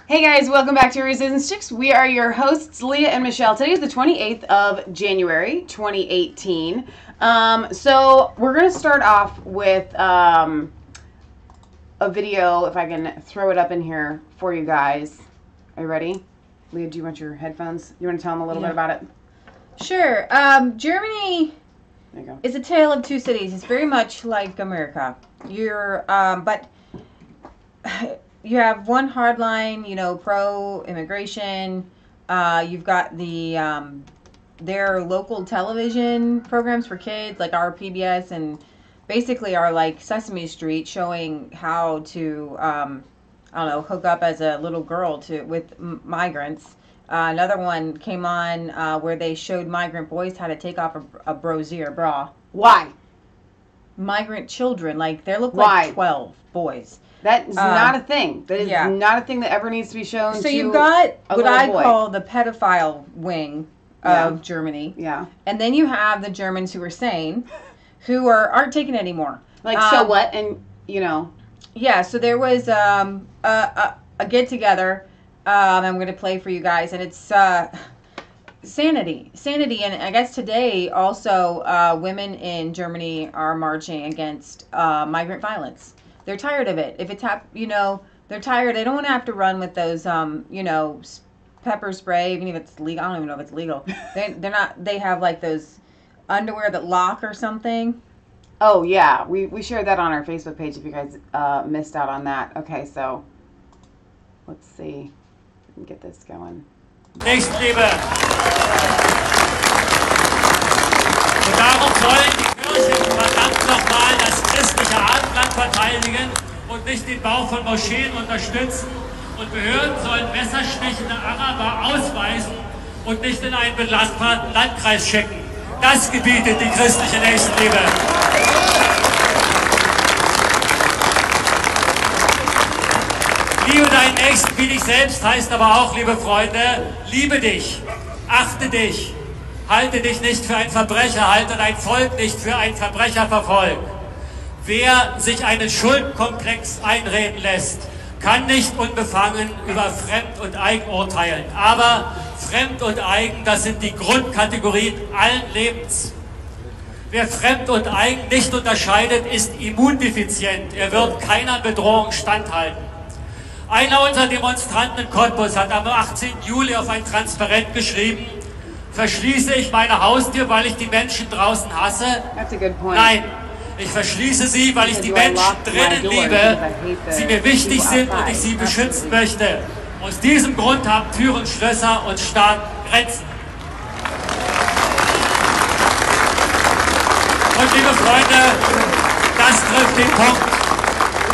Hey guys, welcome back to Resistance Chicks. We are your hosts, Leah and Michelle. Today is the 28th of January, 2018. So we're going to start off with a video, if I can throw it up in here for you guys. Are you ready? Leah, do you want your headphones? You want to tell them a little bit about it? Sure. Germany is a tale of two cities. It's very much like America. But you have one hardline, pro-immigration. You've got their local television programs for kids, like our PBS, and basically are like Sesame Street, showing how to, hook up as a little girl with migrants. Another one came on where they showed migrant boys how to take off a brassiere bra. Why? Migrant children, they look like 12 boys. That is not a thing. That is not a thing that ever needs to be shown. So you've got what I call the pedophile wing of Germany. Yeah. And then you have the Germans who are sane, who aren't taking it anymore. So what? And, Yeah, so there was a get-together I'm going to play for you guys, and it's sanity. And I guess today also women in Germany are marching against migrant violence. They're tired of it. If it's they're tired. They don't want to have to run with those pepper spray, even if it's legal. I don't even know if it's legal. They're not. They have those underwear that lock or something. Oh yeah, we shared that on our Facebook page. If you guys missed out on that, okay. So let's see. We can get this going. Nächstenliebe. Und darum sollen die Kirchen verdammt nochmal das christliche Abendland verteidigen und nicht den Bau von Moscheen unterstützen. Und Behörden sollen messerstechende Araber ausweisen und nicht in einen belastbaren Landkreis schicken. Das gebietet die christliche Nächstenliebe. Liebe deinen Nächsten wie dich selbst heißt aber auch, liebe Freunde, liebe dich, achte dich, halte dich nicht für ein Verbrecher, halte dein Volk nicht für ein Verbrecherverfolg. Wer sich einen Schuldenkomplex einreden lässt, kann nicht unbefangen über Fremd und Eigen urteilen. Aber Fremd und Eigen, das sind die Grundkategorien allen Lebens. Wer Fremd und Eigen nicht unterscheidet, ist immundefizient. Er wird keiner Bedrohung standhalten. Einer unserer Demonstranten in Cottbus hat am 18. Juli auf ein Transparent geschrieben: Verschließe ich meine Haustür, weil ich die Menschen draußen hasse? Nein, ich verschließe sie, weil ich die Menschen drinnen liebe, sie mir wichtig sind und ich sie beschützen möchte. Aus diesem Grund haben Türen, Schlösser und Staat Grenzen. Und liebe Freunde, das trifft den Punkt.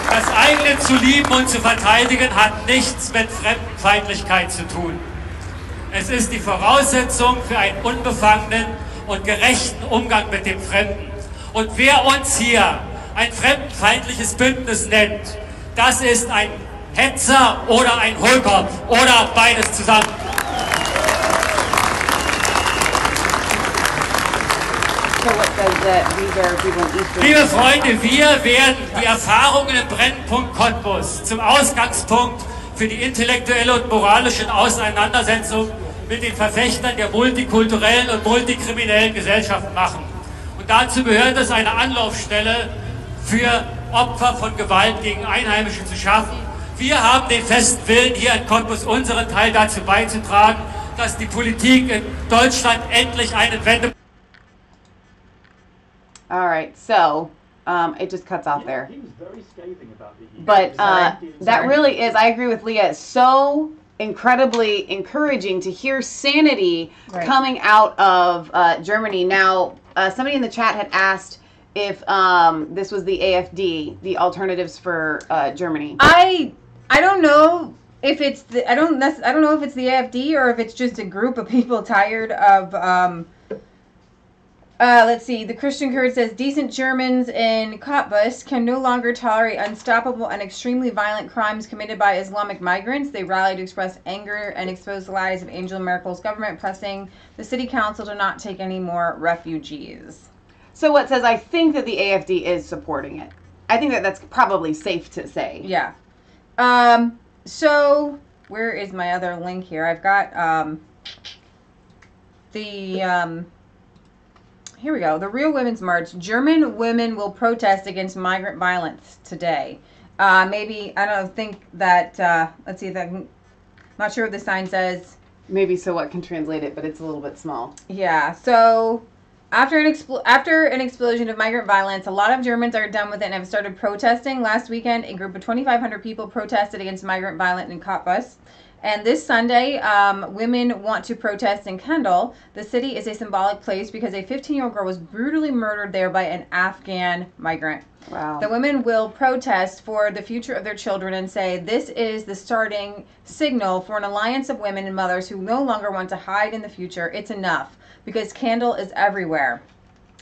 Das eigene zu lieben und zu verteidigen hat nichts mit Fremdenfeindlichkeit zu tun. Es ist die Voraussetzung für einen unbefangenen und gerechten Umgang mit dem Fremden. Und wer uns hier ein fremdenfeindliches Bündnis nennt, das ist ein Hetzer oder ein Hohlkopf oder beides zusammen. Liebe Freunde, wir werden die Erfahrungen im Brennpunkt Cottbus zum Ausgangspunkt für die intellektuelle und moralische Auseinandersetzung mit den Verfechtern der multikulturellen und multikriminellen Gesellschaft machen. Und dazu gehört es, eine Anlaufstelle für Opfer von Gewalt gegen Einheimische zu schaffen. Wir haben den festen Willen, hier in Cottbus unseren Teil dazu beizutragen, dass die Politik in Deutschland endlich einen Wendepunkt. All right, so it just cuts off there. But that really is, I agree with Leah, it's so incredibly encouraging to hear sanity coming out of Germany. Now, somebody in the chat had asked if this was the AfD, the Alternatives for Germany. I don't know if it's I don't know if it's the AfD or if it's just a group of people tired of let's see. The Christian Kurd says, decent Germans in Cottbus can no longer tolerate unstoppable and extremely violent crimes committed by Islamic migrants. They rally to express anger and expose the lies of Angela Merkel's government, pressing the city council to not take any more refugees. So what says, I think that the AfD is supporting it. I think that that's probably safe to say. Yeah. So where is my other link here? I've got here we go. The Real Women's March. German women will protest against migrant violence today. Maybe, I don't think that, let's see if I can, not sure what the sign says. Maybe So What can translate it, but it's a little bit small. Yeah, so after an explosion of migrant violence, a lot of Germans are done with it and have started protesting. Last weekend, a group of 2,500 people protested against migrant violence in Cottbus. And this Sunday, women want to protest in Kendal. The city is a symbolic place because a 15-year-old girl was brutally murdered there by an Afghan migrant. Wow. The women will protest for the future of their children and say this is the starting signal for an alliance of women and mothers who no longer want to hide in the future. It's enough because Kendal is everywhere.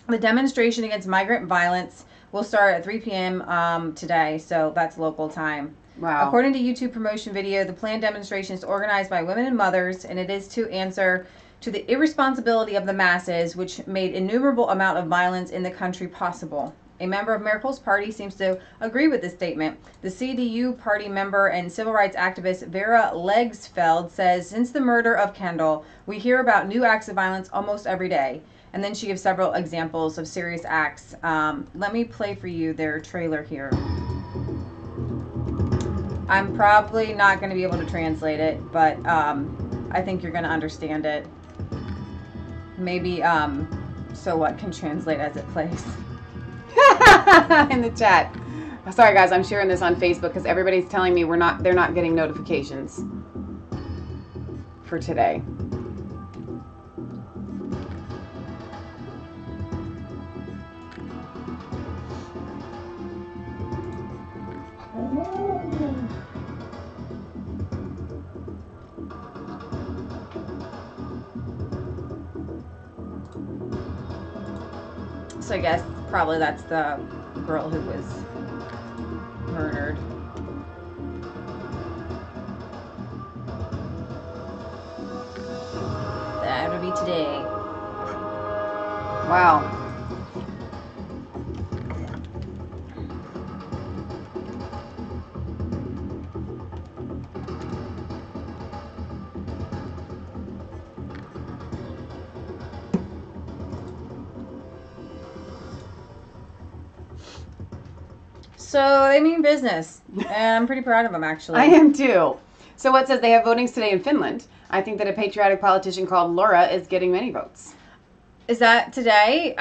The demonstration against migrant violence will start at 3 p.m. Today, so that's local time. Wow. According to YouTube promotion video, the planned demonstration is organized by women and mothers, and it is to answer to the irresponsibility of the masses, which made innumerable amount of violence in the country possible. A member of Merkel's party seems to agree with this statement. The CDU party member and civil rights activist Vera Legsfeld says, since the murder of Kendal, we hear about new acts of violence almost every day. And then she gives several examples of serious acts. Let me play for you their trailer here. I'm probably not going to be able to translate it, but I think you're going to understand it. Maybe So What can translate as it plays. In the chat. Sorry guys, I'm sharing this on Facebook because everybody's telling me they're not getting notifications for today. So I guess probably that's the girl who was murdered. That would be today. Wow. So they mean business, and I'm pretty proud of them, actually. I am too. So what says they have votings today in Finland? I think that a patriotic politician called Laura is getting many votes. Is that today?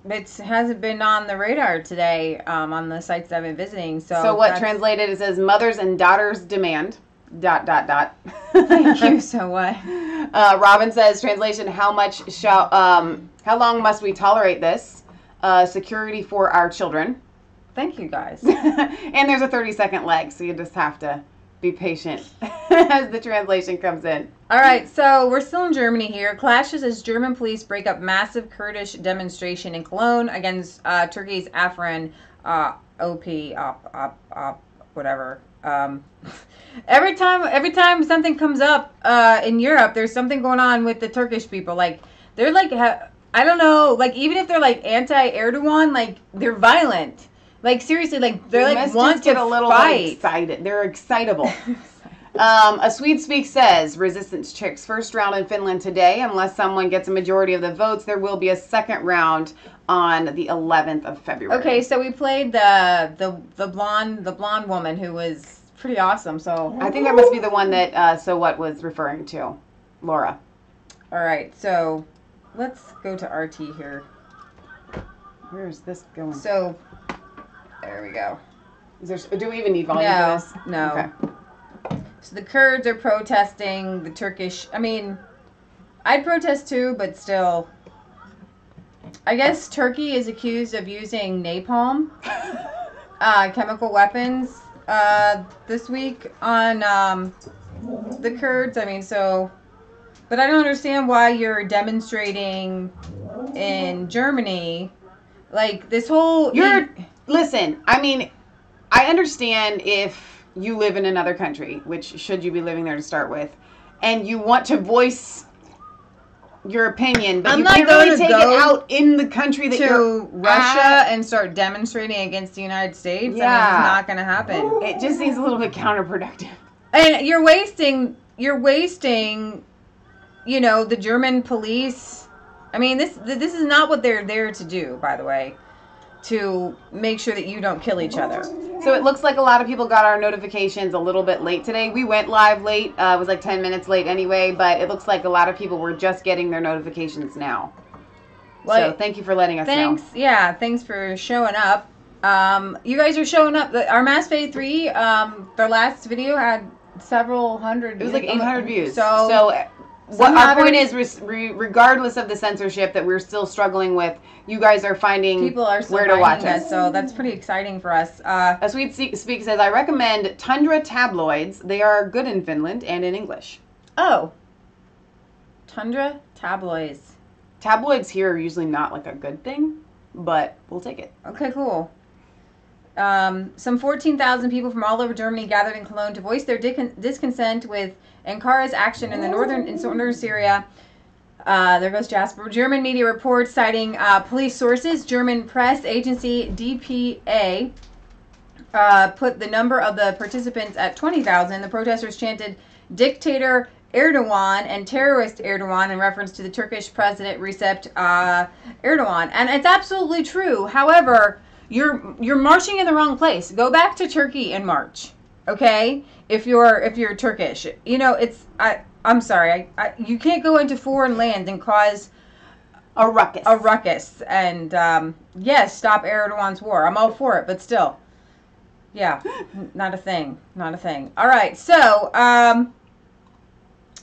It hasn't been on the radar today on the sites that I've been visiting. So what translated it says mothers and daughters demand ... Thank you. So what? Robin says translation: how long must we tolerate this? Security for our children. Thank you, guys. And there's a 30-second lag, so you just have to be patient as the translation comes in. All right, so we're still in Germany here. Clashes as German police break up massive Kurdish demonstration in Cologne against Turkey's Afrin whatever. Every time something comes up in Europe, there's something going on with the Turkish people. Like they're like I don't know. Like even if they're like anti-Erdogan, like they're violent. Like seriously, like they're like want to get a little fight. Excited. They're excitable. A Swede Speak says resistance checks first round in Finland today. Unless someone gets a majority of the votes, there will be a second round on the 11th of February. Okay, so we played the blonde woman who was pretty awesome. So I think that must be the one that So What was referring to, Laura. All right, so let's go to RT here. Where is this going? So there we go. Do we even need volume for this? No. Okay. So the Kurds are protesting the Turkish. I mean, I'd protest too, but still. I guess Turkey is accused of using napalm, chemical weapons, this week on the Kurds. I mean, so. But I don't understand why you're demonstrating in Germany. Like, this whole... Listen, I mean, I understand if you live in another country, which should you be living there to start with, and you want to voice your opinion, but you can't really take it out in the country that you're Russia and start demonstrating against the United States. Yeah. I mean, it's not going to happen. It just seems a little bit counterproductive. And you're wasting, you know, the German police. I mean, this is not what they're there to do, by the way, to make sure that you don't kill each other. So it looks like a lot of people got our notifications a little bit late today. We went live late. It was like 10 minutes late anyway, but it looks like a lot of people were just getting their notifications now. Well, so thank you for letting us know. Yeah, thanks for showing up. You guys are showing up. Our Mass Fade 3, their last video had several hundred. It was like 800 views. So what our point is, regardless of the censorship that we're still struggling with, you guys are finding people are where to watch us. So that's pretty exciting for us. A Sweet Speak says, I recommend Tundra tabloids. They are good in Finland and in English. Oh. Tundra tabloids. Tabloids here are usually not like a good thing, but we'll take it. Okay, cool. Some 14,000 people from all over Germany gathered in Cologne to voice their discontent with Ankara's action in northern Syria. There goes Jasper. German media reports citing police sources. German press agency DPA put the number of the participants at 20,000. The protesters chanted "Dictator Erdogan" and "Terrorist Erdogan" in reference to the Turkish president Recep Erdogan. And it's absolutely true. However, you're marching in the wrong place. Go back to Turkey and march, okay? If you're Turkish, you know, I'm sorry, you can't go into foreign land and cause a ruckus. And yes, stop Erdogan's war. I'm all for it, but still, yeah, not a thing. All right, so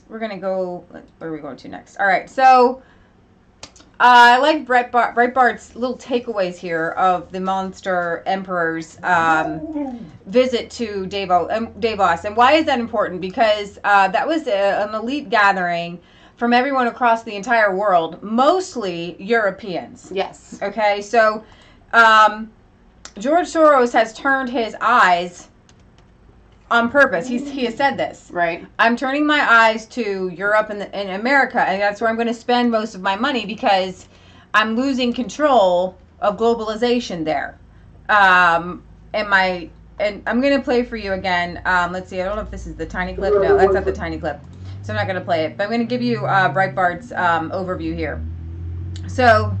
we're gonna go. Where are we going to next? All right, so. I like Breitbart's little takeaways here of the Monster Emperor's visit to Davos. And why is that important? Because that was an elite gathering from everyone across the entire world, mostly Europeans. Yes. Okay, so George Soros has turned his eyes on purpose. He has said this. Right. I'm turning my eyes to Europe and America, and that's where I'm going to spend most of my money because I'm losing control of globalization there. And I'm going to play for you again. Let's see. I don't know if this is the tiny clip. No, that's not the tiny clip. So I'm not going to play it. But I'm going to give you Breitbart's overview here. So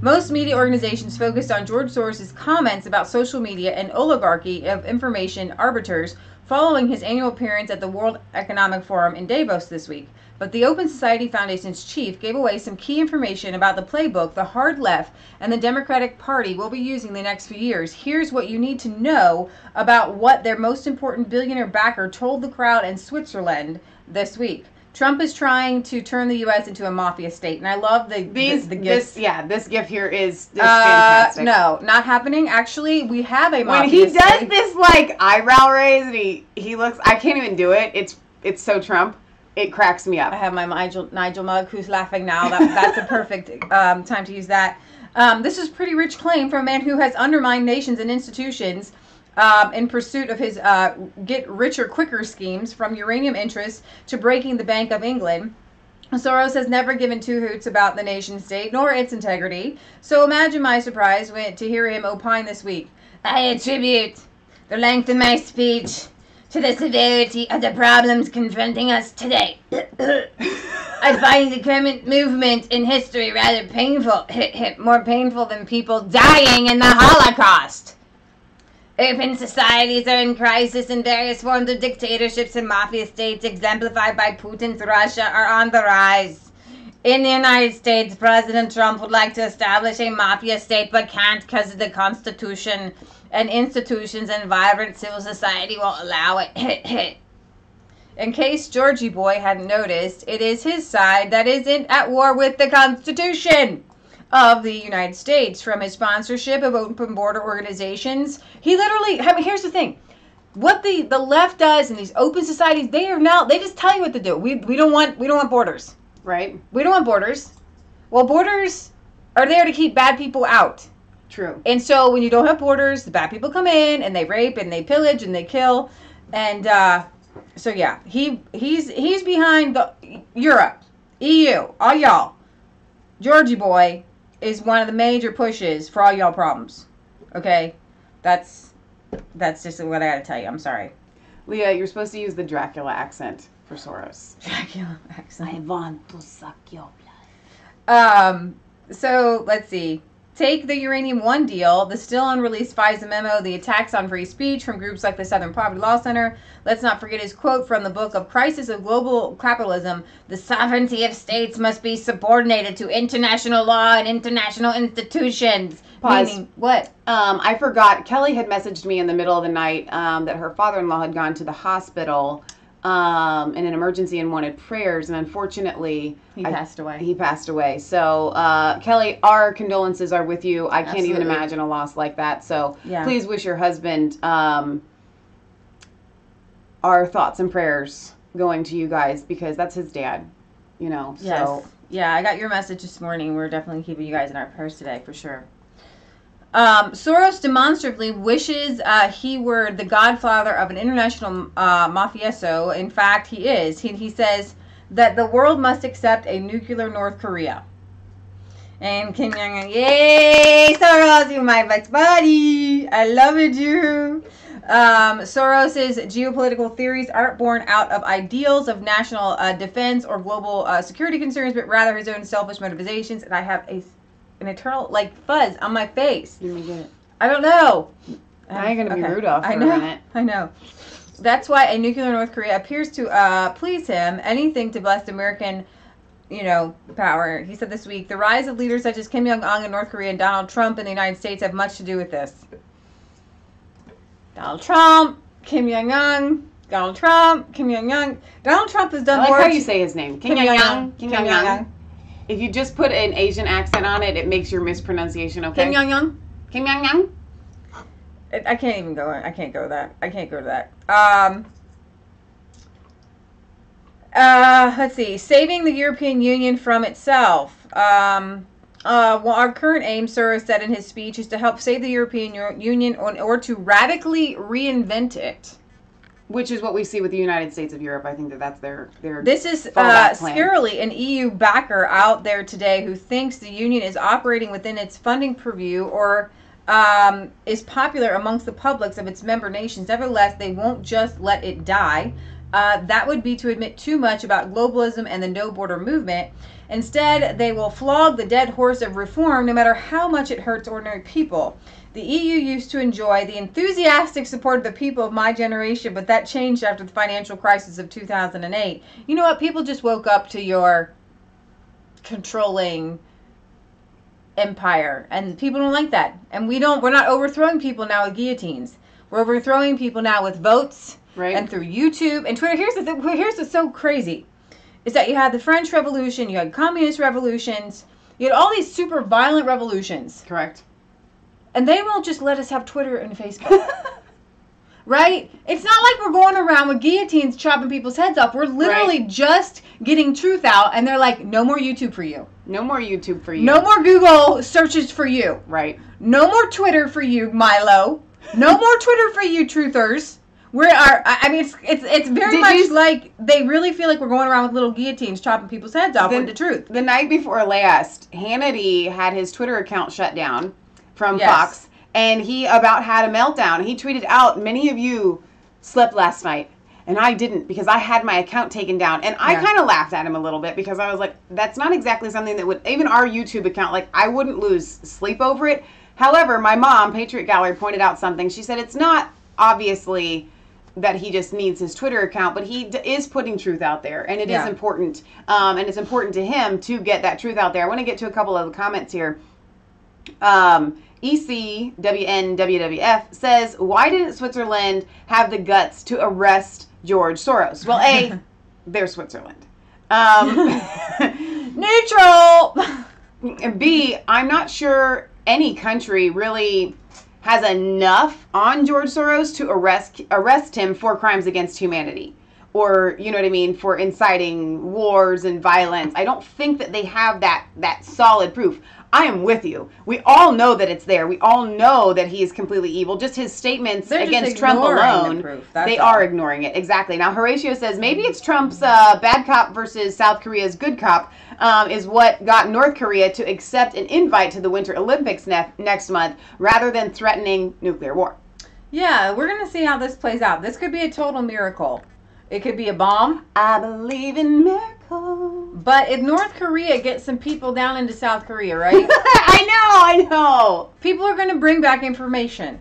most media organizations focused on George Soros' comments about social media and oligarchy of information arbiters following his annual appearance at the World Economic Forum in Davos this week. But the Open Society Foundation's chief gave away some key information about the playbook the hard left and the Democratic Party will be using the next few years. Here's what you need to know about what their most important billionaire backer told the crowd in Switzerland this week. Trump is trying to turn the U.S. into a mafia state, and I love the gifts. This gift here is fantastic. No, not happening. Actually, we have a mafia When he does state. this like eyebrow raise, and he looks, I can't even do it. It's so Trump. It cracks me up. I have my Nigel mug, who's laughing now. That's a perfect time to use that. This is a pretty rich claim from a man who has undermined nations and institutions in pursuit of his get richer quicker schemes, from uranium interests to breaking the Bank of England. Soros has never given two hoots about the nation state nor its integrity. So imagine my surprise to hear him opine this week. I attribute the length of my speech to the severity of the problems confronting us today. I find the current movement in history rather painful, more painful than people dying in the Holocaust. Open societies are in crisis, and various forms of dictatorships and mafia states exemplified by Putin's Russia are on the rise. In the United States, President Trump would like to establish a mafia state but can't because of the Constitution and institutions, and vibrant civil society won't allow it. In case Georgie Boy hadn't noticed, it is his side that isn't at war with the Constitution of the United States. From his sponsorship of open border organizations, he literally, I mean, here's the thing. What the left does in these open societies, they just tell you what to do. We don't want borders. Right. We don't want borders. Well, borders are there to keep bad people out. True. And so when you don't have borders, the bad people come in and they rape and they pillage and they kill. And so yeah, he's behind the Europe, EU, all y'all. Georgie Boy is one of the major pushes for all y'all problems. Okay? That's just what I gotta tell you. I'm sorry. Leah, you're supposed to use the Dracula accent for Soros. Dracula accent. I want to suck your blood. So let's see. Take the Uranium One deal, the still unreleased FISA memo, the attacks on free speech from groups like the Southern Poverty Law Center. Let's not forget his quote from the book of Crisis of Global Capitalism. The sovereignty of states must be subordinated to international law and international institutions. Pause. Meaning, what? I forgot. Kelly had messaged me in the middle of the night that her father-in-law had gone to the hospital in an emergency and wanted prayers, and unfortunately He passed away. He passed away. So Kelly, our condolences are with you. I can't even Absolutely. imagine a loss like that. So Yeah. please wish your husband our thoughts and prayers going to you guys, because that's his dad. You know. Yes. So Yeah, I got your message this morning. We're definitely keeping you guys in our prayers today, for sure. Soros demonstrably wishes he were the godfather of an international mafioso. In fact, he is. He says that the world must accept a nuclear North Korea. And Kim Jong-un, yay, Soros, you're my best buddy. I love you. Soros's geopolitical theories aren't born out of ideals of national defense or global security concerns, but rather his own selfish motivations. And I have an eternal fuzz on my face. let me get it. I don't know. Now you're gonna be Rudolph for a minute. I know. That's why a nuclear North Korea appears to please him. Anything to bless American, power. He said this week, the rise of leaders such as Kim Jong-un in North Korea and Donald Trump in the United States have much to do with this. Donald Trump, Kim Jong-un, Donald Trump, Kim Jong-un. Donald Trump has done I like more. how you say his name. Kim Jong-un. Kim Kim Jong-un. Jong-un. If you just put an Asian accent on it, it makes your mispronunciation okay. Kim Jong-un. Kim Jong-un. I can't even go. I can't go to that. I can't go to that. Let's see. Saving the European Union from itself. Well, our current aim, Soros said in his speech, is to help save the European Union or to radically reinvent it. Which is what we see with the United States of Europe. I think that's their This is fallback plan. scarily an EU backer out there today who thinks the Union is operating within its funding purview or is popular amongst the publics of its member nations. Nevertheless, they won't just let it die. That would be to admit too much about globalism and the no border movement. Instead, they will flog the dead horse of reform no matter how much it hurts ordinary people. The EU used to enjoy the enthusiastic support of the people of my generation, but that changed after the financial crisis of 2008. You know what? People just woke up to your controlling empire, and people don't like that. And we're not overthrowing people now with guillotines. We're overthrowing people now with votes, right? And through YouTube and Twitter. Here's what's so crazy, is that you had the French Revolution, you had communist revolutions, you had all these super violent revolutions. Correct. And they won't just let us have Twitter and Facebook. Right? It's not like we're going around with guillotines chopping people's heads off. We're literally just getting truth out, and they're like, no more YouTube for you. No more YouTube for you. No more Google searches for you. Right. No more Twitter for you, Milo. No more Twitter for you, truthers. It's very much like they really feel like we're going around with little guillotines chopping people's heads off with the truth. The night before last, Hannity had his Twitter account shut down from Fox, and he about had a meltdown. He tweeted out, many of you slept last night, and I didn't because I had my account taken down. And I kind of laughed at him a little bit because I was like, that's not exactly something that would, even our YouTube account, I wouldn't lose sleep over it. However, my mom, Patriot Gallery, pointed out something. She said it's not obviously that he just needs his Twitter account, but he is putting truth out there, and it is important. And it's important to him to get that truth out there. I want to get to a couple of the comments here. ECWNWWF says, why didn't Switzerland have the guts to arrest George Soros? Well, A, they're Switzerland. Neutral! B, I'm not sure any country really has enough on George Soros to arrest him for crimes against humanity. Or, you know what I mean, for inciting wars and violence. I don't think that they have that solid proof. I am with you. We all know that it's there. We all know that he is completely evil. Just his statements against Trump alone, they are ignoring it. Exactly. Now, Horatio says maybe it's Trump's bad cop versus South Korea's good cop is what got North Korea to accept an invite to the Winter Olympics next month rather than threatening nuclear war. Yeah, we're going to see how this plays out. This could be a total miracle. It could be a bomb. I believe in miracles. But if North Korea gets some people down into South Korea, right? I know. People are going to bring back information.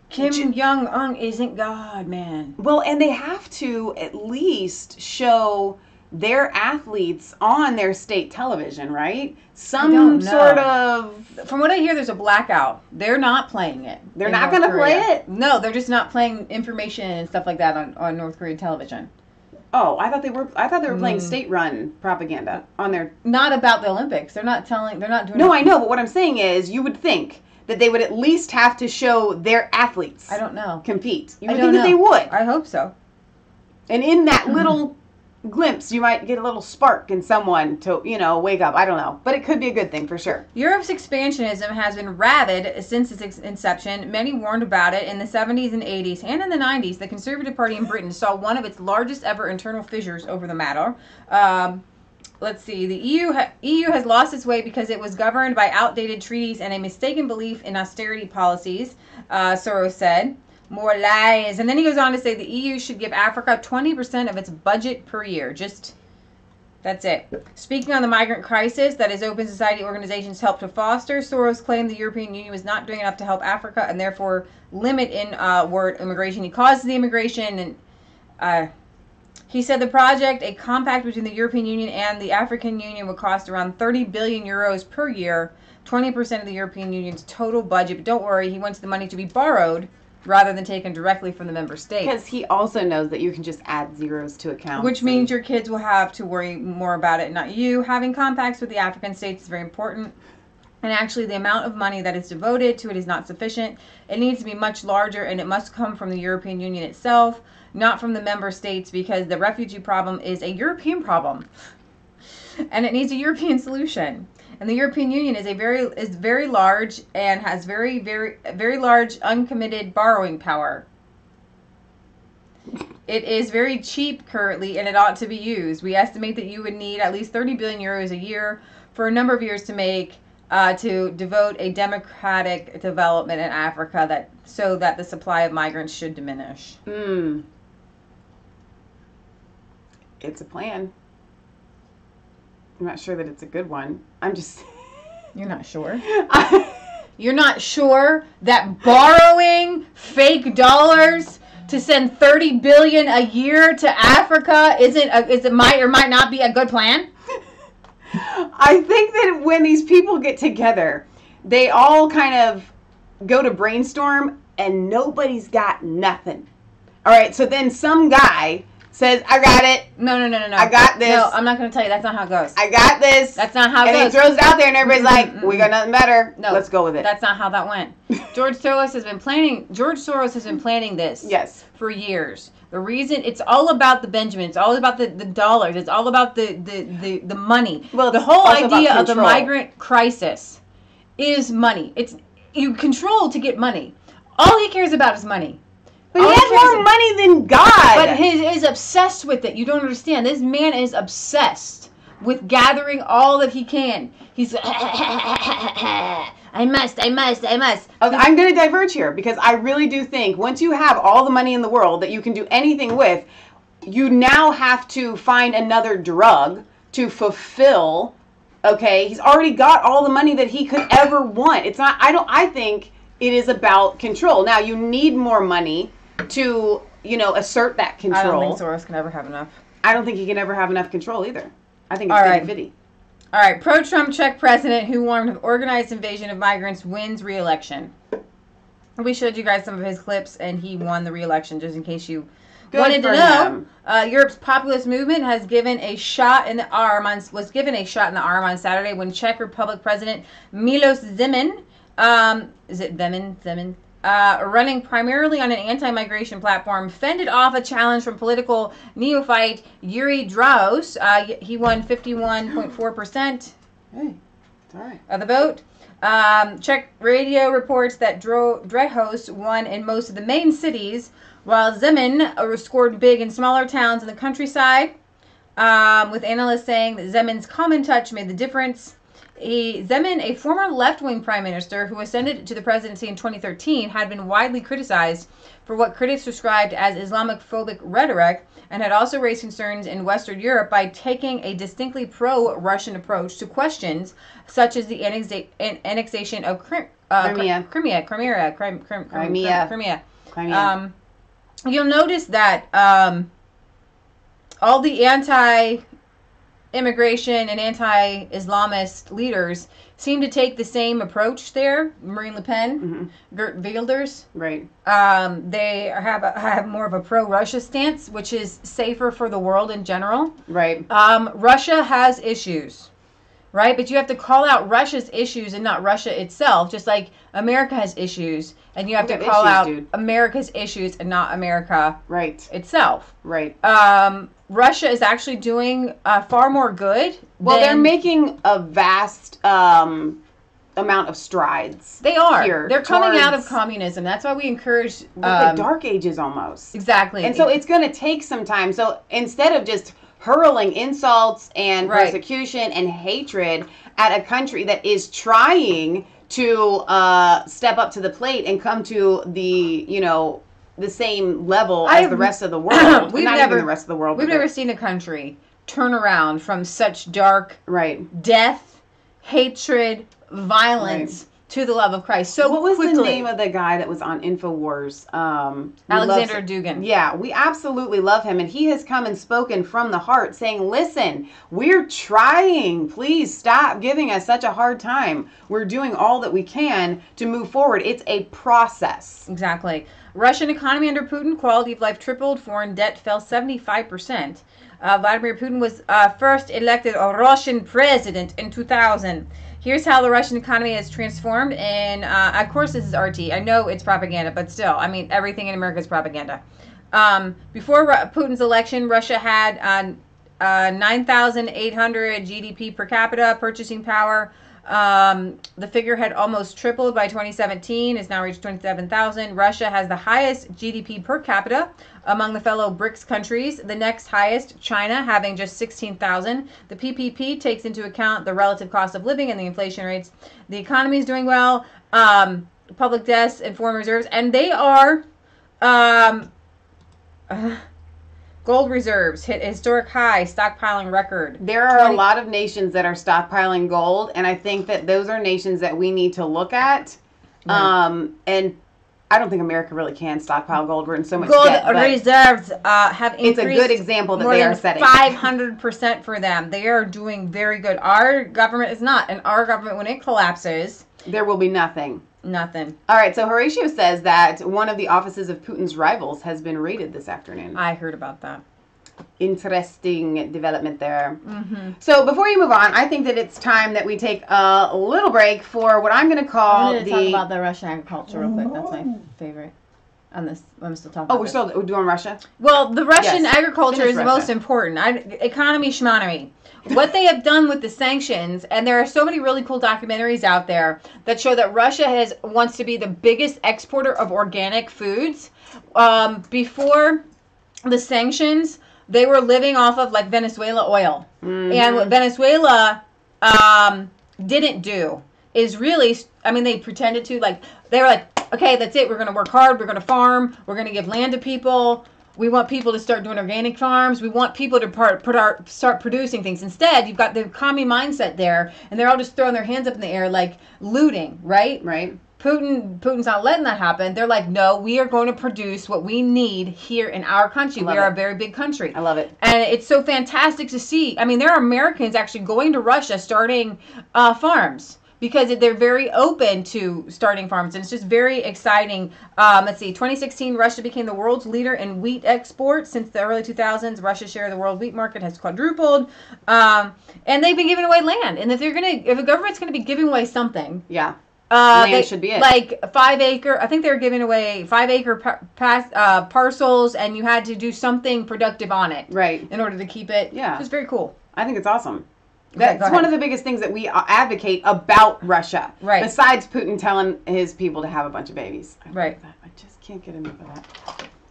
Kim Jong-un isn't God, man. Well, and they have to at least show their athletes on their state television, right? Some sort of... From what I hear, there's a blackout. They're not playing it. They're not going to play it? No, they're just not playing information and stuff like that on North Korean television. Oh, I thought they were playing state-run propaganda on their... Not about the Olympics. They're not doing... No, I know, but what I'm saying is you would think that they would at least have to show their athletes... I don't know. ...compete. You would think that they would. I hope so. And in that little glimpse, you might get a little spark in someone to, wake up. I don't know. But it could be a good thing for sure. Europe's expansionism has been rabid since its inception. Many warned about it in the 70s and 80s. And in the 90s, the Conservative Party in Britain saw one of its largest ever internal fissures over the matter. Let's see. The EU has lost its way because it was governed by outdated treaties and a mistaken belief in austerity policies, Soros said. More lies. And then he goes on to say the EU should give Africa 20% of its budget per year. That's it. Speaking on the migrant crisis that his open society organizations helped to foster, Soros claimed the European Union was not doing enough to help Africa and therefore limit inward immigration. He caused the immigration, and he said the project, a compact between the European Union and the African Union, would cost around 30 billion euros per year, 20% of the European Union's total budget. But don't worry, he wants the money to be borrowed rather than taken directly from the member states. Because he also knows that you can just add zeros to accounts. Which means your kids will have to worry more about it, not you. Having compacts with the African states is very important. And actually, the amount of money that is devoted to it is not sufficient. It needs to be much larger, and it must come from the European Union itself, not from the member states, because the refugee problem is a European problem. And it needs a European solution. And the European Union is very large and has very large uncommitted borrowing power. It is very cheap currently, and it ought to be used. We estimate that you would need at least 30 billion euros a year for a number of years to devote a democratic development in Africa so that the supply of migrants should diminish. It's a plan. I'm not sure that it's a good one. I'm just... You're not sure? You're not sure that borrowing fake dollars to send 30 billion a year to Africa might or might not be a good plan? I think that when these people get together, they all kind of go to brainstorm and nobody's got nothing. All right, so then some guy says, I got it. No. I got this. No, I'm not going to tell you. That's not how it goes. I got this. That's not how it goes. And he throws it out there and everybody's like, we got nothing better. No, let's go with it. That's not how that went. George Soros has been planning this for years. The reason, it's all about the Benjamin. It's all about the dollars. It's all about the money. Well, the whole idea of the migrant crisis is money. It's you control to get money. All he cares about is money. But he has more money than God. But he is obsessed with it. You don't understand. This man is obsessed with gathering all that he can. He's I must. Okay, I'm going to diverge here because I really do think once you have all the money in the world that you can do anything with, you now have to find another drug to fulfill. Okay, he's already got all the money that he could ever want. It's not. I think it is about control. Now you need more money to, assert that control. I don't think Soros can ever have enough. I don't think he can ever have enough control either. I think it's fitty-fitty. All right, pro-Trump Czech president who warned of organized invasion of migrants wins re-election. We showed you guys some of his clips, and he won the re-election, just in case you wanted to know. Europe's populist movement was given a shot in the arm on Saturday when Czech Republic President Milos Zeman, running primarily on an anti-migration platform, fended off a challenge from political neophyte Yuri Draus. He won 51.4% of the vote. Czech radio reports that Drahos won in most of the main cities, while Zeman scored big in smaller towns in the countryside, with analysts saying that Zeman's common touch made the difference. Zeman, a former left-wing prime minister who ascended to the presidency in 2013, had been widely criticized for what critics described as Islamophobic rhetoric, and had also raised concerns in Western Europe by taking a distinctly pro-Russian approach to questions such as the annexation of Crimea. You'll notice that all the anti-immigration and anti-Islamist leaders seem to take the same approach there. Marine Le Pen, Geert Wilders. Right. They have more of a pro-Russia stance, which is safer for the world in general. Right. Russia has issues, right? But you have to call out Russia's issues and not Russia itself, just like America has issues. And you have to call out America's issues and not America itself. Right. Russia is actually doing far more good. Well, they're making a vast amount of strides. They are. They're coming out of communism. That's why we encourage the Dark Ages almost. Exactly. And so it's going to take some time. So instead of just hurling insults and persecution and hatred at a country that is trying to step up to the plate and come to the, the same level as the rest of the world. Even the rest of the world. We've never seen a country turn around from such dark death, hatred, violence to the love of Christ so quickly. What was the name of the guy that was on InfoWars? Alexander Dugin. Yeah, we absolutely love him. And he has come and spoken from the heart saying, listen, we're trying. Please stop giving us such a hard time. We're doing all that we can to move forward. It's a process. Exactly. Russian economy under Putin, quality of life tripled, foreign debt fell 75%. Vladimir Putin was first elected a Russian president in 2000. Here's how the Russian economy has transformed. And of course, this is RT. I know it's propaganda, but still, I mean, everything in America is propaganda. Before Putin's election, Russia had 9,800 GDP per capita, purchasing power. The figure had almost tripled by 2017. It's now reached 27,000. Russia has the highest GDP per capita among the fellow BRICS countries. The next highest, China, having just 16,000. The PPP takes into account the relative cost of living and the inflation rates. The economy is doing well. Public debts and foreign reserves, and they are gold reserves hit a historic high, stockpiling record. There are a lot of nations that are stockpiling gold, and I think that those are nations that we need to look at. And I don't think America really can stockpile gold. We're in so much debt. Gold reserves have increased. It's a good example that they are setting. 500% for them. They are doing very good. Our government is not, and our government, when it collapses, there will be nothing. Nothing. All right, so Horatio says that one of the offices of Putin's rivals has been raided this afternoon. I heard about that. Interesting development there. So before you move on, I think that it's time that we take a little break for what I'm going to call talk about the Russian agriculture real quick. That's my favorite. On this, I'm still talking about we're doing Russia? Well, the Russian agriculture is the most important. Economy, schmonomy. What they have done with the sanctions, and there are so many really cool documentaries out there that show that Russia wants to be the biggest exporter of organic foods. Before the sanctions, they were living off of like Venezuela oil. And what Venezuela didn't do is really, I mean, they pretended to, like, they were like, okay, that's it. We're going to work hard. We're going to farm. We're going to give land to people. We want people to start doing organic farms. We want people to start producing things. Instead, you've got the commie mindset there, and they're all just throwing their hands up in the air like looting, right? Right. Putin's not letting that happen. They're like, no, we are going to produce what we need here in our country. We are a very big country. I love it. And it's so fantastic to see. I mean, there are Americans actually going to Russia starting farms, because they're very open to starting farms, and it's just very exciting. Let's see, 2016, Russia became the world's leader in wheat exports. Since the early 2000s, Russia's share of the world wheat market has quadrupled, and they've been giving away land. And if a government's going to be giving away something, land should be it. Like 5 acre, I think they were giving away 5 acre parcels, and you had to do something productive on it, right, in order to keep it. Yeah, it's very cool. I think it's awesome. That's one of the biggest things that we advocate about Russia. Right. Besides Putin telling his people to have a bunch of babies. I just can't get enough of that.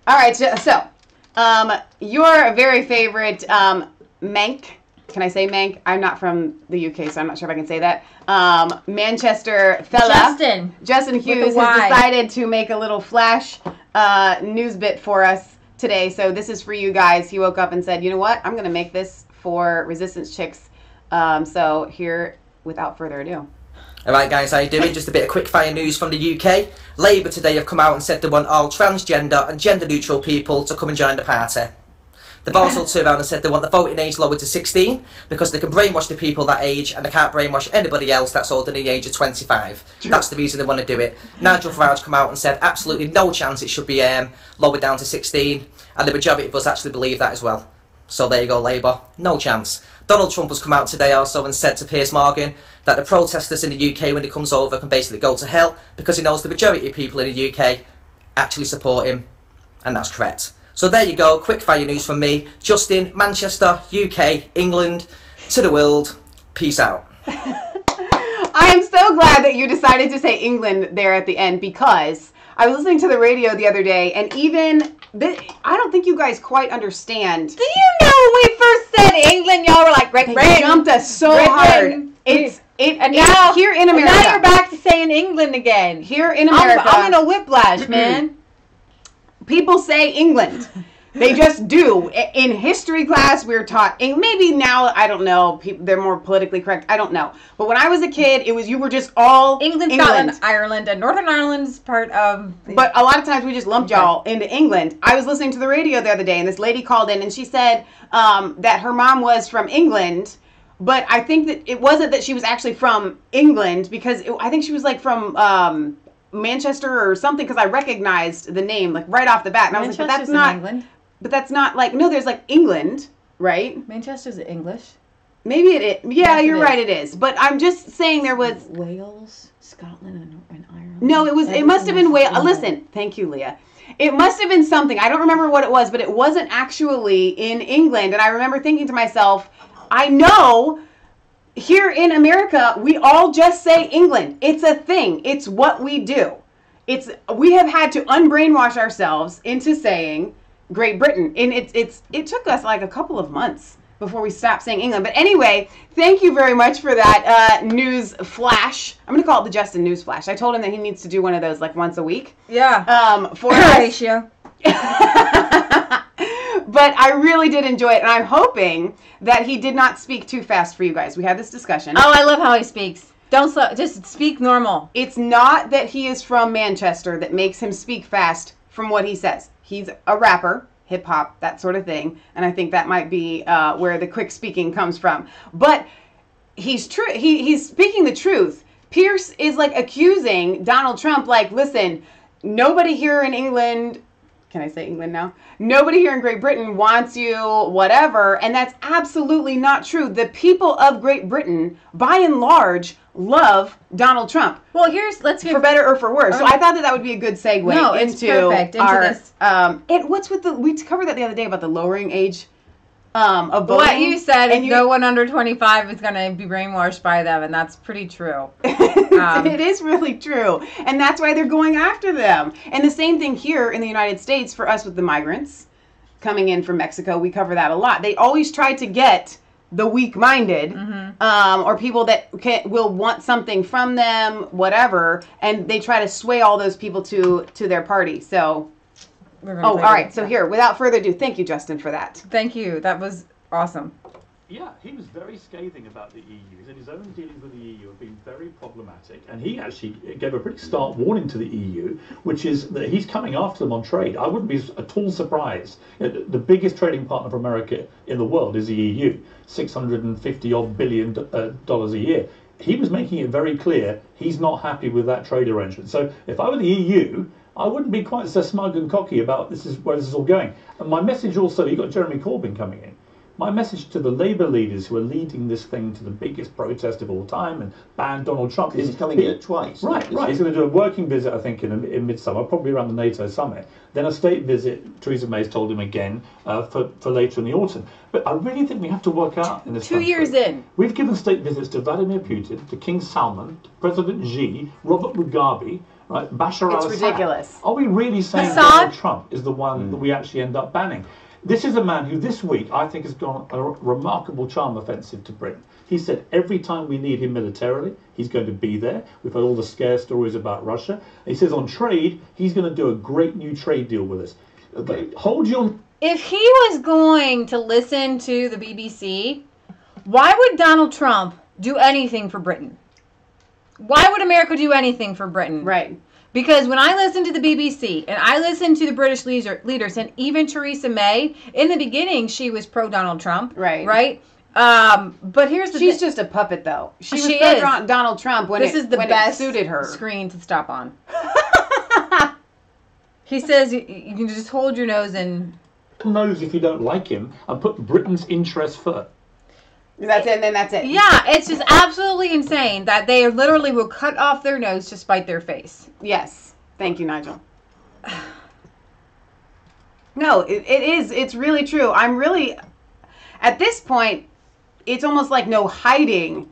All right. So, your very favorite Mank can I say Mank? I'm not from the UK, so I'm not sure if I can say that. Manchester fella. Justin Hughes has decided to make a little flash news bit for us today. So this is for you guys. He woke up and said, you know what? I'm going to make this for Resistance Chicks. So here, without further ado. Alright guys, how you doing? Just a bit of quick fire news from the UK. Labour today have come out and said they want all transgender and gender neutral people to come and join the party. They've also turned around and said they want the voting age lowered to 16 because they can brainwash the people that age and they can't brainwash anybody else that's older than the age of 25. That's the reason they want to do it. Nigel Farage come out and said absolutely no chance it should be lowered down to 16, and the majority of us actually believe that as well. So there you go, Labour, no chance. Donald Trump has come out today also and said to Piers that the protesters in the UK when he comes over can basically go to hell because he knows the majority of people in the UK actually support him, and that's correct. So there you go, quick fire news from me. Justin, Manchester, UK, England, to the world. Peace out. I am so glad that you decided to say England there at the end, because I was listening to the radio the other day, and even I don't think you guys quite understand. Do you know when we first said England, y'all were like, Great Britain. They jumped us so hard. And now here in America. Now you're back to saying England again. Here in America. I'm in a whiplash, man. People say England. They just do. In history class, we were taught, maybe now, I don't know, they're more politically correct, I don't know. But when I was a kid, you were just all England, Scotland, Ireland, and Northern Ireland is part of... But a lot of times we just lumped y'all into England. I was listening to the radio the other day, and this lady called in, and she said that her mom was from England, but I think that it wasn't that she was actually from England, because I think she was like from... Manchester or something, because I recognized the name like right off the bat, and I was like, but that's not England. But that's not like, no, there's like England, right? Manchester's English. Maybe it is. Yeah, you're right, it is. But I'm just saying there was Wales, Scotland, and Ireland. No, it must have been Wales. Listen, thank you, Leah. It must have been something. I don't remember what it was, but it wasn't actually in England. And I remember thinking to myself, I know here in America, we all just say England. It's a thing. It's what we do. We have had to unbrainwash ourselves into saying Great Britain. And it took us like a couple of months before we stopped saying England. But anyway, thank you very much for that news flash. I'm going to call it the Justin News Flash. I told him that he needs to do one of those like once a week. Yeah. For ratio. But I really did enjoy it, and I'm hoping that he did not speak too fast for you guys. We had this discussion. Oh, I love how he speaks. Don't slow, just speak normal. It's not that he is from Manchester that makes him speak fast from what he says. He's a rapper, hip-hop, that sort of thing, and I think that might be where the quick speaking comes from. But he's speaking the truth. Piers is like accusing Donald Trump, like, listen, nobody here in England... Can I say England now? Nobody here in Great Britain wants you, whatever, and that's absolutely not true. The people of Great Britain, by and large, love Donald Trump. Well, for better or for worse. So I thought that would be a good segue we covered that the other day about the lowering age of voting. What you said is no one under 25 is going to be brainwashed by them, and that's pretty true. It is really true. And that's why they're going after them. And the same thing here in the United States for us with the migrants coming in from Mexico. We cover that a lot. They always try to get the weak-minded or people that will want something from them, whatever, and they try to sway all those people to their party. So... all right. So here, without further ado, thank you, Justin, for that. Thank you. That was awesome. Yeah, he was very scathing about the EU, and his own dealings with the EU have been very problematic. And he actually gave a pretty stark warning to the EU, which is that he's coming after them on trade. I wouldn't be at all surprised. The biggest trading partner for America in the world is the EU, $650 billion a year. He was making it very clear he's not happy with that trade arrangement. So if I were the EU, I wouldn't be quite so smug and cocky about where this is all going. And my message also, you got Jeremy Corbyn coming in. My message to the Labour leaders who are leading this thing to the biggest protest of all time and ban Donald Trump is... He's coming here twice. Right. He's going to do a working visit, I think, in midsummer, probably around the NATO summit. Then a state visit, Theresa May's told him again, for later in the autumn. But I really think we have to work out in this country. 2 years in. We've given state visits to Vladimir Putin, to King Salman, to President Xi, Robert Mugabe, right, Bashar al-Assad. It's ridiculous. Are we really saying Donald Trump is the one that we actually end up banning? This is a man who this week I think has gone a remarkable charm offensive to Britain. He said every time we need him militarily, he's going to be there. We've had all the scare stories about Russia. And he says on trade, he's going to do a great new trade deal with us. Okay, hold your... If he was going to listen to the BBC, why would Donald Trump do anything for Britain? Why would America do anything for Britain? Right. Because when I listen to the BBC and I listen to the British leaders and even Theresa May, in the beginning she was pro Donald Trump. Right. Right? But here's the She's just a puppet, though. She was pro Donald Trump when this is the best it suited her. Screen to stop on. He says you can just hold your nose and... Nose if you don't like him and put Britain's interests first. That's it, and then that's it. Yeah, it's just absolutely insane that they literally will cut off their nose to spite their face. Yes. Thank you, Nigel. No, it is. It's really true. I'm really... At this point, it's almost like no hiding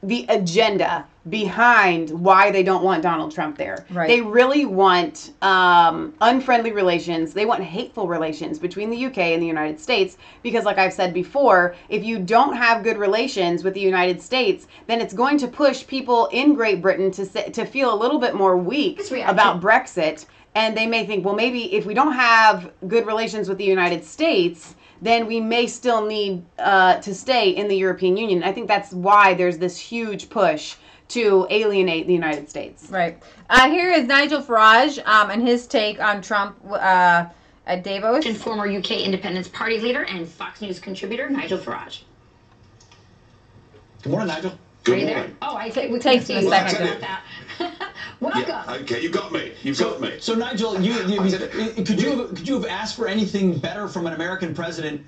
the agenda behind why they don't want Donald Trump there. Right. They really want unfriendly relations. They want hateful relations between the UK and the United States because, like I've said before, if you don't have good relations with the United States, then it's going to push people in Great Britain to feel a little bit more weak about Brexit. And they may think, well, maybe if we don't have good relations with the United States, then we may still need to stay in the European Union. I think that's why there's this huge push to alienate the United States. Right. Here is Nigel Farage and his take on Trump at Davos. And former UK Independence Party leader and Fox News contributor, Nigel Farage. Good morning, Nigel. Good morning. Oh, I think we takes me a second. That. Welcome. Yeah, okay, you got me. You've got me. So Nigel, could you have asked for anything better from an American president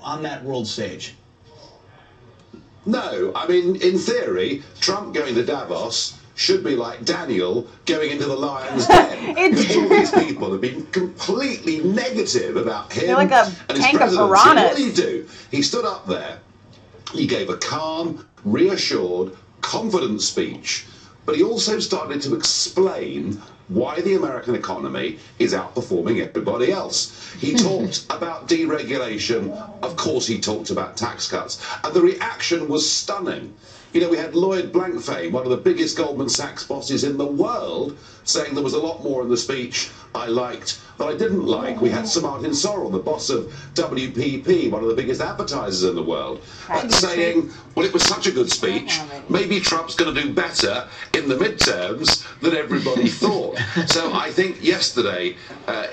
on that world stage? No, I mean, in theory, Trump going to Davos should be like Daniel going into the lion's den. Because all these people have been completely negative about him. They're like a and his tank of presidency. piranhas. What did he do? He stood up there, he gave a calm, reassured, confident speech, but he also started to explain why the American economy is outperforming everybody else. He talked about deregulation. Of course, he talked about tax cuts. And the reaction was stunning. You know, we had Lloyd Blankfein, one of the biggest Goldman Sachs bosses in the world, saying there was a lot more in the speech I liked that I didn't like. We had Sir Martin Sorrell, the boss of WPP, one of the biggest advertisers in the world, saying, well, it was such a good speech, maybe Trump's going to do better in the midterms than everybody thought. So I think yesterday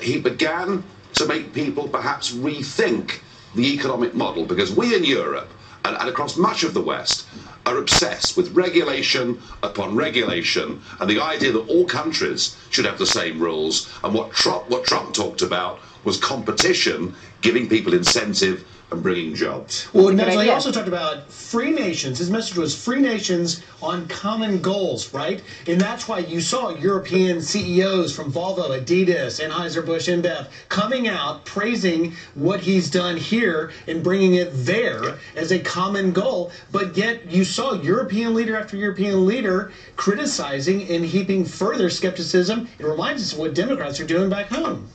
he began to make people perhaps rethink the economic model, because we in Europe and across much of the West are obsessed with regulation upon regulation and the idea that all countries should have the same rules. And what Trump talked about was competition, giving people incentive and bringing jobs. Well, Nigel, he also talked about free nations. His message was free nations on common goals, right? And that's why you saw European CEOs from Volvo, Adidas, Anheuser-Busch, InBev coming out praising what he's done here and bringing it there as a common goal. But yet you saw European leader after European leader criticizing and heaping further skepticism. It reminds us of what Democrats are doing back home.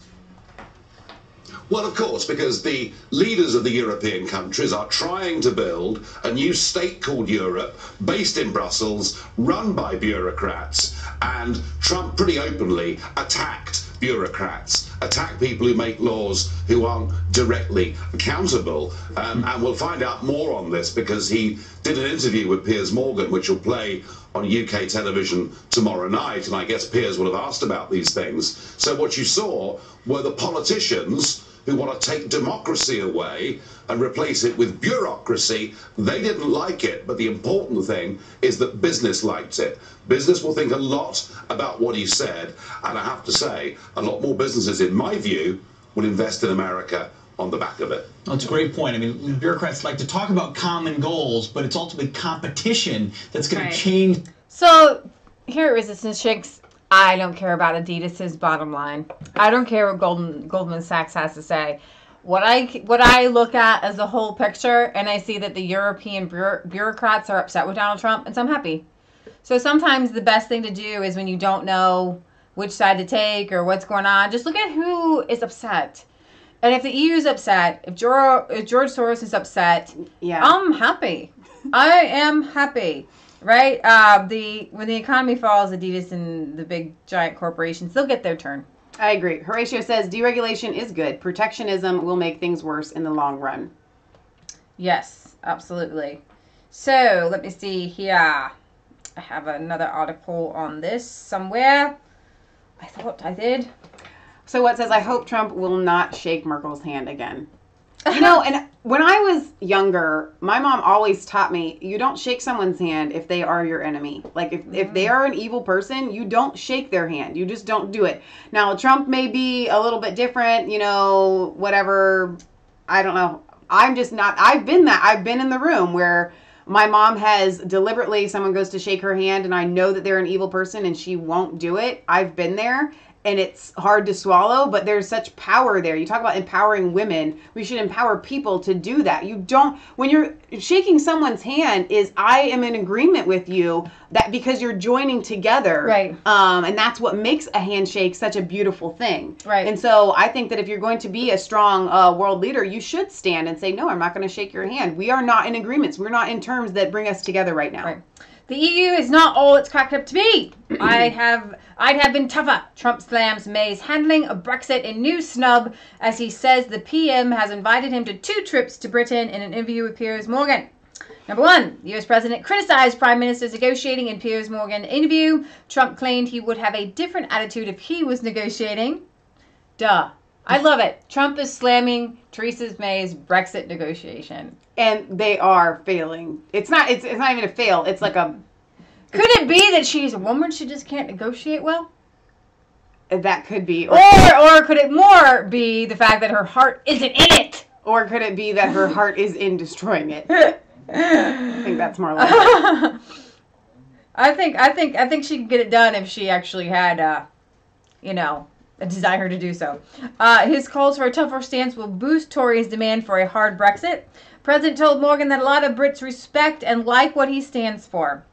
Well, of course, because the leaders of the European countries are trying to build a new state called Europe, based in Brussels, run by bureaucrats, and Trump pretty openly attacked bureaucrats, attacked people who make laws who aren't directly accountable. And we'll find out more on this because he did an interview with Piers Morgan, which will play on UK television tomorrow night, and I guess Piers would have asked about these things. So what you saw were the politicians who want to take democracy away and replace it with bureaucracy. They didn't like it, but the important thing is that business liked it. Business will think a lot about what he said, and I have to say, a lot more businesses, in my view, will invest in America on the back of it. Well, that's a great point. I mean, bureaucrats like to talk about common goals, but it's ultimately competition that's going to change. So, here at Resistance Chicks, I don't care about Adidas's bottom line. I don't care what Goldman Sachs has to say. What I look at as the whole picture, and I see that the European bureaucrats are upset with Donald Trump, and so I'm happy. So sometimes the best thing to do is when you don't know which side to take or what's going on, just look at who is upset. And if the EU is upset, if George Soros is upset, I'm happy. I am happy. Right? When the economy falls, Adidas and the big giant corporations, they'll get their turn. I agree. Horatio says deregulation is good. Protectionism will make things worse in the long run. Yes, absolutely. So let me see here. I have another article on this somewhere. I thought I did. So what says, I hope Trump will not shake Merkel's hand again. You know, and when I was younger, my mom always taught me, you don't shake someone's hand if they are your enemy. Like, if they are an evil person, you don't shake their hand. You just don't do it. Now, Trump may be a little bit different, you know, whatever. I don't know. I'm just not, I've been in the room where my mom has deliberately, someone goes to shake her hand and I know that they're an evil person and she won't do it. I've been there. And it's hard to swallow, but there's such power there. You talk about empowering women. We should empower people to do that. You don't, when you're shaking someone's hand, is I am in agreement with you, that because you're joining together. Right. And that's what makes a handshake such a beautiful thing. Right. And so I think that if you're going to be a strong world leader, you should stand and say, no, I'm not going to shake your hand. We are not in agreements. We're not in terms that bring us together right now. Right. The EU is not all it's cracked up to be. I'd have been tougher. Trump slams May's handling of Brexit in new snub as he says the PM has invited him to 2 trips to Britain in an interview with Piers Morgan. Number 1, the US president criticized Prime Minister's negotiating in Piers Morgan interview. Trump claimed he would have a different attitude if he was negotiating. Duh. I love it. Trump is slamming Theresa May's Brexit negotiation. And they are failing. It's not even a fail. It's like a... Could it be that she's a woman, she just can't negotiate well? That could be. Or could it more be the fact that her heart isn't in it? Or could it be that her heart is in destroying it? I think that's more like it. I think she could get it done if she actually had, a desire to do so. His calls for a tougher stance will boost Tories' demand for a hard Brexit. President told Morgan that a lot of Brits respect and like what he stands for.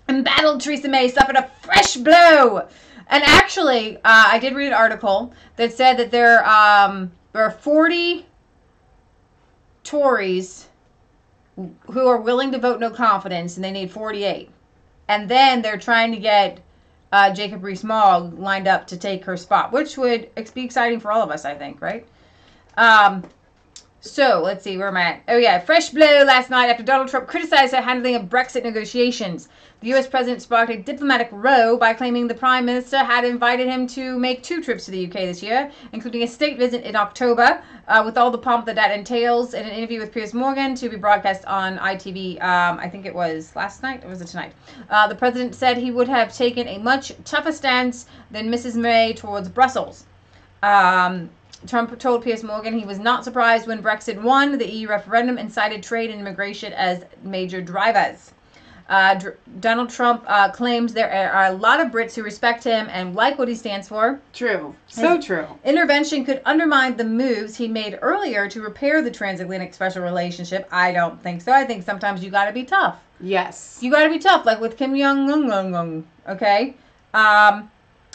Embattled Theresa May suffered a fresh blow. And actually, I did read an article that said that there are 40 Tories who are willing to vote no confidence, and they need 48. And then they're trying to get Jacob Rees-Mogg lined up to take her spot, which would be exciting for all of us, I think, right? So, let's see, where am I at? Oh, yeah, fresh blow last night after Donald Trump criticized her handling of Brexit negotiations. The U.S. president sparked a diplomatic row by claiming the Prime Minister had invited him to make 2 trips to the UK this year, including a state visit in October, with all the pomp that entails, in an interview with Piers Morgan to be broadcast on ITV, I think it was last night, or was it tonight? The president said he would have taken a much tougher stance than Mrs. May towards Brussels. Trump told Piers Morgan he was not surprised when Brexit won the EU referendum and cited trade and immigration as major drivers. Donald Trump claims there are a lot of Brits who respect him and like what he stands for. True. So true. Intervention could undermine the moves he made earlier to repair the transatlantic special relationship. I don't think so. I think sometimes you got to be tough. Yes. You got to be tough, like with Kim Jong-un, okay?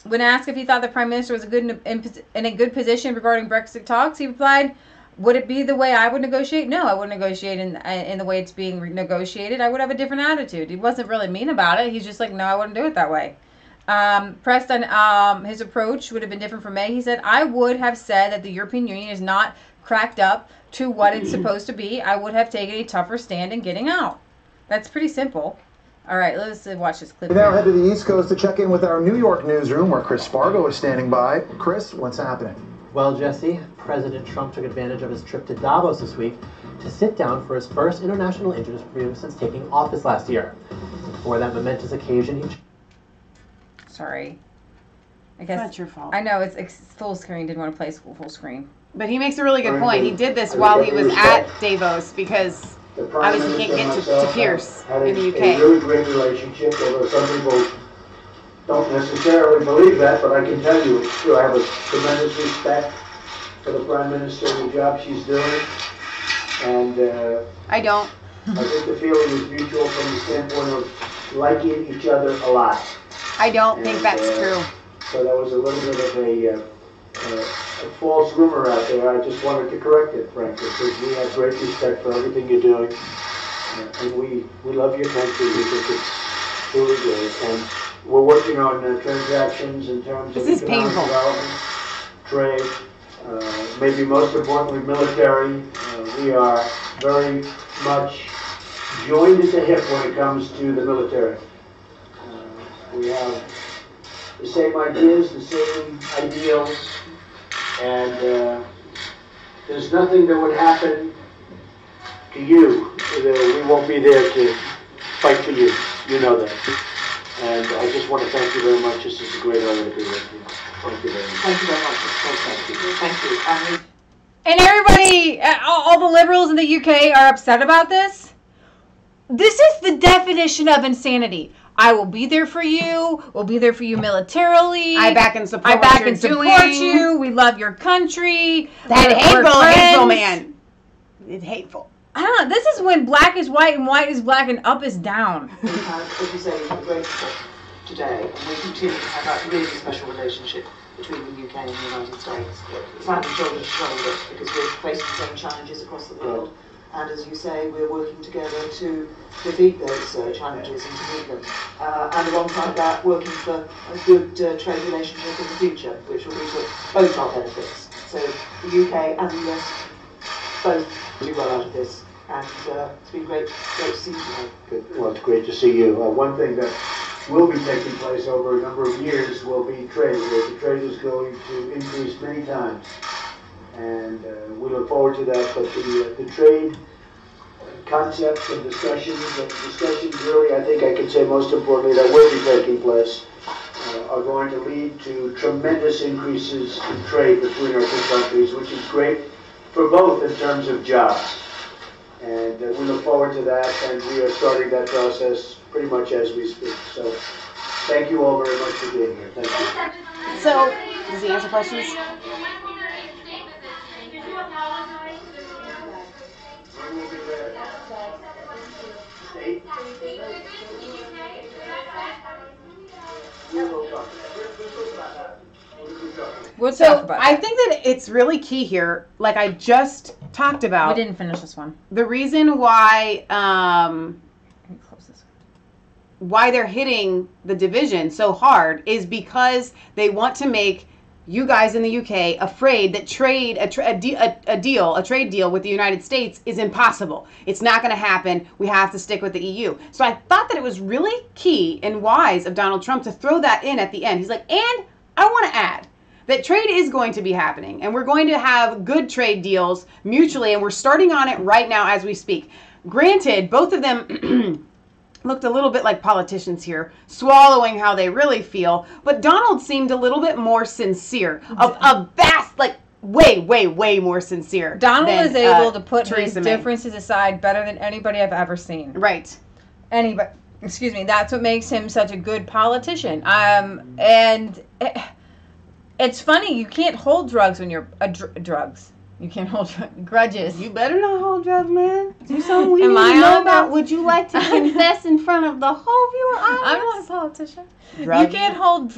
When asked if he thought the Prime Minister was in a good position regarding Brexit talks, he replied, would it be the way I would negotiate? No, I wouldn't negotiate in the way it's being negotiated. I would have a different attitude. He wasn't really mean about it. He's just like, no, I wouldn't do it that way. Pressed on his approach would have been different from May. He said, I would have said that the European Union is not cracked up to what it's supposed to be. I would have taken a tougher stand in getting out. That's pretty simple. All right, let's watch this clip. We now head to the East Coast to check in with our New York newsroom where Chris Spargo is standing by. Chris, what's happening? Well, Jesse, President Trump took advantage of his trip to Davos this week to sit down for his first international interview since taking office last year. For that momentous occasion, he... Sorry. I guess... It's not your fault. I know, it's full screen. Didn't want to play full screen. But he makes a really good point. He did this while he was at Davos because obviously he can't get to Piers in the UK. A really great relationship, although some people don't necessarily believe that, but I can tell you, I have a tremendous respect for the Prime Minister, the job she's doing, and I don't. I think the feeling is mutual from the standpoint of liking each other a lot. I don't think that's true. So that was a little bit of a false rumor out there. I just wanted to correct it, frankly, because we have great respect for everything you're doing, and we love your country. We think it's truly great, and we're working on transactions in terms of economic development, trade, maybe most importantly military. We are very much joined at the hip when it comes to the military. We have the same ideas, the same ideals, and there's nothing that would happen to you that we won't be there to fight for you. You know that. And I just want to thank you very much. This is a great honor to be with you. Thank you very much. Thank you very much. Thank you. And everybody, all the liberals in the UK are upset about this. This is the definition of insanity. I will be there for you. We'll be there for you militarily. I back and support. I back and support you. We love your country. That hateful man. It's hateful. I don't know. This is when black is white and white is black and up is down. We've had, as you say, a great trip today, and we continue to have that really special relationship between the UK and the United States. It's standing shoulder to shoulder because we're facing the same challenges across the world. And as you say, we're working together to defeat those challenges and to meet them. And alongside that, working for a good trade relationship in the future, which will be to both our benefits. So the UK and the US both do well out of this. And it's been great to see you today. Good. Well, it's great to see you. One thing that will be taking place over a number of years will be trade. The trade is going to increase many times. And we look forward to that, but the trade concepts and discussions really, I think I can say most importantly, that will be taking place, are going to lead to tremendous increases in trade between our two countries, which is great for both in terms of jobs. And we look forward to that, and we are starting that process pretty much as we speak. So thank you all very much for being here. Thank you. So, does he answer questions? I think that it's really key here, like I just talked about. We didn't finish this one. The reason why why they're hitting the division so hard is because they want to make you guys in the UK afraid that a trade deal with the United States is impossible. It's not going to happen. We have to stick with the EU. So I thought that it was really key and wise of Donald Trump to throw that in at the end. He's like, and I want to add that trade is going to be happening, and we're going to have good trade deals mutually, and we're starting on it right now as we speak. Granted, both of them looked a little bit like politicians here, swallowing how they really feel, but Donald seemed a little bit more sincere, a vast, like, way more sincere. Donald is able to put his differences aside better than anybody I've ever seen. Right. Anybody, excuse me, that's what makes him such a good politician. And it's funny, you can't hold drugs when you're, drugs. You can't hold grudges. You better not hold drugs, man. Do something we need to know about. Would you like to confess in front of the whole viewer audience? I'm not a politician. You can't hold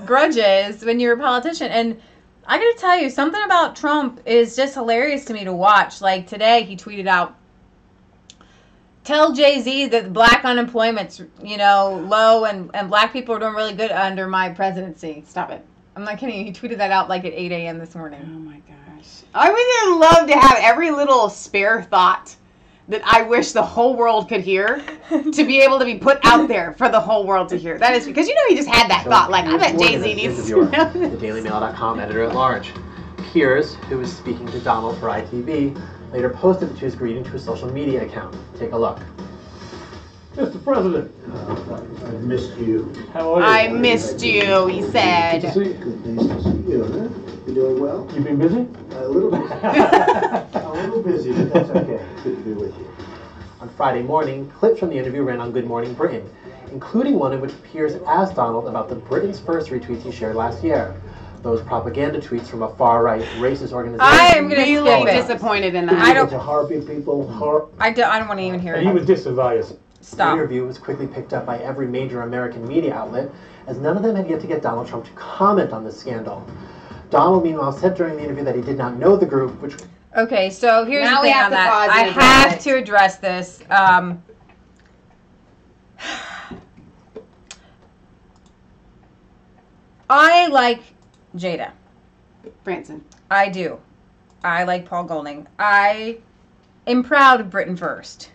grudges when you're a politician. And I gotta tell you, something about Trump is just hilarious to me to watch. Like today, he tweeted out, "Tell Jay-Z that black unemployment's, low and black people are doing really good under my presidency." Stop it. I'm not kidding you. He tweeted that out like at 8 a.m. this morning. Oh my gosh. I would love to have every little spare thought that I wish the whole world could hear to be able to be put out there for the whole world to hear. That is because he just had that thought. Like, I bet Jay-Z needs to know this. The DailyMail.com editor-at-large. Piers, who was speaking to Donald for ITV, later posted the two's greeting to his social media account. Take a look. Mr. President. I missed you. How are you? I missed you, he said. Good to see you. Good, nice to see you, huh? You doing well? You been busy? A little bit. A little busy, but that's okay. Good to be with you. On Friday morning, clips from the interview ran on Good Morning Britain, including one in which Piers asked Donald about the Britain's First retweets he shared last year. Those propaganda tweets from a far-right racist organization. I am really disappointed in that. I don't. To harping people. I don't want to even hear it. He was disavowed. Stop. The interview was quickly picked up by every major American media outlet, as none of them had yet to get Donald Trump to comment on this scandal. Donald, meanwhile, said during the interview that he did not know the group, which... Okay, so here's Now the we thing have on to that. pause I and address have it. to address this. I like Jada Branson. I do. I like Paul Golding. I am proud of Britain First.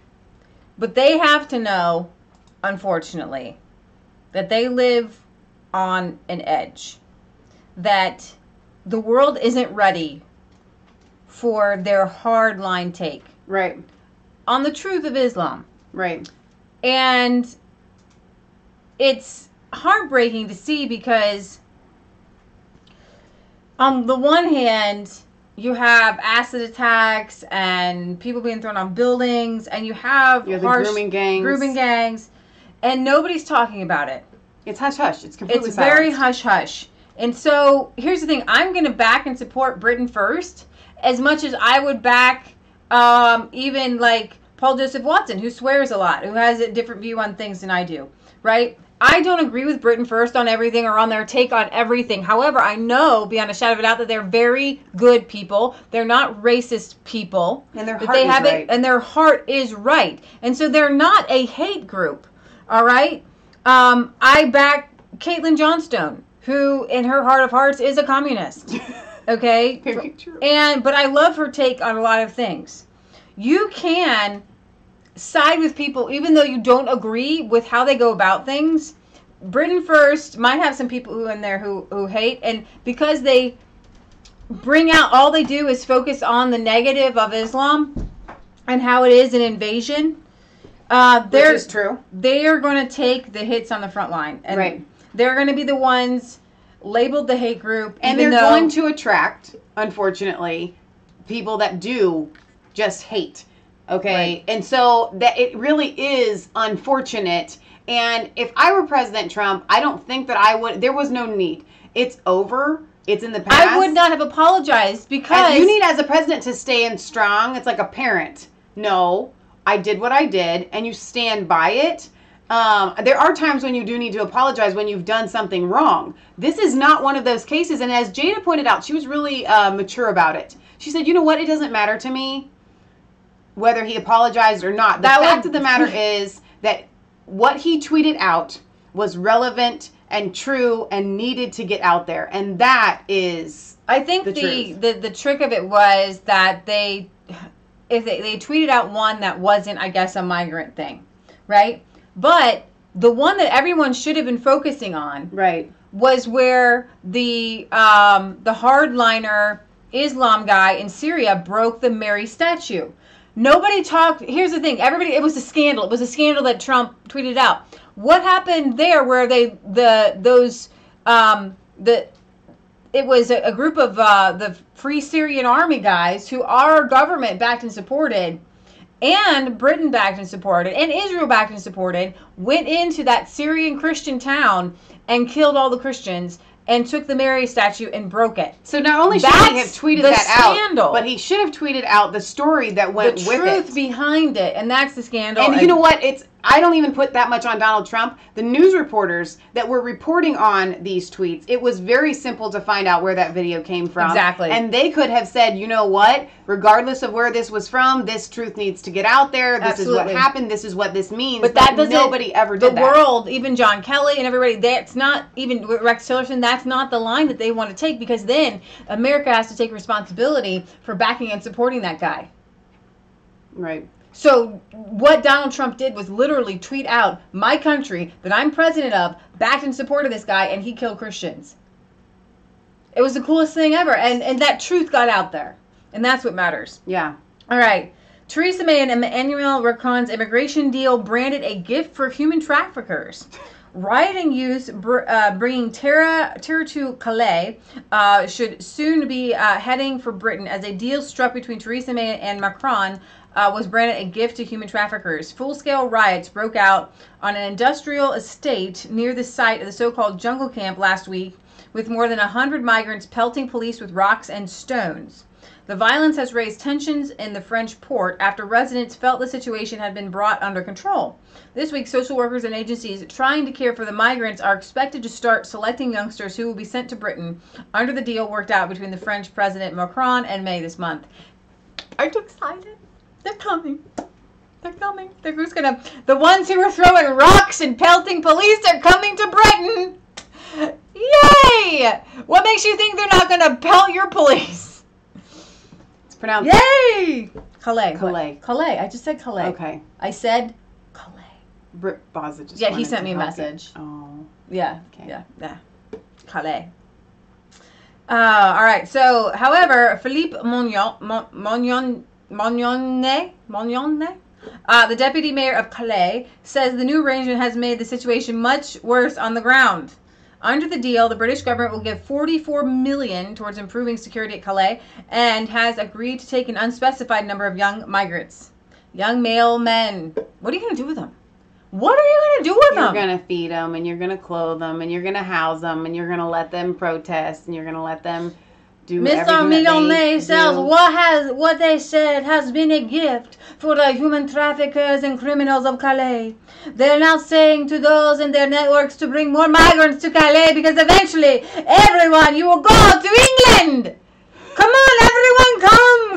But they have to know, unfortunately, that they live on an edge. That the world isn't ready for their hardline take. Right. On the truth of Islam. Right. And it's heartbreaking to see because on the one hand, you have acid attacks and people being thrown on buildings, and you have the harsh grooming gangs, and nobody's talking about it. It's hush hush. It's completely It's very silenced. hush hush. And so here's the thing: I'm going to back and support Britain First as much as I would back even like Paul Joseph Watson, who swears a lot, who has a different view on things than I do. Right? I don't agree with Britain First on everything or on their take on everything. However, I know beyond a shadow of a doubt that they're very good people. They're not racist people. And their that heart they is have right. And their heart is right. And so they're not a hate group. All right? I back Caitlin Johnstone, who in her heart of hearts is a communist. Okay? Very true. But I love her take on a lot of things. You can side with people even though you don't agree with how they go about things. Britain First might have some people who in there who hate, and because they bring out, all they do is focus on the negative of Islam and how it is an invasion. Which is true. They are going to take the hits on the front line, and right. They're going to be the ones labeled the hate group, and they're going to attract, unfortunately, people that do just hate. Okay, Right. And so that it really is unfortunate. And if I were President Trump, I don't think that I would. There was no need. It's over. It's in the past. I would not have apologized because you need, as a president, to stay in strong. It's like a parent. No, I did what I did, and you stand by it. There are times when you do need to apologize when you've done something wrong. This is not one of those cases. And as Jada pointed out, she was really mature about it. She said, you know what? It doesn't matter to me whether he apologized or not. The fact of the matter is that what he tweeted out was relevant and true and needed to get out there. And that is I think the trick of it was that they tweeted out one that wasn't, I guess, a migrant thing, right? But the one that everyone should have been focusing on, right, was where the hardliner Islam guy in Syria broke the Mary statue. Nobody talked. Here's the thing. It was a scandal. It was a scandal that Trump tweeted out. What happened there where it was a group of the Free Syrian Army guys who our government backed and supported, and Britain backed and supported, and Israel backed and supported, went into that Syrian Christian town and killed all the Christians and took the Mary statue and broke it. So not only should he have tweeted that out, but he should have tweeted out the story that went with it. The truth behind it, and that's the scandal. And you know what? I don't even put that much on Donald Trump. The news reporters that were reporting on these tweets, it was very simple to find out where that video came from. Exactly. And they could have said, you know what? Regardless of where this was from, this truth needs to get out there. This is what happened. This is what this means. But that doesn't. Nobody ever did that. The world, even John Kelly and everybody, that's not, even Rex Tillerson, that's not the line that they want to take, because then America has to take responsibility for backing and supporting that guy. Right. So what Donald Trump did was literally tweet out, my country that I'm president of backed and supported this guy, and he killed Christians. It was the coolest thing ever. And that truth got out there. And that's what matters. Yeah. All right. Theresa May and Emmanuel Macron's immigration deal branded a gift for human traffickers. Rioting youths bringing terror to Calais should soon be heading for Britain, as a deal struck between Theresa May and Macron was branded a gift to human traffickers. Full-scale riots broke out on an industrial estate near the site of the so-called jungle camp last week, with more than 100 migrants pelting police with rocks and stones. The violence has raised tensions in the French port after residents felt the situation had been brought under control. This week, social workers and agencies trying to care for the migrants are expected to start selecting youngsters who will be sent to Britain under the deal worked out between the French President Macron and May this month. Aren't you excited? They're coming. They're coming. They're who's gonna. The ones who were throwing rocks and pelting police are coming to Britain. Yay! What makes you think they're not gonna pelt your police? It's pronounced. Yay! Calais. Calais. Calais. I just said Calais. Okay. I said Calais. Baza just. Yeah, he sent me a message. Oh. Yeah. Okay. Yeah. Calais. All right. So, however, Philippe Mognonnet, the deputy mayor of Calais, says the new arrangement has made the situation much worse on the ground. Under the deal, the British government will give $44 million towards improving security at Calais and has agreed to take an unspecified number of young migrants. Young male men. What are you going to do with them? What are you going to do with them? You're going to feed them, and you're going to clothe them, and you're going to house them, and you're going to let them protest, and you're going to let them do Mr. Millionaire says what they said has been a gift for the human traffickers and criminals of Calais. They're now saying to those in their networks to bring more migrants to Calais because eventually, everyone, you will go to England. Come on, everyone, come.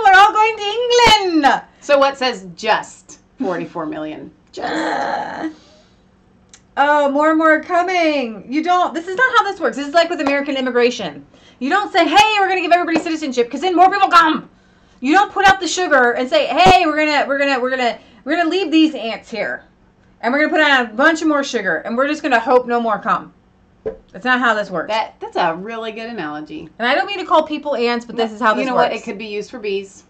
We're all going to England. So what says just 44 million? Just. Oh, more and more are coming. This is not how this works. This is like with American immigration. You don't say, hey, we're going to give everybody citizenship because then more people come. You don't put out the sugar and say, hey, we're gonna leave these ants here. And we're going to put out a bunch of more sugar and we're just going to hope no more come. That's not how this works. That's a really good analogy. And I don't mean to call people ants, but this is how this works. You know what? It could be used for bees.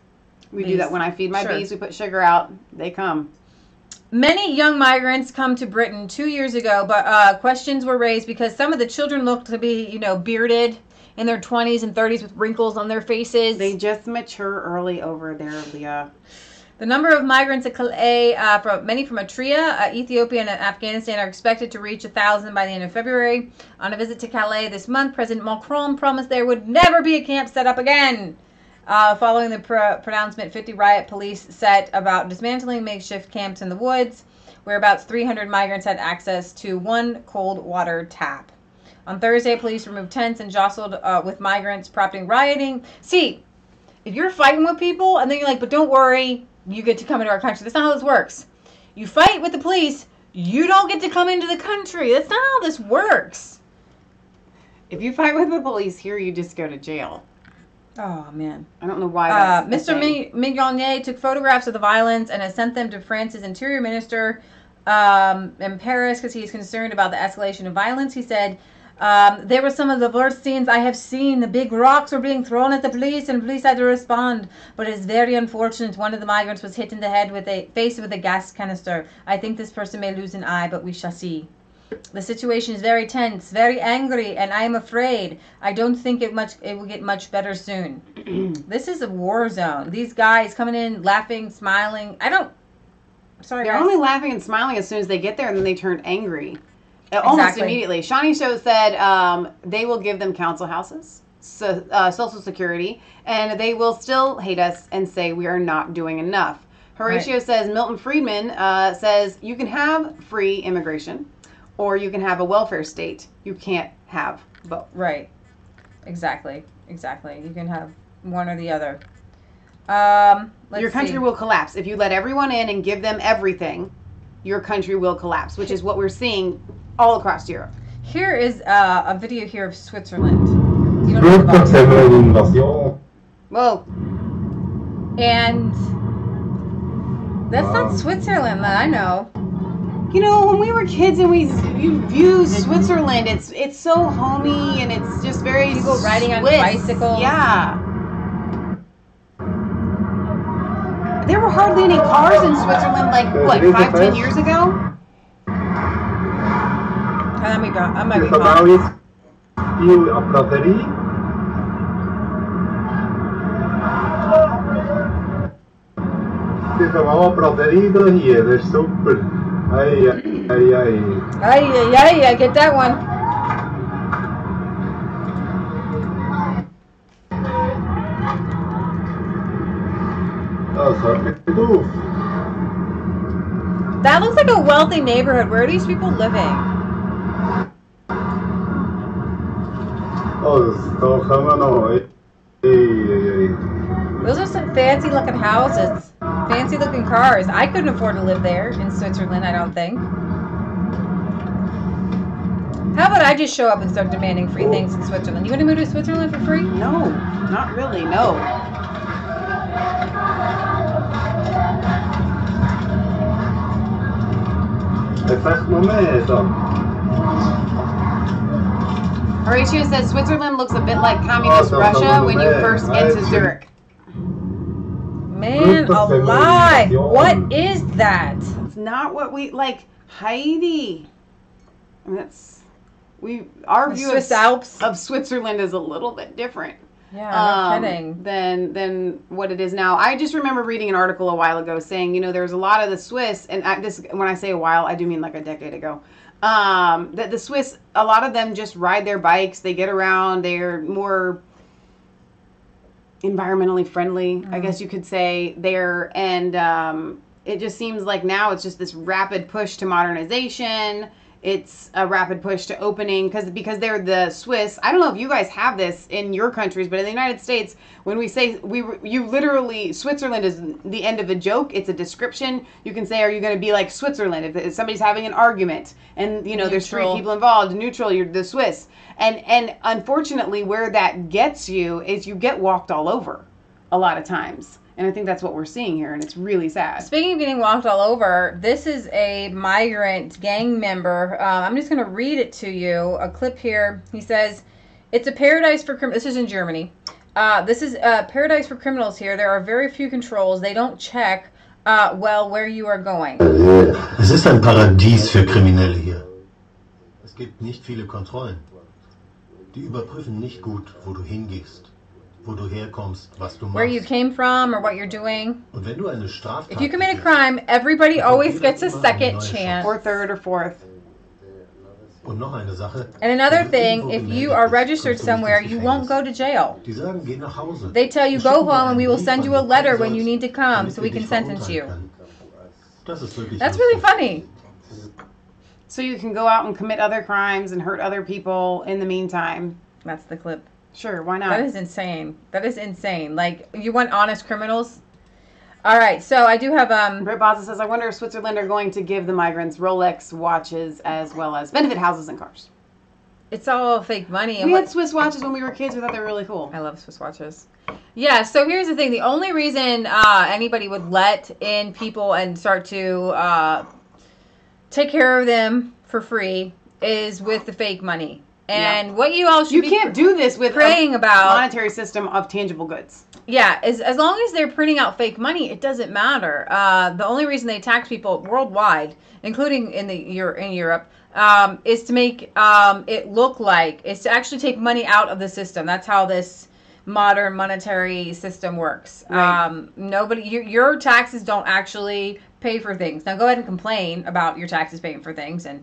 We do that when I feed my bees. We put sugar out. They come. Many young migrants come to Britain 2 years ago, but questions were raised because some of the children looked to be, bearded in their 20s and 30s with wrinkles on their faces. They just mature early over there, Leah. The number of migrants at Calais, many from Eritrea, Ethiopia, and Afghanistan, are expected to reach 1,000 by the end of February. On a visit to Calais this month, President Macron promised there would never be a camp set up again. Following the pronouncement, 50 riot police set about dismantling makeshift camps in the woods, where about 300 migrants had access to one cold water tap. On Thursday, police removed tents and jostled with migrants, prompting rioting. See, if you're fighting with people and then you're like, but don't worry, you get to come into our country. That's not how this works. You fight with the police, you don't get to come into the country. That's not how this works. If you fight with the police here, you just go to jail. Oh, man. I don't know why that's Mr. Millonnier took photographs of the violence and has sent them to France's interior minister in Paris because he's concerned about the escalation of violence. He said, there were some of the worst scenes I have seen. The big rocks were being thrown at the police and police had to respond. But it's very unfortunate. One of the migrants was hit in the head with a gas canister. I think this person may lose an eye, but we shall see. The situation is very tense, very angry, and I am afraid. I don't think it will get much better soon. This is a war zone. These guys coming in, laughing, smiling. Sorry, They're guys. only laughing and smiling as soon as they get there, and then they turn angry. Almost immediately. Shawnee Show said they will give them council houses, Social Security, and they will still hate us and say we are not doing enough. Horatio says Milton Friedman says you can have free immigration or you can have a welfare state. You can't have both. Right. Exactly. You can have one or the other. Your country will collapse. If you let everyone in and give them everything, your country will collapse, which is what we're seeing all across Europe. Here is a video here of Switzerland. You don't know about Whoa. And that's not Switzerland that I know. You know, when we were kids and you view Switzerland, it's so homey and it's just very people riding on Swiss. bicycles. Yeah. There were hardly any cars in Switzerland, like, what, 5-10 years ago? I might be fine. Det kan vara broderi då här, det är super. I get that one. That looks like a wealthy neighborhood. Where are these people living? Oh, das ist doch immer noch. Those are some fancy looking houses. Fancy looking cars. I couldn't afford to live there in Switzerland, I don't think. How about I just show up and start demanding free things in Switzerland? You want to move to Switzerland for free? No, not really, no. Horatio says Switzerland looks a bit like communist Russia when you first get to Zurich. Man alive! What is that? It's not what we like. Haiti. That's our view of Switzerland is a little bit different. Yeah, no kidding. Than what it is now. I just remember reading an article a while ago saying, you know, there's a lot of the Swiss, and when I say a while, I do mean like a decade ago. That the Swiss, a lot of them just ride their bikes. They get around. They're more environmentally friendly, I guess you could say. It just seems like now it's just this rapid push to modernization. It's a rapid push to opening because they're the Swiss. I don't know if you guys have this in your countries, but in the United States, when we say you literally, Switzerland is the end of a joke. It's a description. You can say, are you going to be like Switzerland? If somebody's having an argument and, you know, there's 3 people involved, neutral, you're the Swiss. And unfortunately, where that gets you is you get walked all over a lot of times. And I think that's what we're seeing here, and it's really sad. Speaking of getting walked all over, this is a migrant gang member. I'm just going to read it to you, a clip here. He says, it's a paradise for criminals. This is in Germany. This is a paradise for criminals here. There are very few controls. They don't check, well, where you are going. Es ist ein Paradies für Kriminelle hier. Es gibt nicht viele Kontrollen. Die überprüfen nicht gut, wo du hingehst. Wo du herkommst, was du machst. Where you came from or what you're doing. Und wenn du eine Straftat if you commit a crime, everybody always gets a second chance. Or third or fourth. Und noch eine Sache. And another thing, if you are registered somewhere, you won't go to jail. Die sagen, geh nach Hause. They tell you go home and we will send you a letter when you need to come so we can sentence you. That's really funny. So you can go out and commit other crimes and hurt other people in the meantime. That's the clip. Sure, why not? That is insane. That is insane. Like, you want honest criminals? All right, so I do have... Britt Baza says, I wonder if Switzerland are going to give the migrants Rolex watches as well as benefit houses and cars. It's all fake money. We had Swiss watches when we were kids. We thought they were really cool. I love Swiss watches. Yeah, so here's the thing. The only reason anybody would let in people and start to take care of them for free is with the fake money. And what you all should be can't do this with praying about monetary system of tangible goods. Yeah, as long as they're printing out fake money, it doesn't matter. The only reason they tax people worldwide, including in Europe, is to make it look like it's to actually take money out of the system. That's how this modern monetary system works. Right. Your taxes don't actually pay for things. Now go ahead and complain about your taxes paying for things and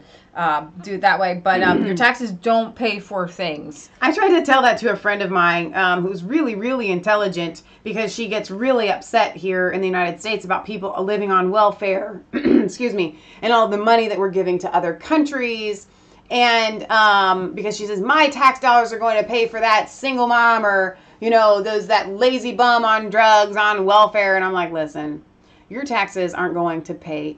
do it that way, but your taxes don't pay for things. I tried to tell that to a friend of mine who's really, really intelligent because she gets really upset here in the United States about people living on welfare, excuse me, and all the money that we're giving to other countries. And because she says, my tax dollars are going to pay for that single mom or, you know, that lazy bum on drugs, on welfare. And I'm like, listen, your taxes aren't going to pay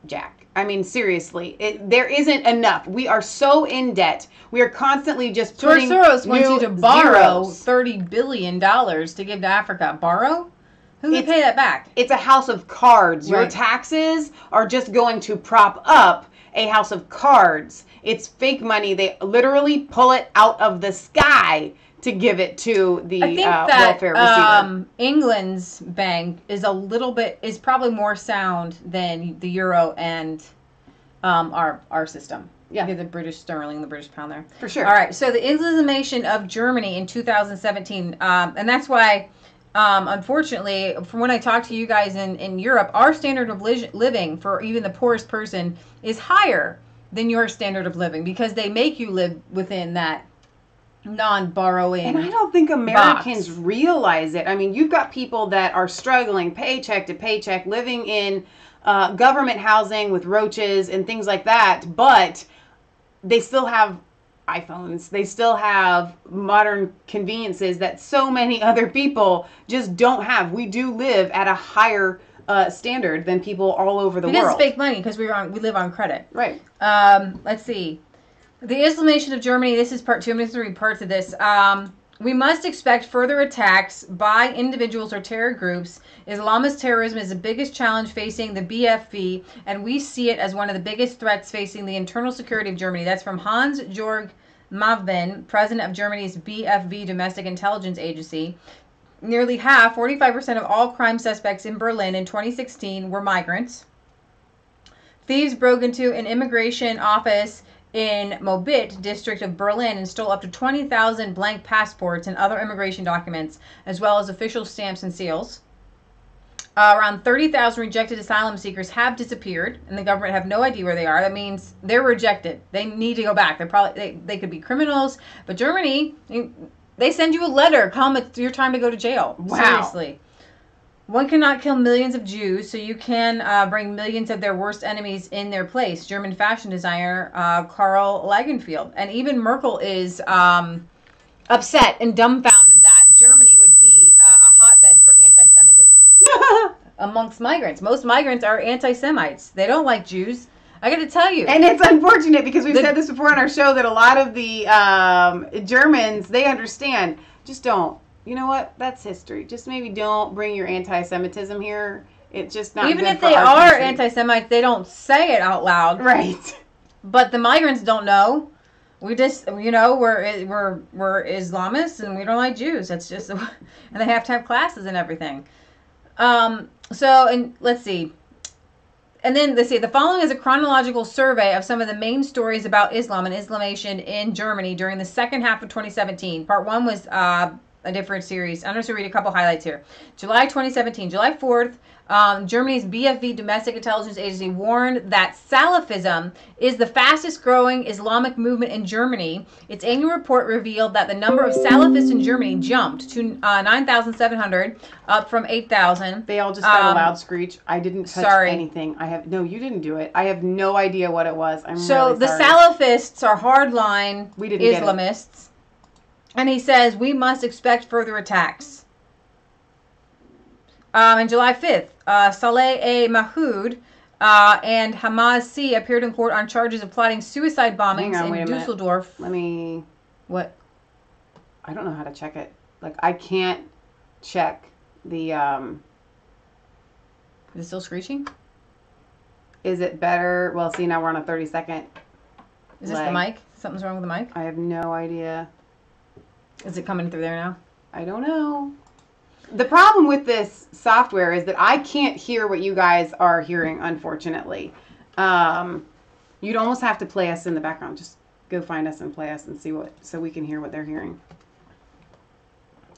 jack. I mean, seriously, there isn't enough. We are so in debt. We are constantly just putting George Soros wants you to borrow $30 billion to give to Africa. Borrow? Who's going to pay that back? It's a house of cards. Right. Your taxes are just going to prop up a house of cards. It's fake money. They literally pull it out of the sky to give it to the welfare receiver. England's bank is is probably more sound than the euro and our system. Yeah, the British sterling, the British pound there. For sure. All right, so the Islamization of Germany in 2017, and that's why, unfortunately, from when I talk to you guys in Europe, our standard of living for even the poorest person is higher than your standard of living because they make you live within that non-borrowing. And I don't think Americans realize it. I mean, you've got people that are struggling paycheck to paycheck, living in government housing with roaches and things like that, but they still have iPhones. They still have modern conveniences that so many other people just don't have. We do live at a higher standard than people all over the world. Because it's fake money, because we live on credit. Right. Let's see. The Islamization of Germany, this is part 2. I'm going to read parts of this. We must expect further attacks by individuals or terror groups. Islamist terrorism is the biggest challenge facing the BFV, and we see it as one of the biggest threats facing the internal security of Germany. That's from Hans-Georg Mavben, president of Germany's BFV, Domestic Intelligence Agency. Nearly half, 45% of all crime suspects in Berlin in 2016 were migrants. Thieves broke into an immigration office in Mobit district of Berlin and stole up to 20,000 blank passports and other immigration documents, as well as official stamps and seals. Around 30,000 rejected asylum seekers have disappeared, and the government have no idea where they are. That means they're rejected. They need to go back. They're probably they could be criminals, but Germany, they send you a letter. Come, it's your time to go to jail. Wow. Seriously. One cannot kill millions of Jews, so you can bring millions of their worst enemies in their place. German fashion designer Karl Lagerfeld. And even Merkel is upset and dumbfounded that Germany would be a hotbed for anti-Semitism amongst migrants. Most migrants are anti-Semites. They don't like Jews. I got to tell you. And it's unfortunate because we've said this before on our show that a lot of the Germans, they understand. Just don't. You know what? That's history. Just maybe don't bring your anti-Semitism here. It's just not even good if for they our are country. anti-Semites, they don't say it out loud. Right. But the migrants don't know. We just, you know, we're Islamists and we don't like Jews. That's just, and they have to have classes and everything. So, and let's see. And then let's see. The following is a chronological survey of some of the main stories about Islam and Islamization in Germany during the second half of 2017. Part 1 was a different series. I'm just going to read a couple highlights here. July 2017. July 4th, Germany's BFV, Domestic Intelligence Agency, warned that Salafism is the fastest growing Islamic movement in Germany. Its annual report revealed that the number of Salafists in Germany jumped to 9,700, up from 8,000. They all just got a loud screech. I didn't touch anything. No, you didn't do it. I have no idea what it was. I'm so really the sorry. Salafists are hardline Islamists. And he says, we must expect further attacks. On July 5th, Saleh A. Mahoud and Hamas C. appeared in court on charges of plotting suicide bombings in Dusseldorf. Let me... What? I don't know how to check it. Like, I can't check the... Is it still screeching? Is it better? Well, see, now we're on a 30-second Is this the mic? Something's wrong with the mic? I have no idea. Is it coming through there now? I don't know. The problem with this software is that I can't hear what you guys are hearing, unfortunately. You'd almost have to play us in the background. Just go find us and play us and see what, so we can hear what they're hearing.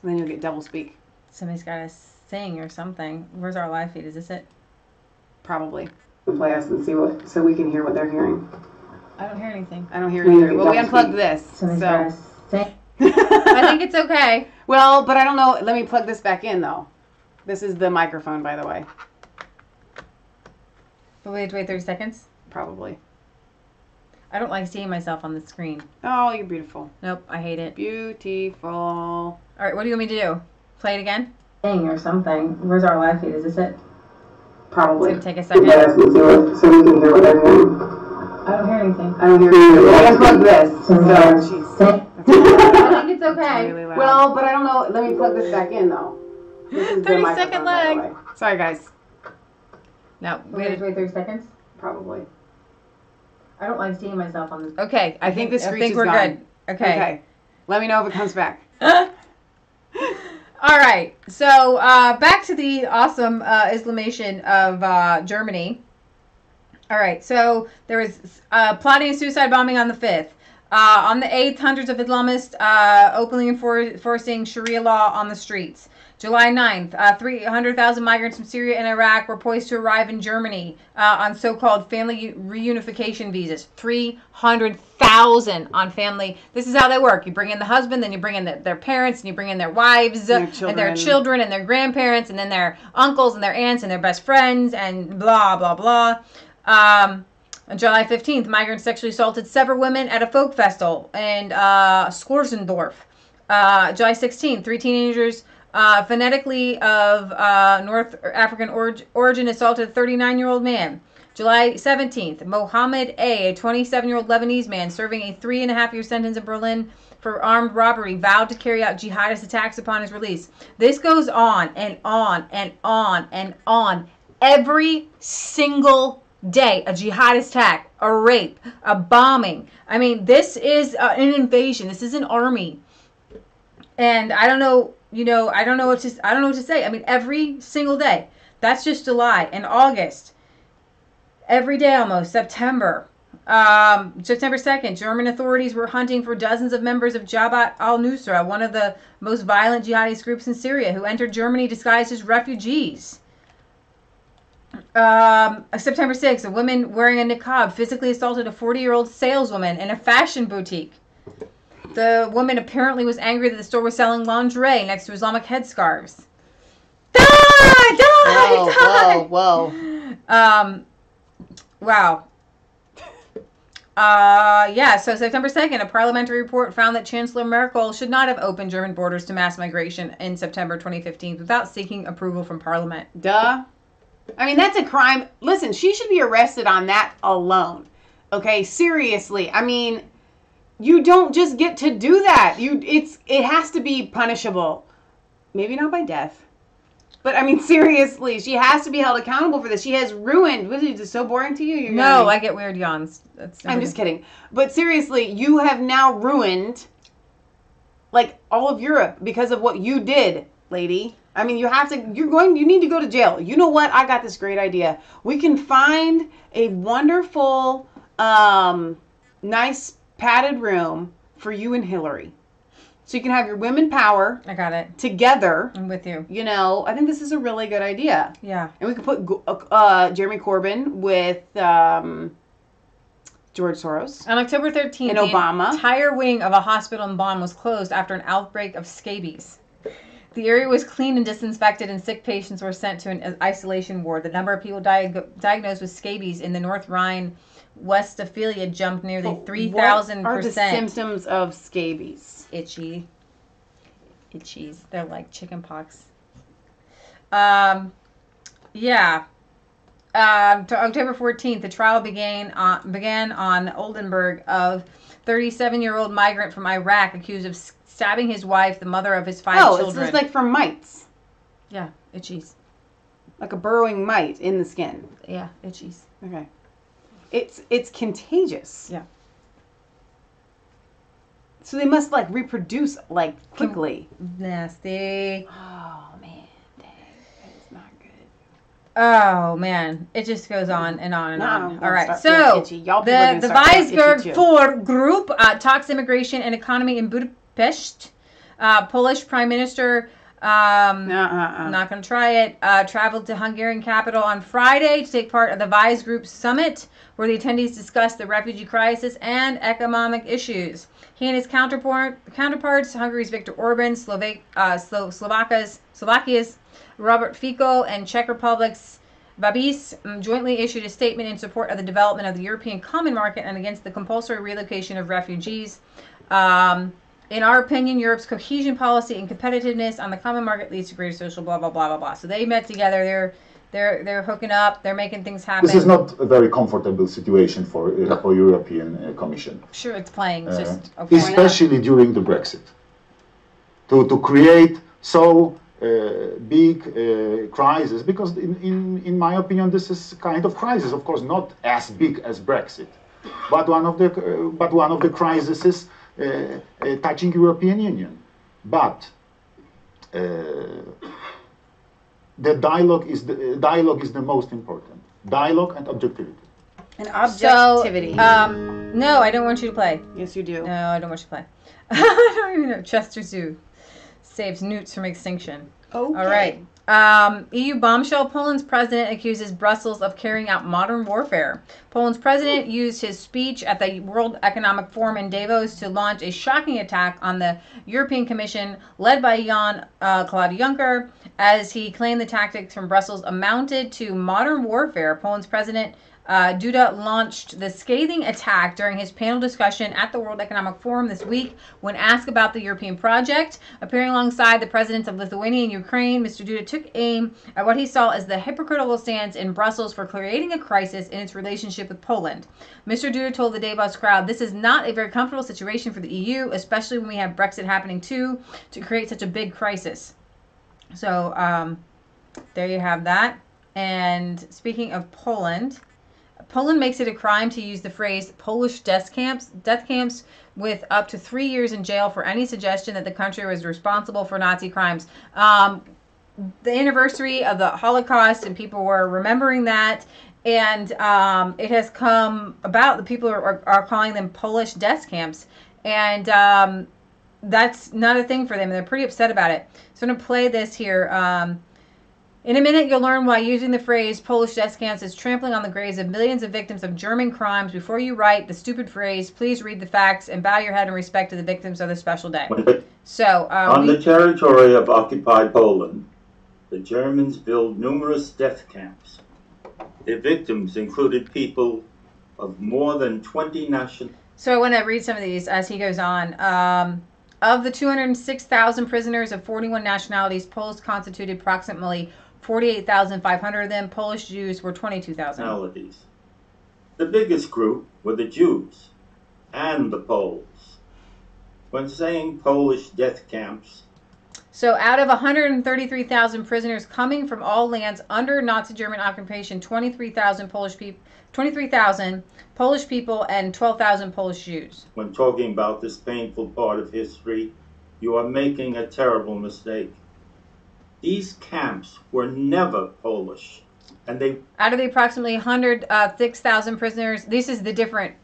And then you'll get double speak. Somebody's got to sing or something. Where's our live feed? Is this it? Probably. Play us and see what, so we can hear what they're hearing. I don't hear anything. I don't hear it either. Well, we unplugged this, so. I think it's okay. Well, but I don't know. Let me plug this back in, though. This is the microphone, by the way. But we have to wait 30 seconds? Probably. I don't like seeing myself on the screen. Oh, you're beautiful. Nope, I hate it. Beautiful. All right, what do you want me to do? Play it again? Or something. Where's our live feed? Is this it? Probably. It's going to take a second. So we can hear what they're hearing. I don't hear anything. I don't hear anything. I unplugged this. So, I think it's okay. Really well, but I don't know. Let me plug this back in, though. This is 30-second lag. Sorry, guys. No, we have to wait 30 seconds? Probably. I don't like seeing myself on the... Okay, I think the screech is we're gone. Good. Okay. Let me know if it comes back. All right. So, back to the awesome Islamization of Germany. All right, so there was plotting a suicide bombing on the 5th. On the 8th, hundreds of Islamists openly enforcing Sharia law on the streets. July 9th, 300,000 migrants from Syria and Iraq were poised to arrive in Germany on so-called family reunification visas. 300,000 on family. This is how they work. You bring in the husband, then you bring in their parents, and you bring in their wives, and their children, and their grandparents, and then their uncles, and their aunts, and their best friends, and blah, blah, blah. On July 15th, migrants sexually assaulted several women at a folk festival in Skorsendorf. July 16th, 3 teenagers phonetically of North African origin assaulted a 39-year-old man. July 17th, Mohammed A 27-year-old Lebanese man serving a 3.5-year sentence in Berlin for armed robbery, vowed to carry out jihadist attacks upon his release. This goes on and on and on and on. Every single day, a jihadist attack, a rape, a bombing. I mean, this is an invasion. This is an army. And I don't know, I don't know what to say. I mean, every single day. That's just July. And August, every day almost. September. September 2nd, German authorities were hunting for dozens of members of Jabhat al-Nusra, one of the most violent jihadist groups in Syria, who entered Germany disguised as refugees. September 6th, a woman wearing a niqab physically assaulted a 40-year-old saleswoman in a fashion boutique. The woman apparently was angry that the store was selling lingerie next to Islamic headscarves. Die! Whoa. Wow. So September 2nd, a parliamentary report found that Chancellor Merkel should not have opened German borders to mass migration in September 2015 without seeking approval from Parliament. Duh. I mean, that's a crime. Listen, she should be arrested on that alone. Okay, seriously. I mean, you don't just get to do that. It has to be punishable. Maybe not by death. But I mean, seriously, she has to be held accountable for this. She has ruined. Was it just so boring to you? No, I get weird yawns. I'm just kidding. But seriously, you have now ruined like all of Europe because of what you did, lady. I mean, you need to go to jail. You know what? I got this great idea. We can find a wonderful, nice padded room for you and Hillary. So you can have your women power. I got it. Together. I'm with you. I think this is a really good idea. Yeah. And we could put Jeremy Corbyn with George Soros. On October 13th, and Obama. The entire wing of a hospital in Bonn was closed after an outbreak of scabies. The area was cleaned and disinfected, and sick patients were sent to an isolation ward. The number of people diagnosed with scabies in the North Rhine-Westphalia jumped nearly 3,000%. What are the symptoms of scabies? Itchies. They're like chicken pox. To October 14th, the trial began on Oldenburg, of 37-year-old migrant from Iraq accused of stabbing his wife, the mother of his 5 children. Oh, it's just like from mites. Yeah, itchies. Like a burrowing mite in the skin. Yeah, itchies. Okay. It's contagious. Yeah. So they must like reproduce like quickly. Nasty. Oh man, dang, that is not good. Oh man, it just goes on and on and on. All right, so the Weisberg 4 group talks immigration and economy in Budapest. Polish Prime Minister, not going to try it, traveled to Hungarian capital on Friday to take part of the Vice Group summit, where the attendees discussed the refugee crisis and economic issues. He and his counterparts, Hungary's Viktor Orban, Slovakia's Robert Fico, and Czech Republic's Babis, jointly issued a statement in support of the development of the European Common Market and against the compulsory relocation of refugees. In our opinion, Europe's cohesion policy and competitiveness on the common market leads to greater social blah, blah, blah, blah, blah. So they met together. They're hooking up. They're making things happen. This is not a very comfortable situation for European Commission. Sure, it's playing. It's just okay. Especially during the Brexit. To create so big crisis, because in my opinion this is kind of crisis. Of course, not as big as Brexit, but one of the crises touching European Union. But the dialogue is the most important. Dialogue and objectivity. And objectivity. So, no, I don't want you to play. Yes, you do. No, I don't want you to play. I don't even know. Chester Zoo saves newts from extinction. Okay. All right. EU bombshell. Poland's president accuses Brussels of carrying out modern warfare. Poland's president used his speech at the World Economic Forum in Davos to launch a shocking attack on the European Commission led by Jan-Claude Juncker, as he claimed the tactics from Brussels amounted to modern warfare. Poland's president Duda launched the scathing attack during his panel discussion at the World Economic Forum this week when asked about the European project. Appearing alongside the presidents of Lithuania and Ukraine, Mr. Duda took aim at what he saw as the hypocritical stance in Brussels for creating a crisis in its relationship with Poland. Mr. Duda told the Davos crowd, "This is not a very comfortable situation for the EU, especially when we have Brexit happening too, to create such a big crisis." So there you have that. And speaking of Poland, Poland makes it a crime to use the phrase Polish death camps with up to 3 years in jail for any suggestion that the country was responsible for Nazi crimes. The anniversary of the Holocaust, and people were remembering that, and it has come about. The people are calling them Polish death camps, and that's not a thing for them. They're pretty upset about it. So I'm going to play this here. In a minute, you'll learn why using the phrase Polish death camps is trampling on the graves of millions of victims of German crimes. Before you write the stupid phrase, please read the facts and bow your head in respect to the victims of this special day. So, on the territory of occupied Poland, the Germans built numerous death camps. Their victims included people of more than 20 nationalities. So I want to read some of these as he goes on. Of the 206,000 prisoners of 41 nationalities, Poles constituted approximately 48,500 of them. Polish Jews were 22,000. The biggest group were the Jews and the Poles. When saying Polish death camps, so out of 133,000 prisoners coming from all lands under Nazi German occupation, 23,000 Polish people and 12,000 Polish Jews. When talking about this painful part of history, you are making a terrible mistake. These camps were never Polish, and they... Out of the approximately 106,000 prisoners, this is the different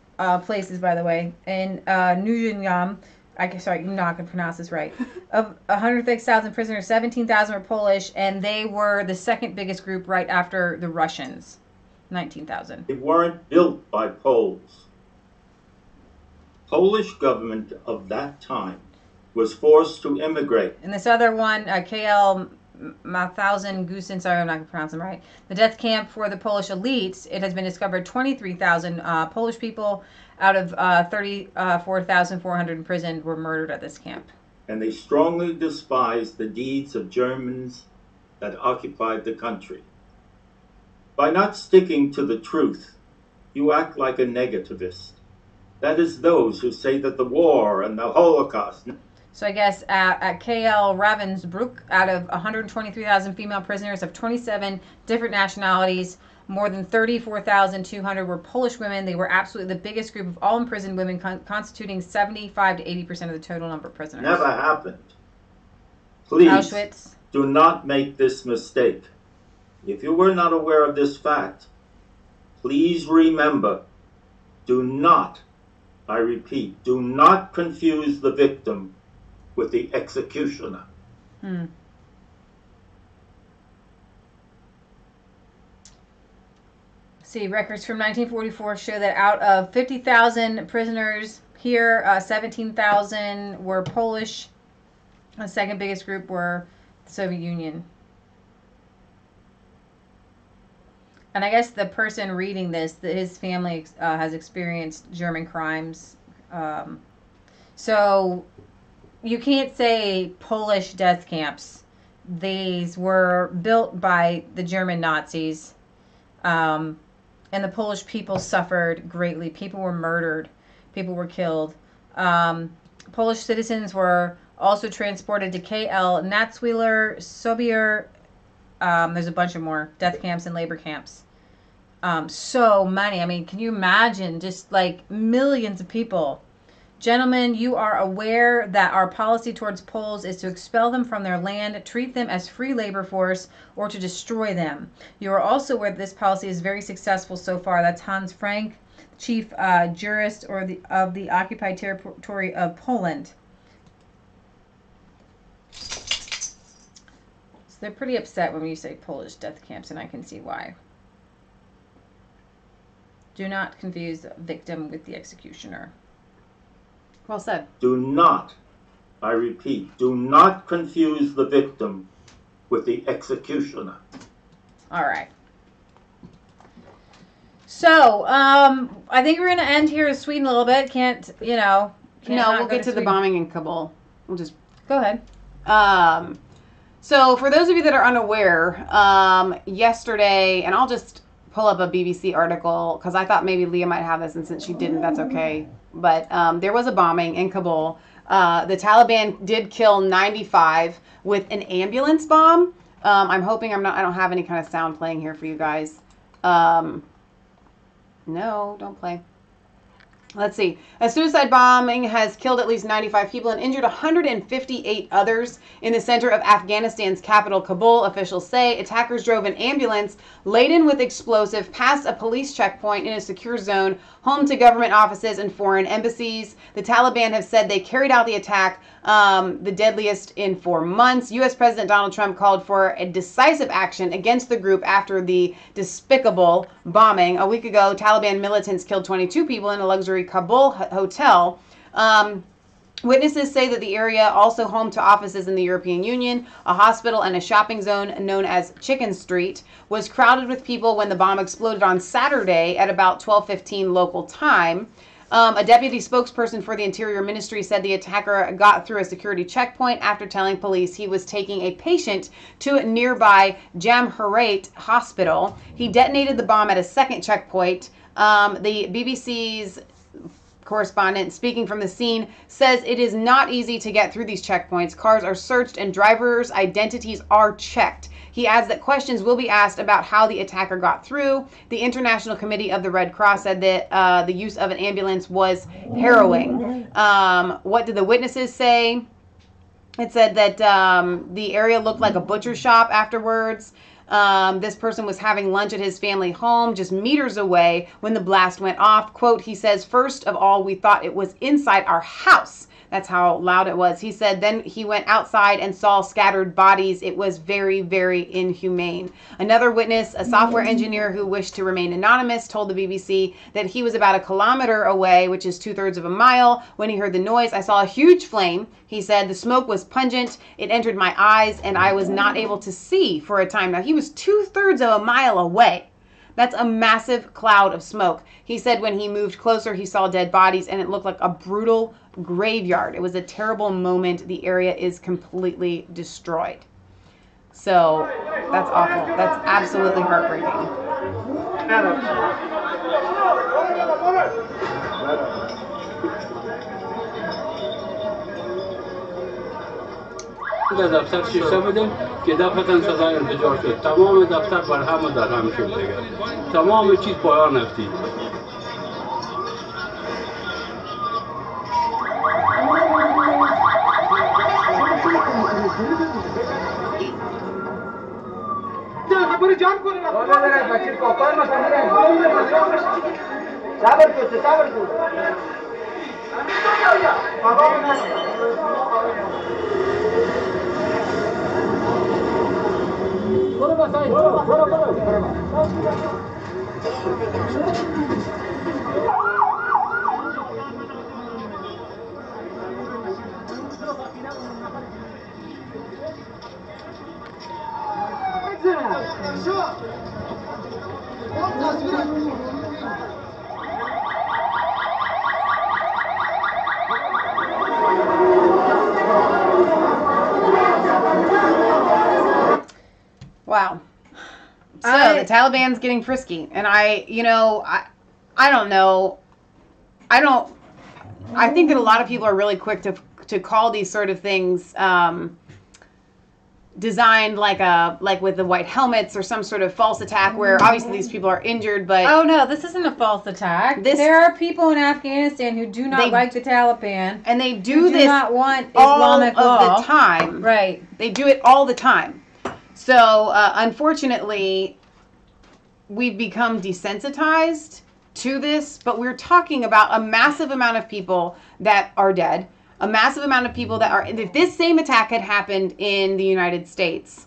places, by the way, in Nujinjam, sorry, I'm not going to pronounce this right. Of 106,000 prisoners, 17,000 were Polish, and they were the second biggest group right after the Russians, 19,000. They weren't built by Poles. Polish government of that time was forced to immigrate. And this other one, KL Mauthausen Gusen, sorry, I'm not going to pronounce them right. The death camp for the Polish elites, it has been discovered 23,000 Polish people out of 34,400 imprisoned were murdered at this camp. And they strongly despised the deeds of Germans that occupied the country. By not sticking to the truth, you act like a negativist. That is those who say that the war and the Holocaust... So I guess at KL Ravensbrück, out of 123,000 female prisoners of 27 different nationalities, more than 34,200 were Polish women. They were absolutely the biggest group of all imprisoned women, constituting 75 to 80% of the total number of prisoners. Never happened. Please Auschwitz. Do not make this mistake. If you were not aware of this fact, please remember, do not, I repeat, do not confuse the victim with the executioner. See, records from 1944 show that out of 50,000 prisoners here, 17,000 were Polish. The second biggest group were the Soviet Union. And I guess the person reading this, his family has experienced German crimes. So you can't say Polish death camps. These were built by the German Nazis. And the Polish people suffered greatly. People were murdered. People were killed. Polish citizens were also transported to KL Natzweiler, Sobibor. There's a bunch of more death camps and labor camps. So many. I mean, can you imagine just like millions of people? Gentlemen, you are aware that our policy towards Poles is to expel them from their land, treat them as free labor force, or to destroy them. You are also aware that this policy is very successful so far. That's Hans Frank, chief jurist of the occupied territory of Poland. They're pretty upset when you say Polish death camps, and I can see why. Do not confuse the victim with the executioner. Well said. Do not, I repeat, do not confuse the victim with the executioner. All right. So, I think we're going to end here in Sweden a little bit. Can't no, we'll get to the Sweden. bombing in Kabul. We'll just go ahead. So for those of you that are unaware, yesterday, and I'll just pull up a BBC article because I thought maybe Leah might have this, and since she didn't, that's okay. But there was a bombing in Kabul. The Taliban did kill 95 with an ambulance bomb. I'm hoping I don't have any kind of sound playing here for you guys. No, don't play. Let's see. A suicide bombing has killed at least 95 people and injured 158 others in the center of Afghanistan's capital, Kabul. Officials say attackers drove an ambulance laden with explosive past a police checkpoint in a secure zone home to government offices and foreign embassies. The Taliban have said they carried out the attack, the deadliest in 4 months. U.S. President Donald Trump called for a decisive action against the group after the despicable bombing. A week ago, Taliban militants killed 22 people in a luxury Kabul hotel. Witnesses say that the area, also home to offices in the European Union, a hospital, and a shopping zone known as Chicken Street, was crowded with people when the bomb exploded on Saturday at about 12:15 local time. A deputy spokesperson for the Interior Ministry said the attacker got through a security checkpoint after telling police he was taking a patient to a nearby Jamhuriyat hospital. He detonated the bomb at a second checkpoint. The BBC's correspondent speaking from the scene says it is not easy to get through these checkpoints. Cars are searched and drivers' identities are checked. He adds that questions will be asked about how the attacker got through. The International Committee of the Red Cross said that the use of an ambulance was harrowing. What did the witnesses say? It said that the area looked like a butcher shop afterwards. This person was having lunch at his family home just meters away when the blast went off. Quote, he says, first of all, we thought it was inside our house. That's how loud it was. He said then he went outside and saw scattered bodies. It was very, very inhumane. Another witness, a software engineer who wished to remain anonymous, told the BBC that he was about 1 kilometer away, which is 2/3 of a mile, when he heard the noise. I saw a huge flame. He said the smoke was pungent. It entered my eyes and I was not able to see for a time. Now, he was 2/3 of a mile away. That's a massive cloud of smoke. He said when he moved closer, he saw dead bodies and it looked like a brutal graveyard. It was a terrible moment. The area is completely destroyed. So that's awful. That's absolutely heartbreaking. دفتر شیشه بودیم که دفعتاً صدای انفجار شد. تمام دفتر برهم و درهم شد دیگه. تمام چیز پایان رفتید. Wow. So the Taliban's getting frisky, and I don't know. I think that a lot of people are really quick to call these sort of things designed like with the white helmets or some sort of false attack where obviously these people are injured, but oh no, this isn't a false attack. There are people in Afghanistan who do not like the Taliban, and they do not want Islamic all law of the time. Right? They do it all the time. So unfortunately, we've become desensitized to this, but we're talking about a massive amount of people that are dead, a massive amount of people that are, if this same attack had happened in the United States,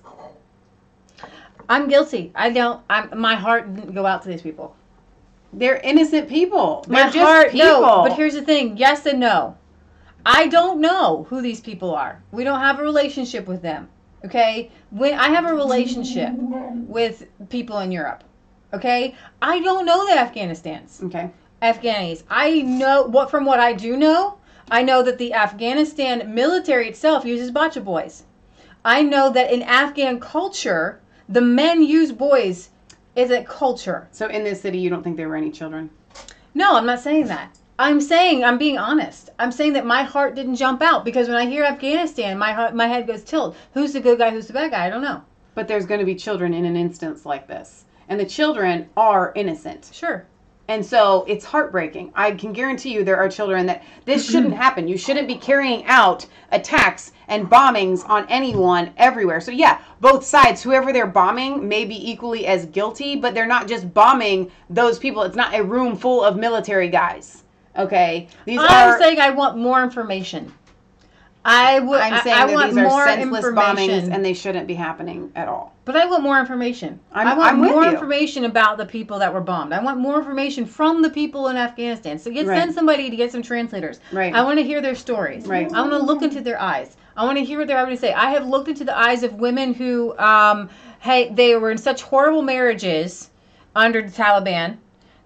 I'm guilty. My heart didn't go out to these people. They're innocent people. They're My just heart, people. no. But here's the thing. Yes and no. I don't know who these people are. We don't have a relationship with them. Okay? When I have a relationship with people in Europe. Okay? I don't know the Afghanistans. Okay. Afghanis. I know from what I do know, I know that the Afghanistan military itself uses bacha boys. I know that in Afghan culture, the men use boys as a culture. So in this city, you don't think there were any children? No, I'm not saying that. I'm being honest. I'm saying that my heart didn't jump out because when I hear Afghanistan, my head goes tilt. Who's the good guy? Who's the bad guy? I don't know. But there's going to be children in an instance like this. And the children are innocent. Sure. And so it's heartbreaking. I can guarantee you there are children that this shouldn't happen. You shouldn't be carrying out attacks and bombings on anyone everywhere. So yeah, both sides, whoever they're bombing may be equally as guilty, but they're not just bombing those people. It's not a room full of military guys. Okay? I'm saying I want more information. I'm saying that these are senseless bombings and they shouldn't be happening at all. But I want more information. I want more information about the people that were bombed. I want more information from the people in Afghanistan. So send somebody to get some translators. Right. I want to hear their stories. Right. I want to look into their eyes. I want to hear what they're having to say. I have looked into the eyes of women who, they were in such horrible marriages under the Taliban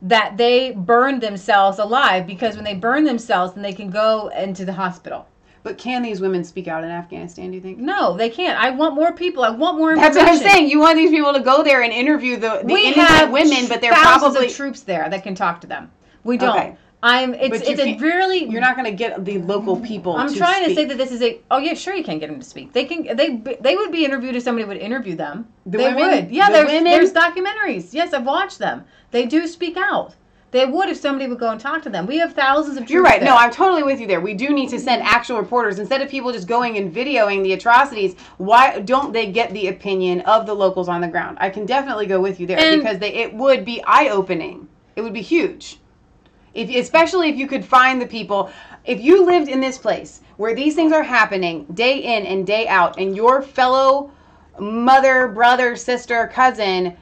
that they burned themselves alive because when they burn themselves, then they can go into the hospital. But can these women speak out in Afghanistan, do you think? No, they can't. I want more people. I want more information. That's what I'm saying. You want these people to go there and interview the innocent women, but they're probably of troops there that can troops there. We don't. Okay. You're not going to get the local people. I'm trying to say that this is oh yeah, sure you can get them to speak. They would be interviewed if somebody would interview them. They would. Yeah, there's documentaries. Yes, I've watched them. They do speak out. They would if somebody would go and talk to them. We have thousands of troops. You're right. There. No, I'm totally with you there. We do need to send actual reporters instead of people just going and videoing the atrocities. Why don't they get the opinion of the locals on the ground? I can definitely go with you there because it would be eye-opening. It would be huge. Especially if you could find the people. If you lived in this place where these things are happening day in and day out, and your fellow mother, brother, sister, cousin,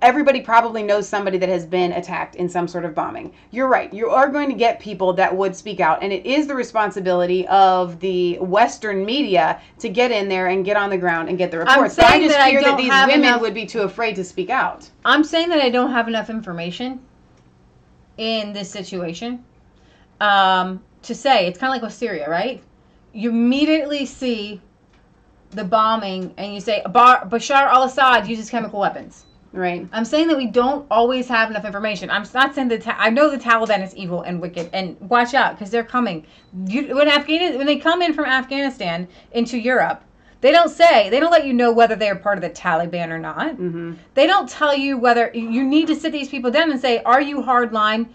everybody probably knows somebody that has been attacked in some sort of bombing. You're right. You are going to get people that would speak out, and it is the responsibility of the Western media to get in there and get on the ground and get the reports. But I just fear that these women would be too afraid to speak out. I'm saying that I don't have enough information in this situation to say. It's kind of like with Syria, right? You immediately see the bombing and you say Bashar al-Assad uses chemical weapons. Right. I'm saying that we don't always have enough information. I'm not saying that I know the Taliban is evil and wicked, and watch out because they're coming. When they come in from Afghanistan into Europe, they don't let you know whether they're part of the Taliban or not. Mm-hmm. They don't tell you whether you need to sit these people down and say, are you hardline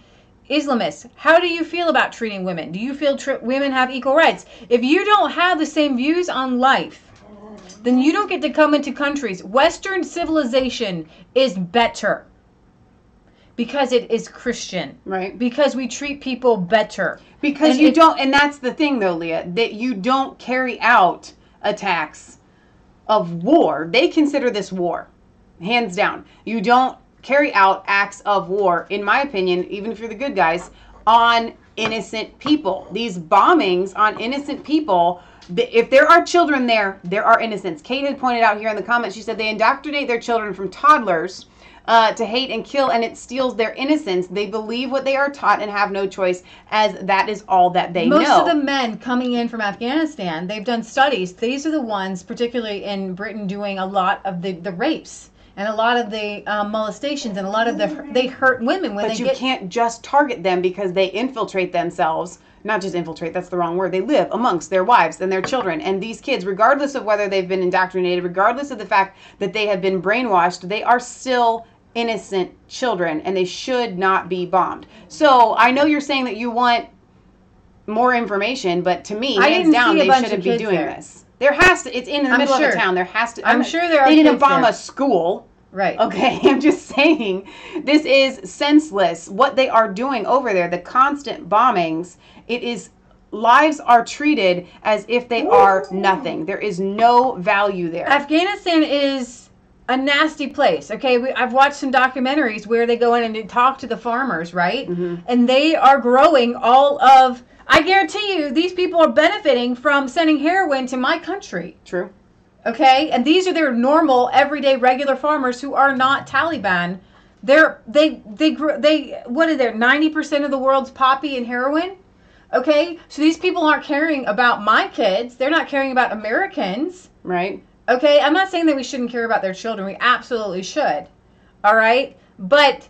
Islamists? How do you feel about treating women? Do you feel women have equal rights? If you don't have the same views on life, then you don't get to come into countries. Western civilization is better because it is Christian. Right. Because we treat people better. Because you don't, and that's the thing though, Leah, that you don't carry out attacks of war. They consider this war, hands down. You don't carry out acts of war, in my opinion, even if you're the good guys, on innocent people. These bombings on innocent people, if there are children there, there are innocents. Kate had pointed out here in the comments, she said they indoctrinate their children from toddlers to hate and kill, and it steals their innocence. They believe what they are taught and have no choice, as that is all that they know. Most of the men coming in from Afghanistan, they've done studies. These are the ones, particularly in Britain, doing a lot of the rapes and a lot of the molestations and a lot of they hurt women when but you can't just target them because they infiltrate themselves. Not just infiltrate, that's the wrong word. They live amongst their wives and their children. And these kids, regardless of whether they've been indoctrinated, regardless of the fact that they have been brainwashed, they are still innocent children and they should not be bombed. So I know you're saying that you want more information, but to me, hands down, they shouldn't be doing this. There has to, it's in the middle of a town. There has to, I'm sure there are they didn't bomb a school. Right. Okay, I'm just saying this is senseless. What they are doing over there, the constant bombings, it is, lives are treated as if they are nothing. There is no value there. Afghanistan is a nasty place. Okay, I've watched some documentaries where they go in and they talk to the farmers, right? And they are growing all of. I guarantee you, these people are benefiting from sending heroin to my country. True. Okay, and these are their normal, everyday, regular farmers who are not Taliban. They what are there? 90% of the world's poppy and heroin. Okay, so these people aren't caring about my kids. They're not caring about Americans. Right. Okay, I'm not saying that we shouldn't care about their children. We absolutely should. All right, but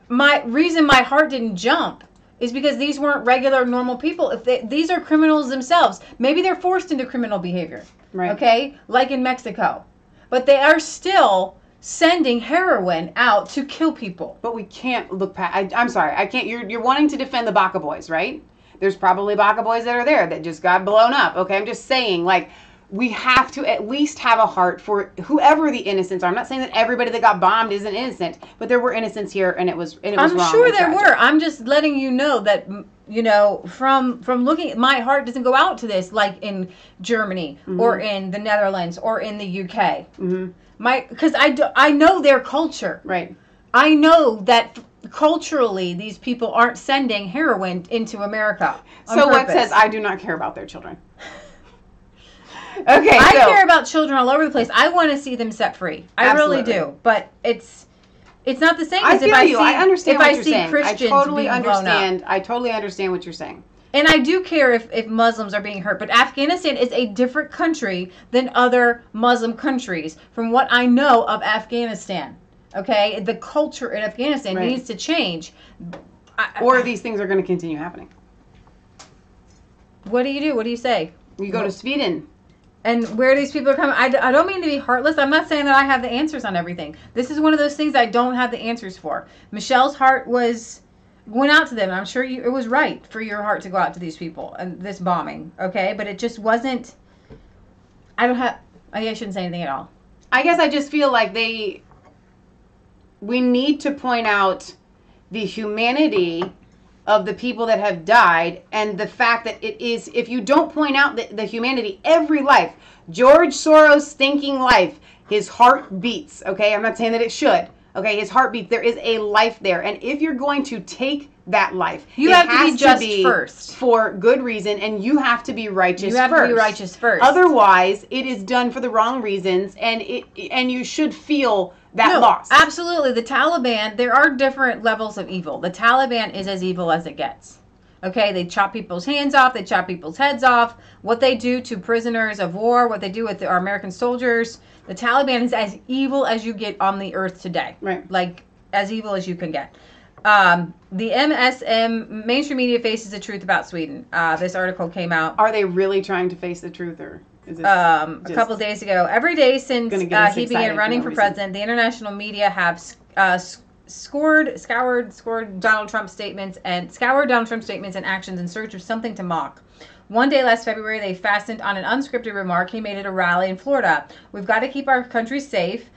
my reason my heart didn't jump is because these weren't regular, normal people. If these are criminals themselves, maybe they're forced into criminal behavior. Right. Okay, like in Mexico, but they are still sending heroin out to kill people. But we can't look past. I'm sorry, I can't. You're wanting to defend the Baka boys, right? There's probably Baka boys that are there that just got blown up. Okay, I'm just saying, like, we have to at least have a heart for whoever the innocents are. I'm not saying that everybody that got bombed isn't innocent, but there were innocents here, and it was I'm wrong. sure there were. I'm just letting you know that, you know, from looking, my heart doesn't go out to this like in Germany or in the Netherlands or in the UK. Because I know their culture. Right. I know that culturally these people aren't sending heroin into America. So what says I do not care about their children? Okay, I care about children all over the place. I want to see them set free. I really do. But it's not the same as if I see, I understand what you're see saying. Christians I totally being blown understand. up. I totally understand what you're saying. And I do care if Muslims are being hurt, but Afghanistan is a different country than other Muslim countries. From what I know of Afghanistan, okay, the culture in Afghanistan needs to change. Or these things are going to continue happening. What do you do? What do you say? You go to Sweden. And where these people are coming, I don't mean to be heartless. I'm not saying that I have the answers on everything. This is one of those things I don't have the answers for. Michelle's heart went out to them. I'm sure it was right for your heart to go out to these people and this bombing, okay? But it just wasn't. I shouldn't say anything at all. I guess I just feel like we need to point out the humanity of the people that have died, and the fact that it is, if you don't point out the humanity, every life, George Soros' stinking life, his heart beats, okay? I'm not saying that it should, okay? His heart beats. There is a life there, and if you're going to take that life, you have to be just first. For good reason, and you have to be righteous first. You have to be righteous first. Otherwise, it is done for the wrong reasons, and you should feel that loss. Absolutely. The Taliban, there are different levels of evil. The Taliban is as evil as it gets. Okay, they chop people's hands off, they chop people's heads off. What they do to prisoners of war, what they do with our American soldiers, the Taliban is as evil as you get on the earth today. Right. Like, as evil as you can get. The MSM, mainstream media faces the truth about Sweden. This article came out. Are they really trying to face the truth, or is it a couple of days ago? Every day since he began running for president, the international media have scoured Donald Trump's statements and actions in search of something to mock. One day last February, they fastened on an unscripted remark he made at a rally in Florida. We've got to keep our country safe.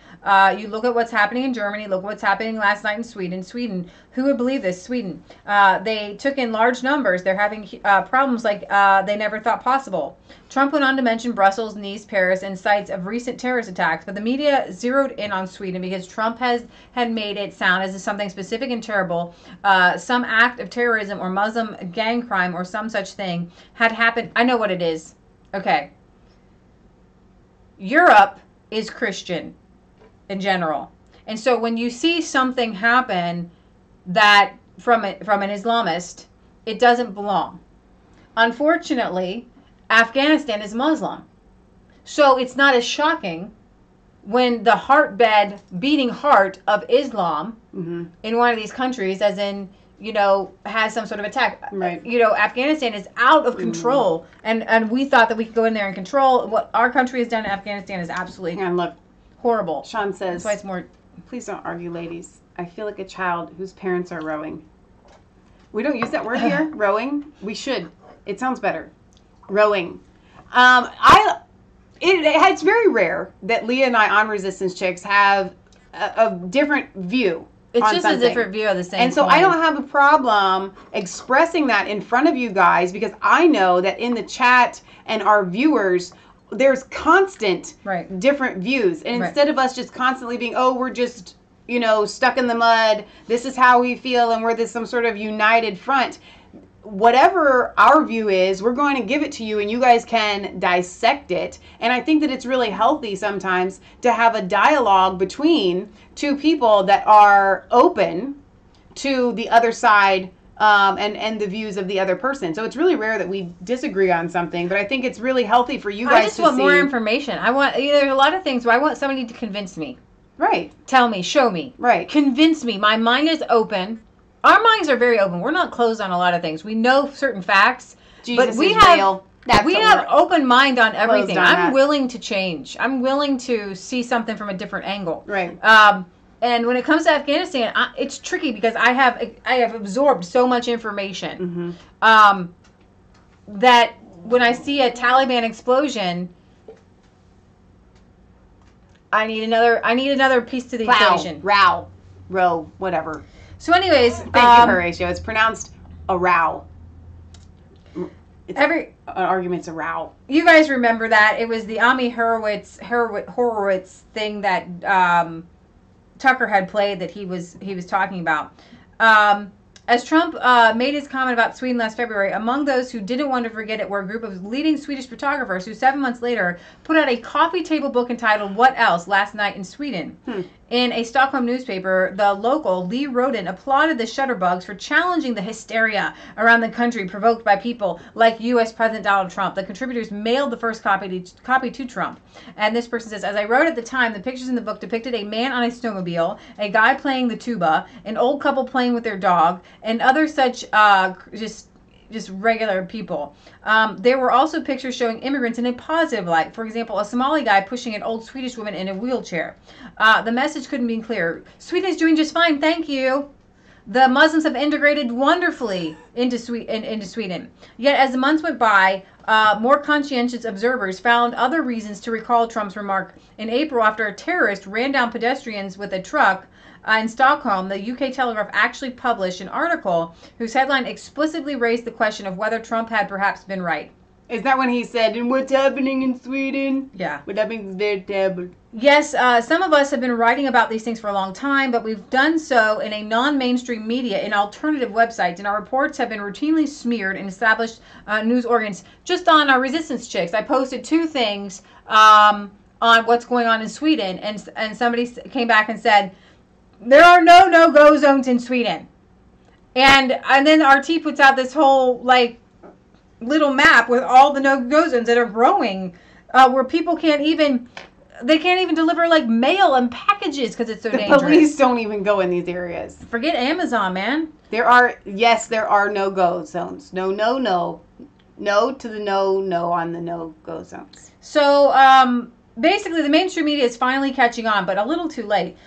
You look at what's happening in Germany. Look what's happening last night in Sweden. Sweden. Who would believe this? Sweden. They took in large numbers. They're having problems like they never thought possible. Trump went on to mention Brussels, Nice, Paris, and sites of recent terrorist attacks, but the media zeroed in on Sweden because Trump had made it sound as if something specific and terrible, some act of terrorism or Muslim gang crime or some such thing had happened. I know what it is. Okay. Europe is Christian in general. And so when you see something happen that from an Islamist, it doesn't belong. Unfortunately, Afghanistan is Muslim. So it's not as shocking when the beating heart of Islam in one of these countries, as in, has some sort of attack. Right. Afghanistan is out of control. And we thought that we could go in there and control. What our country has done in Afghanistan is absolutely horrible. Sean says, that's why it's more. Please don't argue, ladies. I feel like a child whose parents are rowing. We don't use that word here, rowing. We should. It sounds better. Rowing. It's very rare that Leah and I on Resistance Chicks have a different view. It's just something. A different view of the same. And so I don't have a problem expressing that in front of you guys, because I know that in the chat and our viewers there's constant different views. And instead of us just constantly being, oh, we're just, you know, stuck in the mud, this is how we feel, and we're this some sort of united front. Whatever our view is, we're going to give it to you, and you guys can dissect it. And I think that it's really healthy sometimes to have a dialogue between two people that are open to the other side and the views of the other person. So it's really rare that we disagree on something, but I think it's really healthy for you guys to see. I just want more information. I want, there's a lot of things where I want somebody to convince me. Right. Tell me, show me. Right. Convince me. My mind is open. Our minds are very open. We're not closed on a lot of things. We know certain facts, but we have open mind on everything. I'm willing to change. I'm willing to see something from a different angle. Right. And when it comes to Afghanistan, it's tricky because I have absorbed so much information that when I see a Taliban explosion, I need another piece to the equation. Row, whatever. So, anyways, thank you, Horatio. It's pronounced a row. An argument's a row. You guys remember that it was the Ami Horowitz thing that Tucker had played that he was talking about. As Trump made his comment about Sweden last February, among those who didn't want to forget it were a group of leading Swedish photographers who 7 months later put out a coffee table book entitled What Else? Last Night in Sweden. In a Stockholm newspaper, the local Lee Roden applauded the Shutterbugs for challenging the hysteria around the country provoked by people like U.S. President Donald Trump. The contributors mailed the first copy to Trump. And this person says, as I wrote at the time, the pictures in the book depicted a man on a snowmobile, a guy playing the tuba, an old couple playing with their dog, and other such just regular people. There were also pictures showing immigrants in a positive light. For example, a Somali guy pushing an old Swedish woman in a wheelchair. The message couldn't be clearer. Sweden is doing just fine, thank you. The Muslims have integrated wonderfully into Sweden. Yet as the months went by, more conscientious observers found other reasons to recall Trump's remark. In April, after a terrorist ran down pedestrians with a truck in Stockholm, the UK Telegraph actually published an article whose headline explicitly raised the question of whether Trump had perhaps been right. Is that when he said, and what's happening in Sweden? Yeah. What happening is very terrible. Yes, some of us have been writing about these things for a long time, but we've done so in a non-mainstream media, in alternative websites, and our reports have been routinely smeared in established news organs. Just on our Resistance Chicks, I posted 2 things on what's going on in Sweden, and somebody came back and said, there are no-go zones in Sweden. And then RT puts out this whole, like, little map with all the no-go zones that are growing, where people can't even deliver, like, mail and packages because it's so dangerous. The police don't even go in these areas. Forget Amazon, man. There are no-go zones. No to the no on the no-go zones. So, basically, the mainstream media is finally catching on, but a little too late.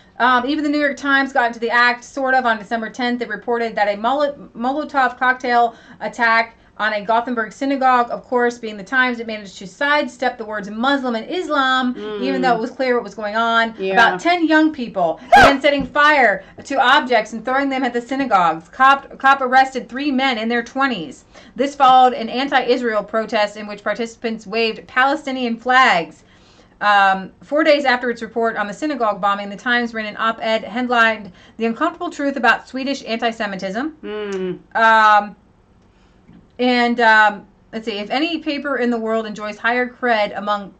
Even the New York Times got into the act, sort of, on December 10th. They reported that a Molotov cocktail attack on a Gothenburg synagogue, of course, being the Times, it managed to sidestep the words Muslim and Islam, even though it was clear what was going on. Yeah. About 10 young people began setting fire to objects and throwing them at the synagogues. Cop arrested 3 men in their 20s. This followed an anti-Israel protest in which participants waved Palestinian flags. 4 days after its report on the synagogue bombing, the Times ran an op-ed headlined "The Uncomfortable Truth About Swedish Anti-Semitism." Let's see, if any paper in the world enjoys higher cred among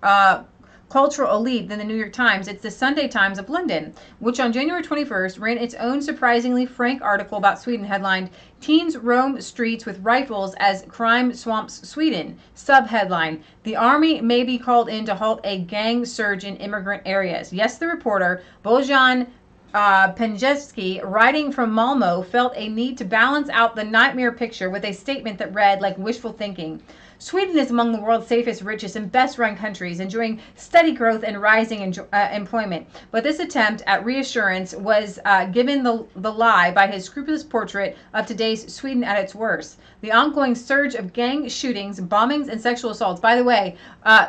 cultural elite than the New York Times, it's the Sunday Times of London, which on January 21st ran its own surprisingly frank article about Sweden headlined, "Teens Roam Streets with Rifles as Crime Swamps Sweden." Subheadline, "The Army may be called in to halt a gang surge in immigrant areas." Yes, the reporter, Bojan Penjevsky, writing from Malmö, felt a need to balance out the nightmare picture with a statement that read like wishful thinking. Sweden is among the world's safest, richest, and best-run countries, enjoying steady growth and rising employment. But this attempt at reassurance was given the lie by his scrupulous portrait of today's Sweden at its worst. The ongoing surge of gang shootings, bombings, and sexual assaults. By the way,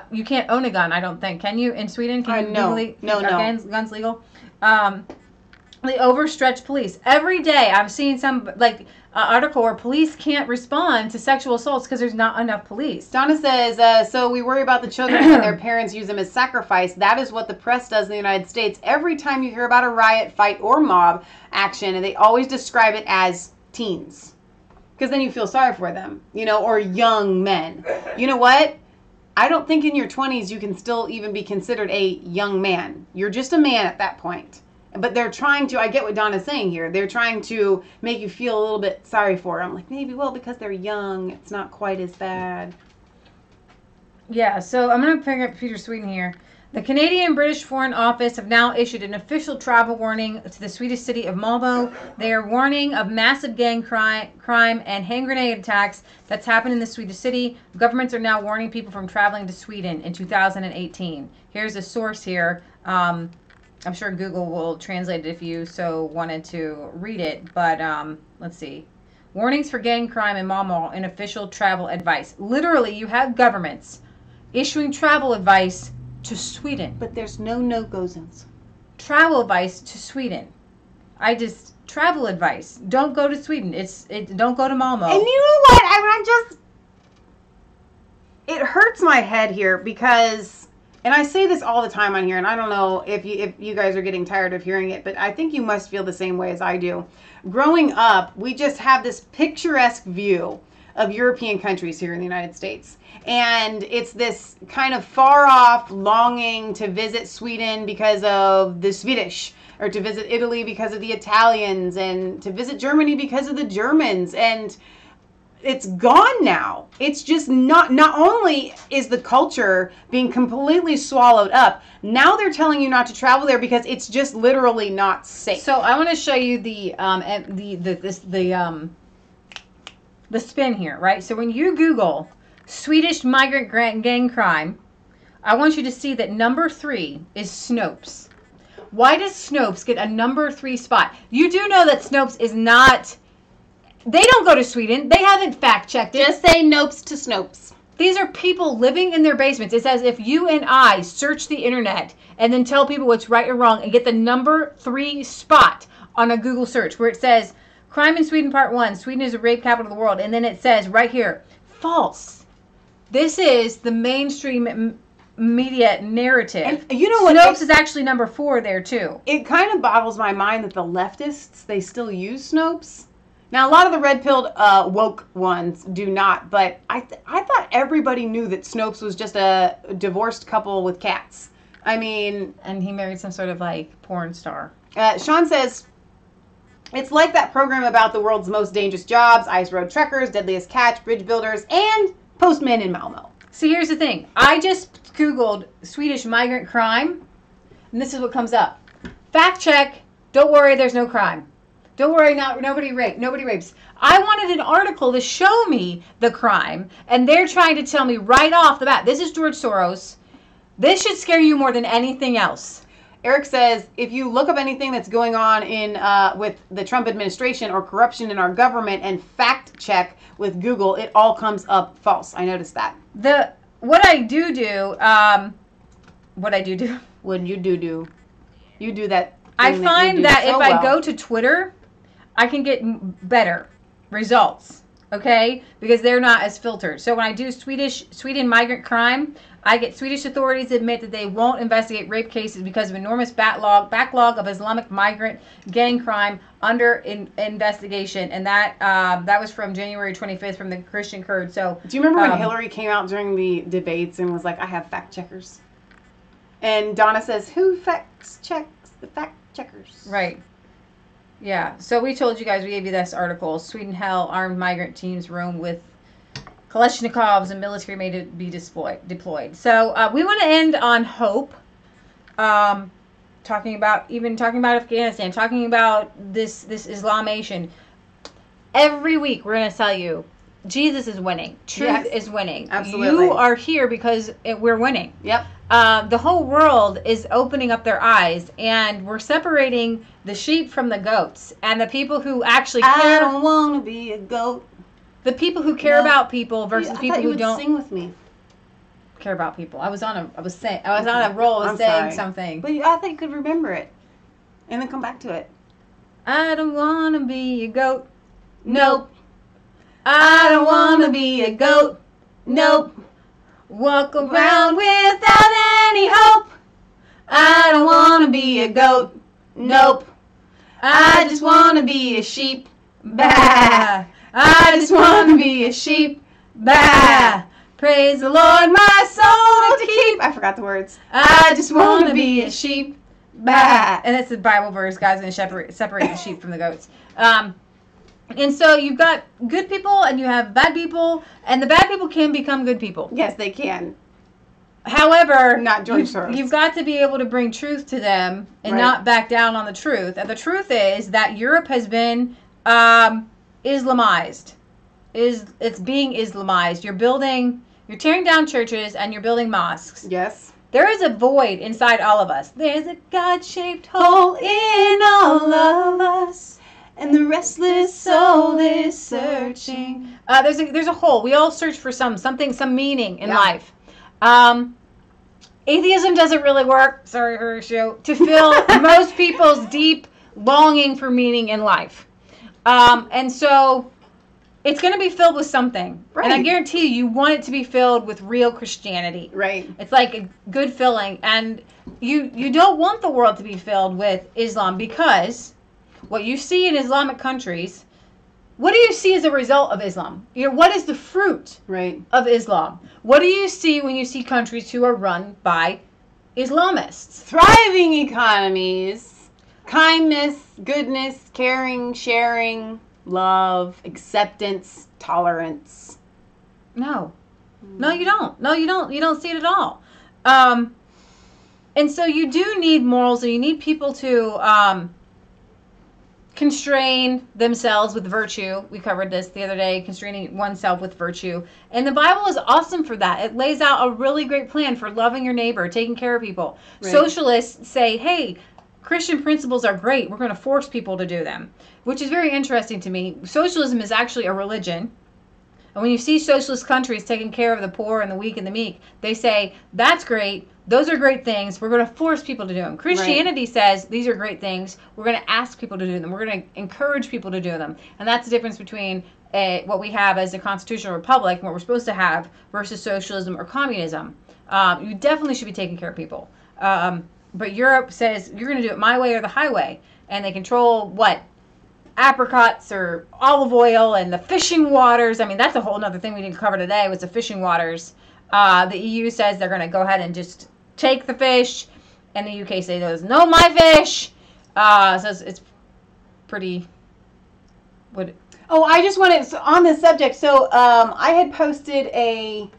you can't own a gun, I don't think. Can you in Sweden? Can you no. legally? No. Guns legal? The overstretched police. Every day I've seen some article where police can't respond to sexual assaults because there's not enough police. Donna says, so we worry about the children when their parents use them as sacrifice. That is what the press does in the United States. Every time you hear about a riot, fight, or mob action, and they always describe it as teens. Because then you feel sorry for them, or young men. You know what? I don't think in your 20s you can still even be considered a young man. You're just a man at that point. But they're trying to, I get what Donna's saying here, they're trying to make you feel a little bit sorry for them. Like, maybe, well, because they're young, it's not quite as bad. Yeah, so I'm going to pick up Peter Sweden here. The Canadian and British Foreign Office have now issued an official travel warning to the Swedish city of Malmö. They are warning of massive gang crime and hand grenade attacks that's happened in the Swedish city. Governments are now warning people from traveling to Sweden in 2018. Here's a source here. I'm sure Google will translate it if you so wanted to read it. But let's see. Warnings for gang crime in Malmö and official travel advice. Literally, you have governments issuing travel advice to Sweden. But there's no no-go zones. Travel advice to Sweden. Travel advice. Don't go to Sweden. Don't go to Malmö. And you know what? It hurts my head here because... And I say this all the time on here, and I don't know if you guys are getting tired of hearing it, but I think you must feel the same way as I do. Growing up, we just have this picturesque view of European countries here in the United States. And it's this kind of far-off longing to visit Sweden because of the Swedish, or to visit Italy because of the Italians, and to visit Germany because of the Germans. And it's gone now. It's just not only is the culture being completely swallowed up, now they're telling you not to travel there because it's just literally not safe. So I want to show you the spin here, right? So when you Google Swedish migrant gang crime, I want you to see that number 3 is Snopes. Why does Snopes get a number 3 spot? You do know that Snopes is not... They don't go to Sweden. They haven't fact-checked it. Just say Nopes to Snopes. These are people living in their basements. It's as if you and I search the internet and then tell people what's right or wrong and get the number 3 spot on a Google search where it says, Crime in Sweden Part 1, Sweden is a rape capital of the world. And then it says right here, false. This is the mainstream media narrative. And you know what? Snopes is actually number 4 there too. It kind of boggles my mind that the leftists, they still use Snopes. Now, a lot of the red-pilled woke ones do not, but I thought everybody knew that Snopes was just a divorced couple with cats. I mean... And he married some sort of, porn star. Sean says, it's like that program about the world's most dangerous jobs, ice road truckers, deadliest catch, bridge builders, and postmen in Malmö. See, here's the thing. I just Googled Swedish migrant crime, and this is what comes up. Fact check. Don't worry, there's no crime. Don't worry, nobody rapes. I wanted an article to show me the crime, and they're trying to tell me right off the bat, this is George Soros. This should scare you more than anything else. Eric says, if you look up anything that's going on in with the Trump administration or corruption in our government and fact check with Google, it all comes up false. I noticed that. What I do, you do that. I find that if I go to Twitter, I can get better results, okay? Because they're not as filtered. So when I do Sweden migrant crime, I get Swedish authorities admit that they won't investigate rape cases because of enormous backlog of Islamic migrant gang crime under investigation. And that was from January 25th from the Christian Kurd. So do you remember when Hillary came out during the debates and was like, I have fact checkers? And Donna says, who fact checks the fact checkers? Right. Yeah. So we told you guys, we gave you this article. Sweden hell, armed migrant teams roam with Kalashnikovs and military may be deployed. So we want to end on hope. Talking about Afghanistan, talking about this Islamation. Every week we're going to tell you, Jesus is winning. Truth is winning. Absolutely. You are here because we're winning. Yep. The whole world is opening up their eyes, and we're separating the sheep from the goats, and the people who actually care. I don't want to be a goat. The people who care about people versus people who don't sing with me. Care about people. I was on a roll of saying something. But I thought you could remember it, and then come back to it. I don't want to be a goat. Nope. I don't want to be a goat. Nope. Walk around without any hope. I don't want to be a goat. Nope. I just want to be a sheep. Bah. I just want to be a sheep. Bah. Praise the Lord, my soul to keep. I forgot the words. I just want to be a sheep. Bah. And it's a Bible verse, guys, and separate the sheep from the goats. And so you've got good people and you have bad people, and the bad people can become good people. Yes, they can. However, not George Soros. You've got to be able to bring truth to them and not back down on the truth. And the truth is that Europe has been Islamized. It's being Islamized. You're tearing down churches and you're building mosques. Yes. There is a void inside all of us. There's a God-shaped hole in all of us, and the restless soul is searching. There's a hole. We all search for some meaning in life. Atheism doesn't really work. Sorry, Horatio. To fill most people's deep longing for meaning in life, and so it's going to be filled with something. Right. And I guarantee you want it to be filled with real Christianity. Right. It's like a good filling. And you don't want the world to be filled with Islam, because what you see in Islamic countries, what do you see as a result of Islam? What is the fruit of Islam? What do you see when you see countries who are run by Islamists? Thriving economies, kindness, goodness, caring, sharing, love, acceptance, tolerance. No, you don't. No, you don't. You don't see it at all. And so you do need morals, and you need people to constrain themselves with virtue. We covered this the other day, constraining oneself with virtue. And the Bible is awesome for that. It lays out a really great plan for loving your neighbor, taking care of people. Right. Socialists say, hey, Christian principles are great. We're going to force people to do them, which is very interesting to me. Socialism is actually a religion. And when you see socialist countries taking care of the poor and the weak and the meek, they say, that's great. Those are great things. We're going to force people to do them. Christianity says these are great things. We're going to ask people to do them. We're going to encourage people to do them. And that's the difference between what we have as a constitutional republic and what we're supposed to have versus socialism or communism. You definitely should be taking care of people. But Europe says you're going to do it my way or the highway. And they control what? Apricots or olive oil and the fishing waters. I mean, that's a whole other thing we didn't cover today was the fishing waters. The EU says they're going to go ahead and just take the fish. And the UK says, no, my fish. So it's pretty... Oh, I just wanted, so on this subject, so I had posted a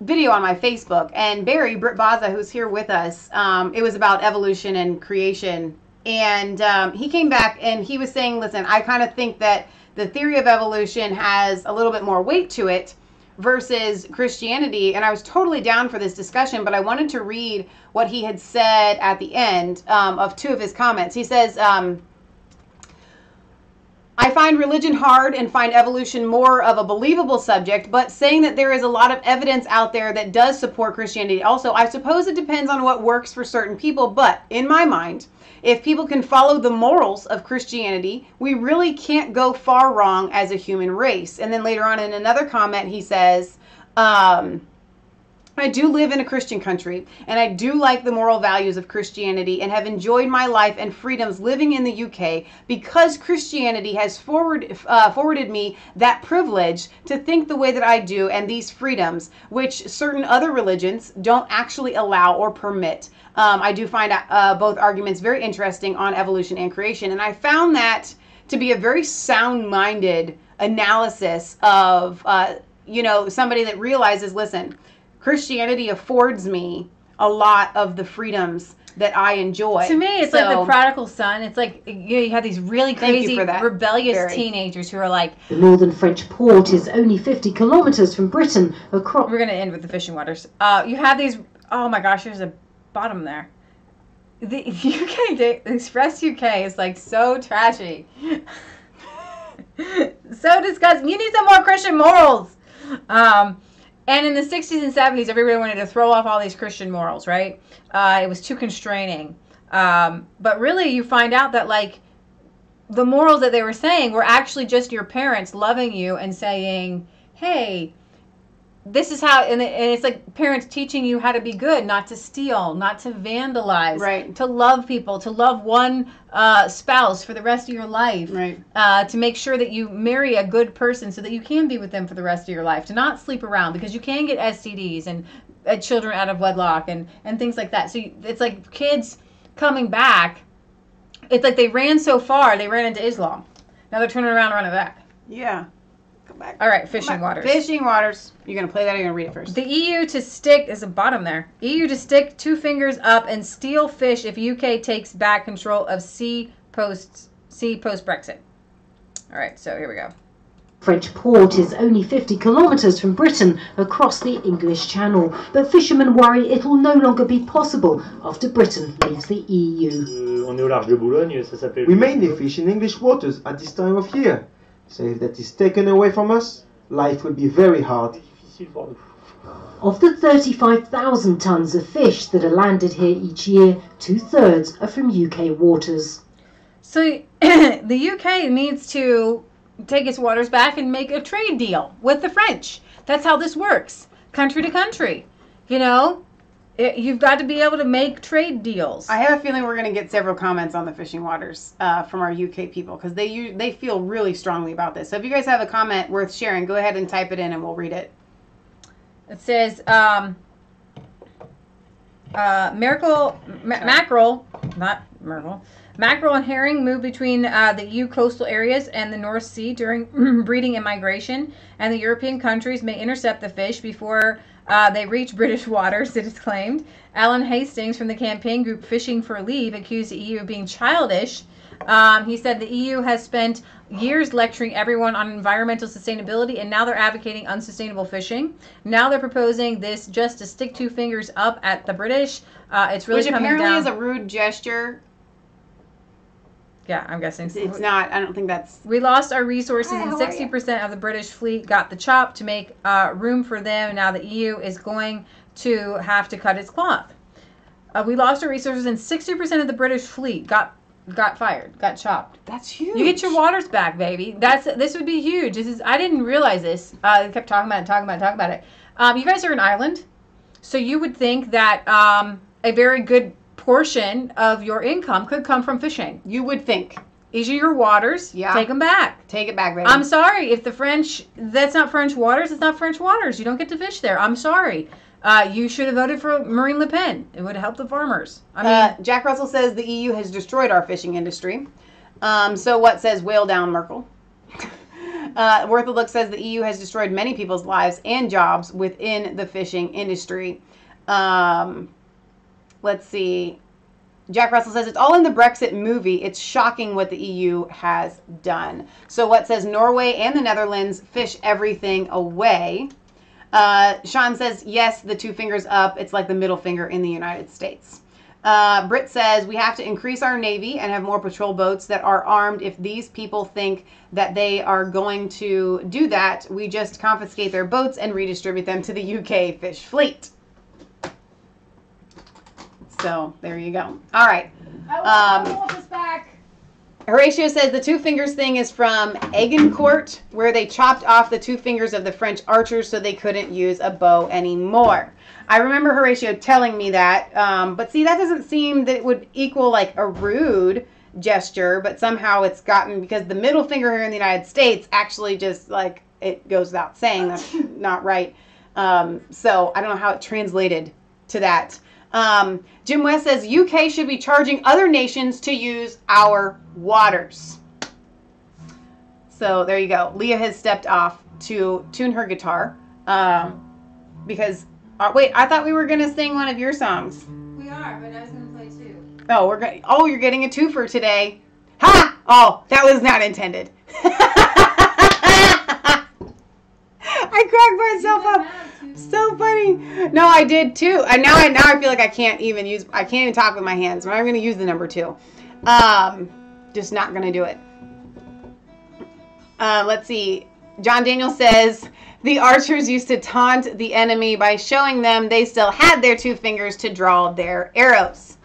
video on my Facebook, and Barry Britt Baza, who's here with us, it was about evolution and creation, and he came back and he was saying, listen, I kind of think that the theory of evolution has a little bit more weight to it versus Christianity, and I was totally down for this discussion, but I wanted to read what he had said at the end of two of his comments. He says, I find religion hard and find evolution more of a believable subject, but saying that there is a lot of evidence out there that does support Christianity. Also, I suppose it depends on what works for certain people, but in my mind, if people can follow the morals of Christianity, we really can't go far wrong as a human race. And then later on in another comment, he says, I do live in a Christian country, and I do like the moral values of Christianity and have enjoyed my life and freedoms living in the UK because Christianity has forwarded me that privilege to think the way that I do and these freedoms, which certain other religions don't actually allow or permit. I do find both arguments very interesting on evolution and creation, and I found that to be a very sound-minded analysis of, somebody that realizes, listen, Christianity affords me a lot of the freedoms that I enjoy. To me, it's like the prodigal son. It's like you have these really crazy, rebellious teenagers who are like... The northern French port is only 50 kilometers from Britain across... We're going to end with the fishing waters. You have these... Oh my gosh, there's a bottom there. The UK, Express UK is like so trashy. So disgusting. You need some more Christian morals. And in the 60s and 70s, everybody wanted to throw off all these Christian morals, right? It was too constraining. But really, you find out that, like, the morals that they were saying were actually just your parents loving you and saying, hey, this is how, and it's like parents teaching you how to be good, not to steal, not to vandalize, right, to love people, to love one spouse for the rest of your life, right, to make sure that you marry a good person so that you can be with them for the rest of your life, to not sleep around, because you can get STDs and children out of wedlock and things like that. So it's like kids coming back, it's like they ran so far, they ran into Islam. Now they're turning around and running back. Yeah. Come back. All right, fishing waters. Fishing waters. You're going to play that or you're going to read it first? The EU to stick, is the bottom there. EU to stick 2 fingers up and steal fish if UK takes back control of sea post-Brexit. All right, so here we go. French port is only 50 kilometres from Britain across the English Channel, but fishermen worry it will no longer be possible after Britain leaves the EU. We mainly fish in English waters at this time of year, so if that is taken away from us, life will be very hard. Of the 35,000 tonnes of fish that are landed here each year, 2/3 are from UK waters. So the UK needs to take its waters back and make a trade deal with the French. That's how this works, country to country. You know, you've got to be able to make trade deals. I have a feeling we're going to get several comments on the fishing waters from our UK people, because they feel really strongly about this. So if you guys have a comment worth sharing, go ahead and type it in and we'll read it. It says mackerel and herring move between the EU coastal areas and the North Sea during breeding and migration, and the European countries may intercept the fish before they reach British waters, it is claimed. Alan Hastings from the campaign group Fishing for Leave accused the EU of being childish. He said the EU has spent years lecturing everyone on environmental sustainability, and now they're advocating unsustainable fishing. Now they're proposing this just to stick 2 fingers up at the British. It's really Which coming apparently down. is a rude gesture. Yeah, I'm guessing. It's not. I don't think that's... We lost our resources, Hi, and how are 60% of the British fleet got the chop to make room for them. Now the EU is going to have to cut its cloth. We lost our resources, and 60% of the British fleet got fired, got chopped. That's huge. You get your waters back, baby. This would be huge. I didn't realize this. They kept talking about it. You guys are an island, so you would think that a very good portion of your income could come from fishing. You would think. These are your waters. Yeah. Take them back. Take it back, baby. I'm sorry. If the French, that's not French waters, it's not French waters. You don't get to fish there. I'm sorry. You should have voted for Marine Le Pen. It would help the farmers. I mean, Jack Russell says the EU has destroyed our fishing industry. So what says whale down, Merkel? Worth a Look says the EU has destroyed many people's lives and jobs within the fishing industry. Let's see. Jack Russell says it's all in the Brexit movie. It's shocking what the EU has done. So what says Norway and the Netherlands fish everything away. Sean says, yes, the 2 fingers up. It's like the middle finger in the United States. Britt says, we have to increase our Navy and have more patrol boats that are armed. If these people think that they are going to do that, we just confiscate their boats and redistribute them to the UK fish fleet. So, there you go. All right. I want this back. Horatio says the 2 fingers thing is from Agincourt, where they chopped off the 2 fingers of the French archers so they couldn't use a bow anymore. I remember Horatio telling me that, but see, that doesn't seem that it would equal like a rude gesture, but somehow it's gotten, because the middle finger here in the United States actually just like, it goes without saying, that's not right. So I don't know how it translated to that. Jim West says UK should be charging other nations to use our waters. So there you go. Leah has stepped off to tune her guitar because wait, I thought we were gonna sing one of your songs. We are, but I was gonna play 2. Oh, you're getting a 2-fer today. Ha! Oh, that was not intended. I cracked myself up. So funny. No, I did too. And now I feel like I can't even talk with my hands. But I'm going to use the number 2. Just not going to do it. Let's see. John Daniel says the archers used to taunt the enemy by showing them they still had their 2 fingers to draw their arrows.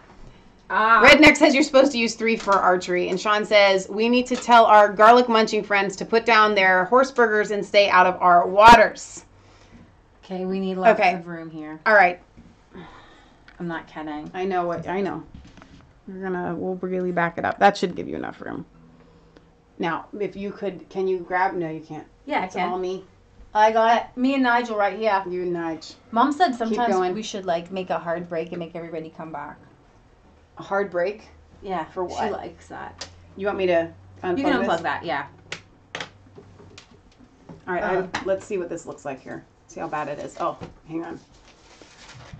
Redneck says you're supposed to use 3 for archery. And Sean says, we need to tell our garlic munching friends to put down their horse burgers and stay out of our waters. Okay, we need lots of room here. All right. I'm not kidding. I know. We'll really back it up. That should give you enough room. Now, if you could, can you grab? No, you can't. Yeah, it's I can. all me. I got it. Me and Nigel right here. You and Nigel. Mom said sometimes we should like make a hard break and make everybody come back. A hard break? Yeah. For what? She likes that. You want me to unplug You can unplug this? that, yeah. All right, let's see what this looks like here. See how bad it is. Oh, hang on.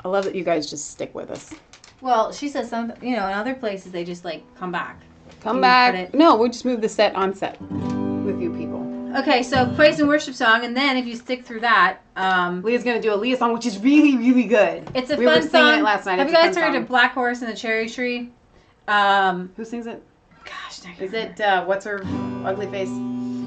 I love that you guys just stick with us. Well, she says some, in other places they just like come back. Come back. No, we'll just move the set on set with you people. Okay, so praise and worship song, and then if you stick through that, Leah's gonna do a Leah song, which is really, really good. It's a we fun were song. Singing it last night. Have It's you a guys fun heard song. of Black Horse and the Cherry Tree? Who sings it? Gosh, is it what's her ugly face?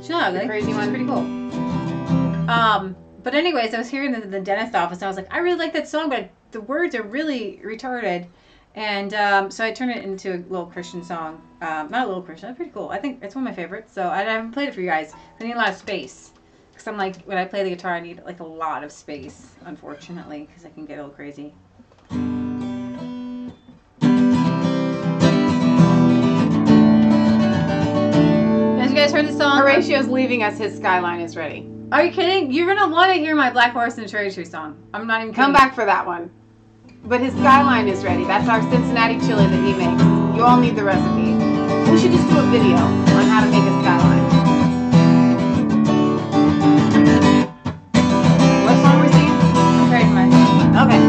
She's not ugly. The crazy She's one. pretty cool. But anyways, I was here in the dentist office, and I was like, I really like that song, but the words are really retarded. And so I turned it into a little Christian song. Not a little Christian. It's pretty cool. I think it's one of my favorites. So I haven't played it for you guys. I need a lot of space. Because I'm like, when I play the guitar, I need like a lot of space, unfortunately, because I can get a little crazy. Have you guys heard the song? Horatio's leaving us. His Skyline is ready. Are you kidding? You're going to want to hear my Black Horse and the Cherry Tree song. I'm not even kidding. Come back for that one. But his Skyline is ready. That's our Cincinnati chili that he makes. You all need the recipe. We should just do a video on how to make a Skyline. What song are we singing? Very much. Okay.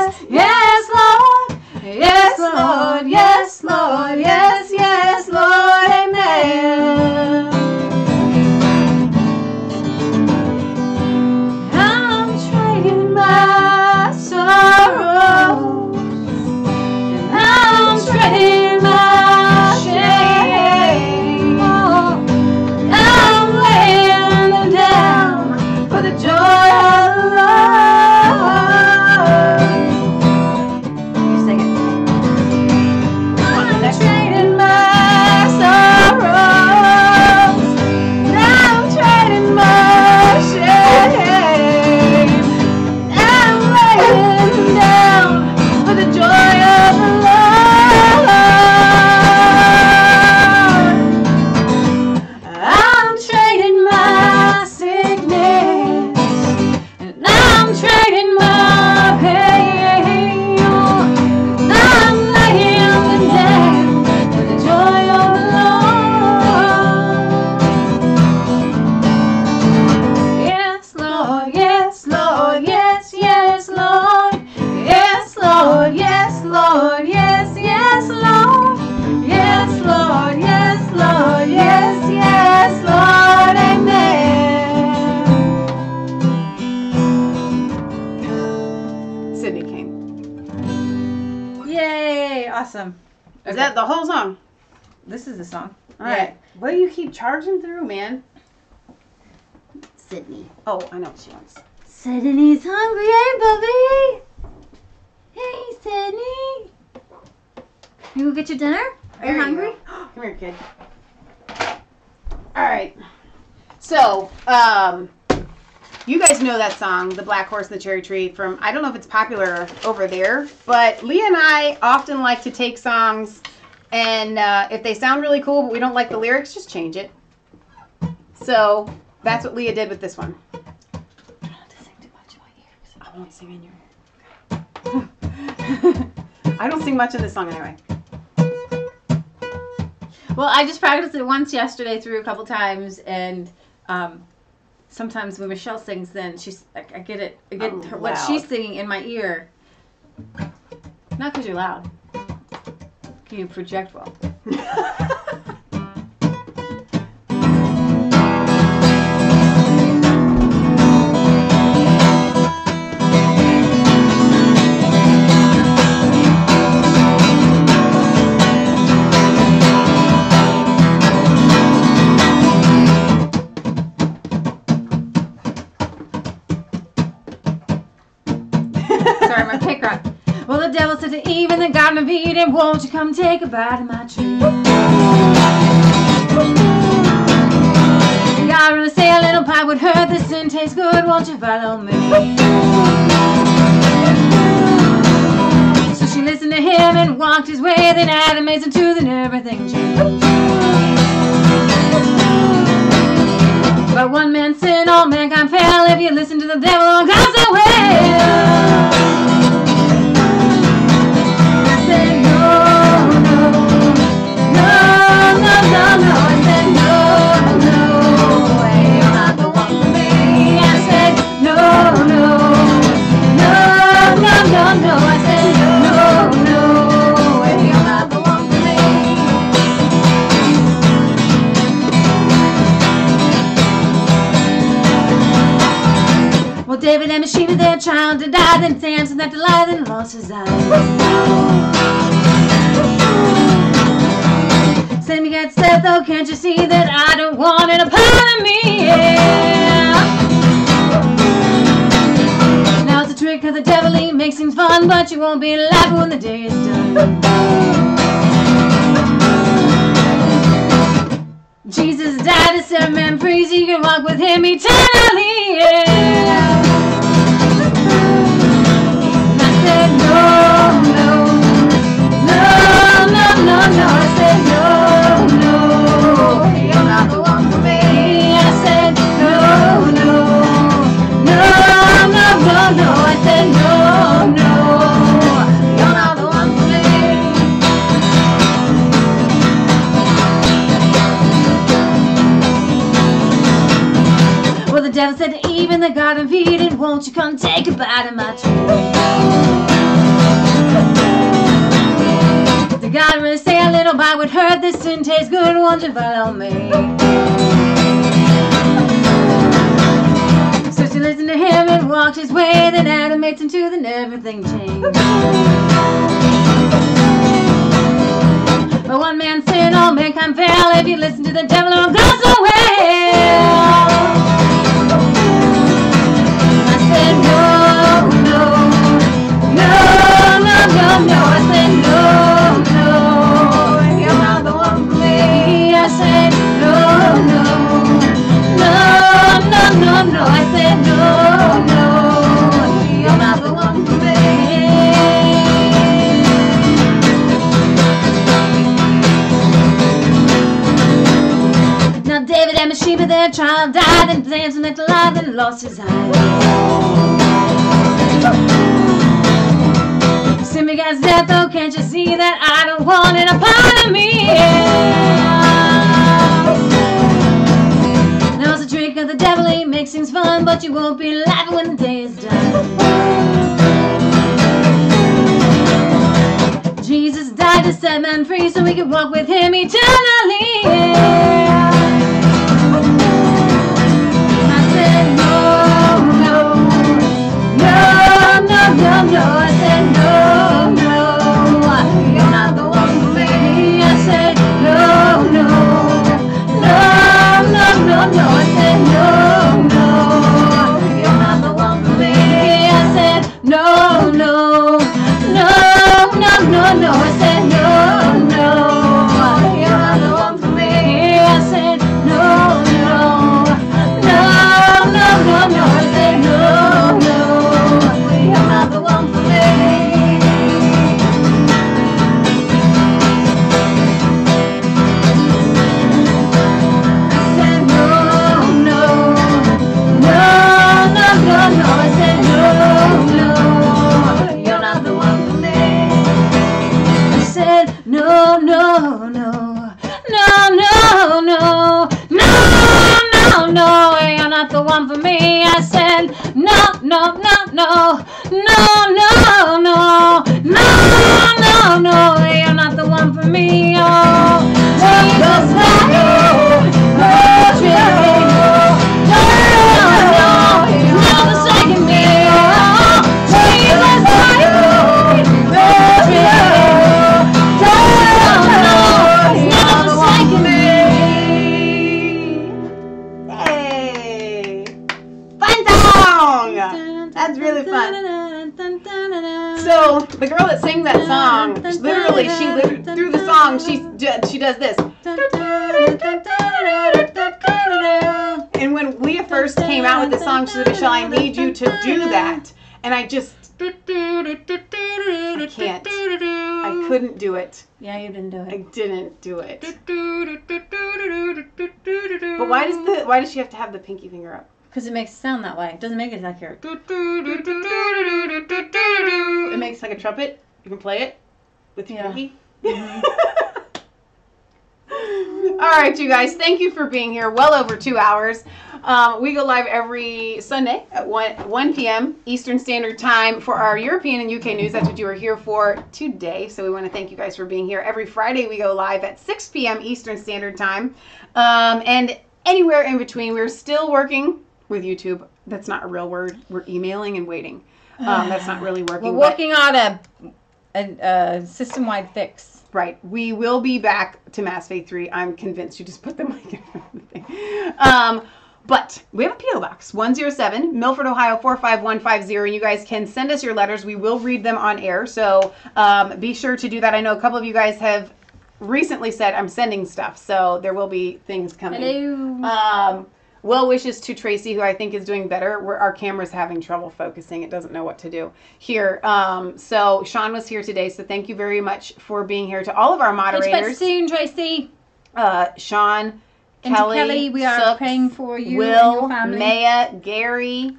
yes, yes, Lord. Yes, Lord, yes, Lord, yes, yes, Lord, amen. I'm trading my sorrows, and I'm trading my shame. I'm laying them down for the joy of the Lord. You sing it. I'm trading my sorrows, and I'm trading my shame. I'm laying them down for the joy of the Lord. I'm trading my sickness, and I'm trading my pain. I'm laying them down for the joy of the Lord. Yes, Lord, yes, Lord, yes, yes, Lord. Yes, Lord, yes, Lord, yes, yes, Lord. Yes, Lord, yes, Lord, yes, yes, Lord, amen. Sydney came. Yay, awesome. Is that the whole song? This is the song. All right. What do you keep charging through, man? Sydney. Oh, I know what she wants. Sydney's hungry, hey, Bubby. Hey, Sydney. You go get your dinner? Are you hungry? Come here, kid. All right. So, you guys know that song, The Black Horse and the Cherry Tree, from, I don't know if it's popular over there, but Leah and I often like to take songs and if they sound really cool but we don't like the lyrics, just change it. So, that's what Leah did with this one. Try not to sing too much in my ears. I won't sing in your ear. I don't sing much in this song anyway. Well, I just practiced it once yesterday through a couple times, and sometimes when Michelle sings, then I get what she's singing in my ear. Not because you're loud. You project well. Sorry, my pick up. Well, the devil said to Eve in the Garden of Eden, won't you come take a bite of my tree? God really say a little pie would hurt, this sin tastes good, won't you follow me? So she listened to him and walked his way, then Adam made some too, then everything changed. By one man's sin, all mankind fell. If you listen to the devil, all God's away. I said no, no, no, no, no, no. I said no, no, hey, you're not the one for me. I said no, no, no, no, no, no. I said no, no, hey, you're not the one for me. Well, David and Bathsheba, their child to die. Then Samson that lie, then lost his eyes. Sammy got said, though, can't you see that I don't want it a part of me? Yeah. Now it's a trick of the devil, he makes things fun, but you won't be laughing when the day is done. Jesus died to set men free, so you can walk with him eternally. Yeah. And I said no, no, no, no, no, no. I said no, no, you're not the one for me. I said no, no, no, no, no, no. I said no, no, you're not the one for me. Well, the devil said to Eve in the Garden of Eden, won't you come take a bite of my tree? heard this and tastes good, won't you follow me? So she listened to him and walked his way, then animates into then everything changed. But one man said, all mankind fail if you listen to the devil or goes away. I said, no, no, no, no, no, no. I said, no, no, you're not the one for me. I said, no, no, no, no, no, no. I said, no, no, you're not the one for me. Now David and Bathsheba, their child died, and Samson lived alive and lost his eyes. Sin begins death, oh can't you see that I don't want it a part of me? Now it's a trick of the devil, he makes things fun, but you won't be laughing when the day is done. Jesus died to set man free so we could walk with him eternally. No, no, I said no, no, you're not the one for me. I said no, no, no, no, no, no. I said no, no, you're not the one for me. I said no, no, no, no, no, no. I said no, no, you're not the one for me. I said no, no, no, no, no, no. I said no, no. You're not the one for me. I said no, no, no, no, no, no. I said no, no, you're not the one for me. I said no, no, no, no, no, no, no, no, you're not the one for me. I said no, no, no, no. No, no, no, no, no, no, you're not the one for me. Oh, Jesus, no, no, you're not the second me. Oh, Jesus, no, you're not the second me. Hey, fun song. That's really fun. So the girl that sang that song, literally, through the song, she does this. And when Leah first came out with the song, she said, Michelle, I need you to do that. And I just, I can't. I couldn't do it. Yeah, you didn't do it. I didn't do it. But why does she have to have the pinky finger up? Because it makes it sound that way. It doesn't make it accurate. It makes like a trumpet. You can play it with your pinky. All right, you guys. Thank you for being here. Well over 2 hours. We go live every Sunday at 1 p.m. Eastern Standard Time for our European and UK news. That's what you are here for today. So we want to thank you guys for being here. Every Friday we go live at 6 p.m. Eastern Standard Time. And anywhere in between, we're still working with YouTube. That's not a real word. We're emailing and waiting. That's not really working. We're working on a system-wide fix. Right. We will be back to Mass Faith 3. I'm convinced. You just put the mic in front of the thing. But we have a P.O. Box, 107, Milford, Ohio, 45150. And you guys can send us your letters. We will read them on air. So be sure to do that. I know a couple of you guys have recently said, I'm sending stuff. So there will be things coming. Hello. Well wishes to Tracy, who I think is doing better. Our camera's having trouble focusing. It doesn't know what to do here. So Sean was here today. So thank you very much for being here. To all of our moderators. Thanks soon, Tracy. Sean, and Kelly, we are Sooks, praying for you Will, and your family. Maia, Gary,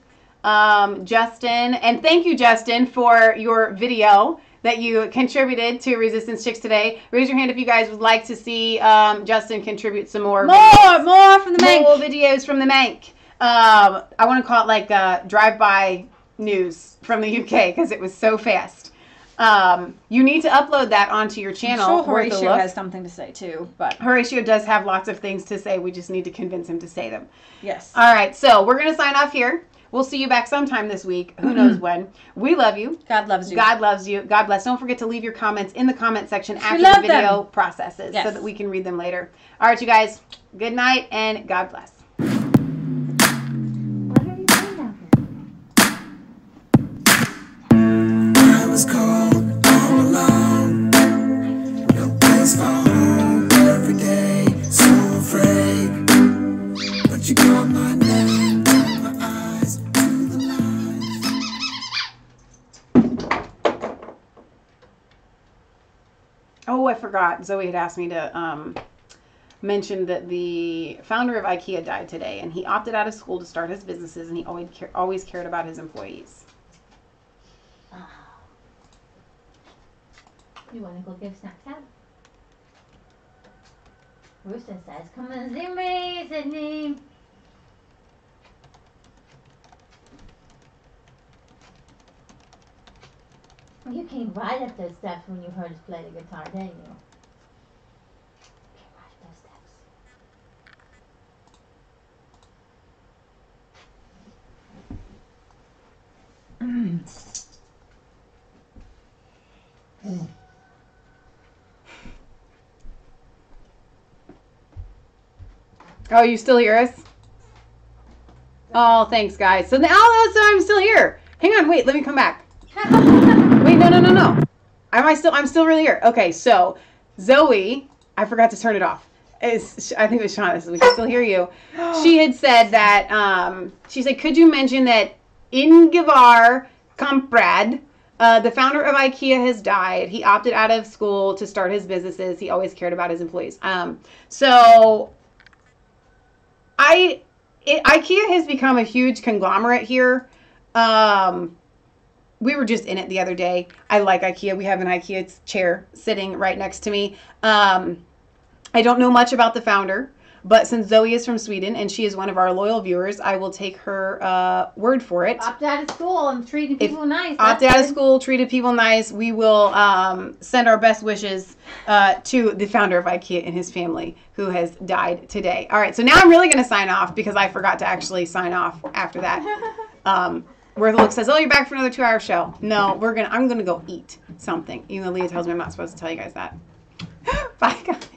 Justin. And thank you, Justin, for your video that you contributed to Resistance Chicks today. Raise your hand if you guys would like to see Justin contribute some more. More from the Mank. More videos from the Mank. I want to call it like drive-by news from the UK because it was so fast. You need to upload that onto your channel. I'm sure Horatio has something to say too, but Horatio does have lots of things to say. We just need to convince him to say them. Yes. All right, so we're going to sign off here. We'll see you back sometime this week. Who knows when. We love you. God loves you. God loves you. God bless. Don't forget to leave your comments in the comment section after the video processes so that we can read them later. All right, you guys. Good night and God bless. I was cold all alone. No place for home every day. So afraid, but you called my name. Took my eyes to the light. Oh, I forgot. Zoe had asked me to mention that the founder of IKEA died today, and he opted out of school to start his businesses, and he always cared about his employees. You want to go give snacks out? Rooster says, come and see me, Sydney. You came right up those steps when you heard us play the guitar, didn't you? Came right up those steps. Oh, you still hear us? Oh, thanks, guys. So now I'm still here. Hang on, wait, let me come back. Wait, no. I'm still really here. Okay, so Zoe, I forgot to turn it off. I think it was Shauna, so we can still hear you. She had said that, she said, could you mention that Ingvar Kamprad, the founder of IKEA, has died. He opted out of school to start his businesses. He always cared about his employees. So IKEA has become a huge conglomerate here. We were just in it the other day. I like IKEA. We have an IKEA chair sitting right next to me. I don't know much about the founder, but since Zoe is from Sweden and she is one of our loyal viewers, I will take her word for it. Opted out of school and treating people nice. Opted out of school, treated people nice. We will send our best wishes to the founder of IKEA and his family who has died today. All right, so now I'm really going to sign off because I forgot to actually sign off after that. Where Luke says, oh, you're back for another 2-hour show. No, I'm going to go eat something. Even though Leah tells me I'm not supposed to tell you guys that. Bye, guys.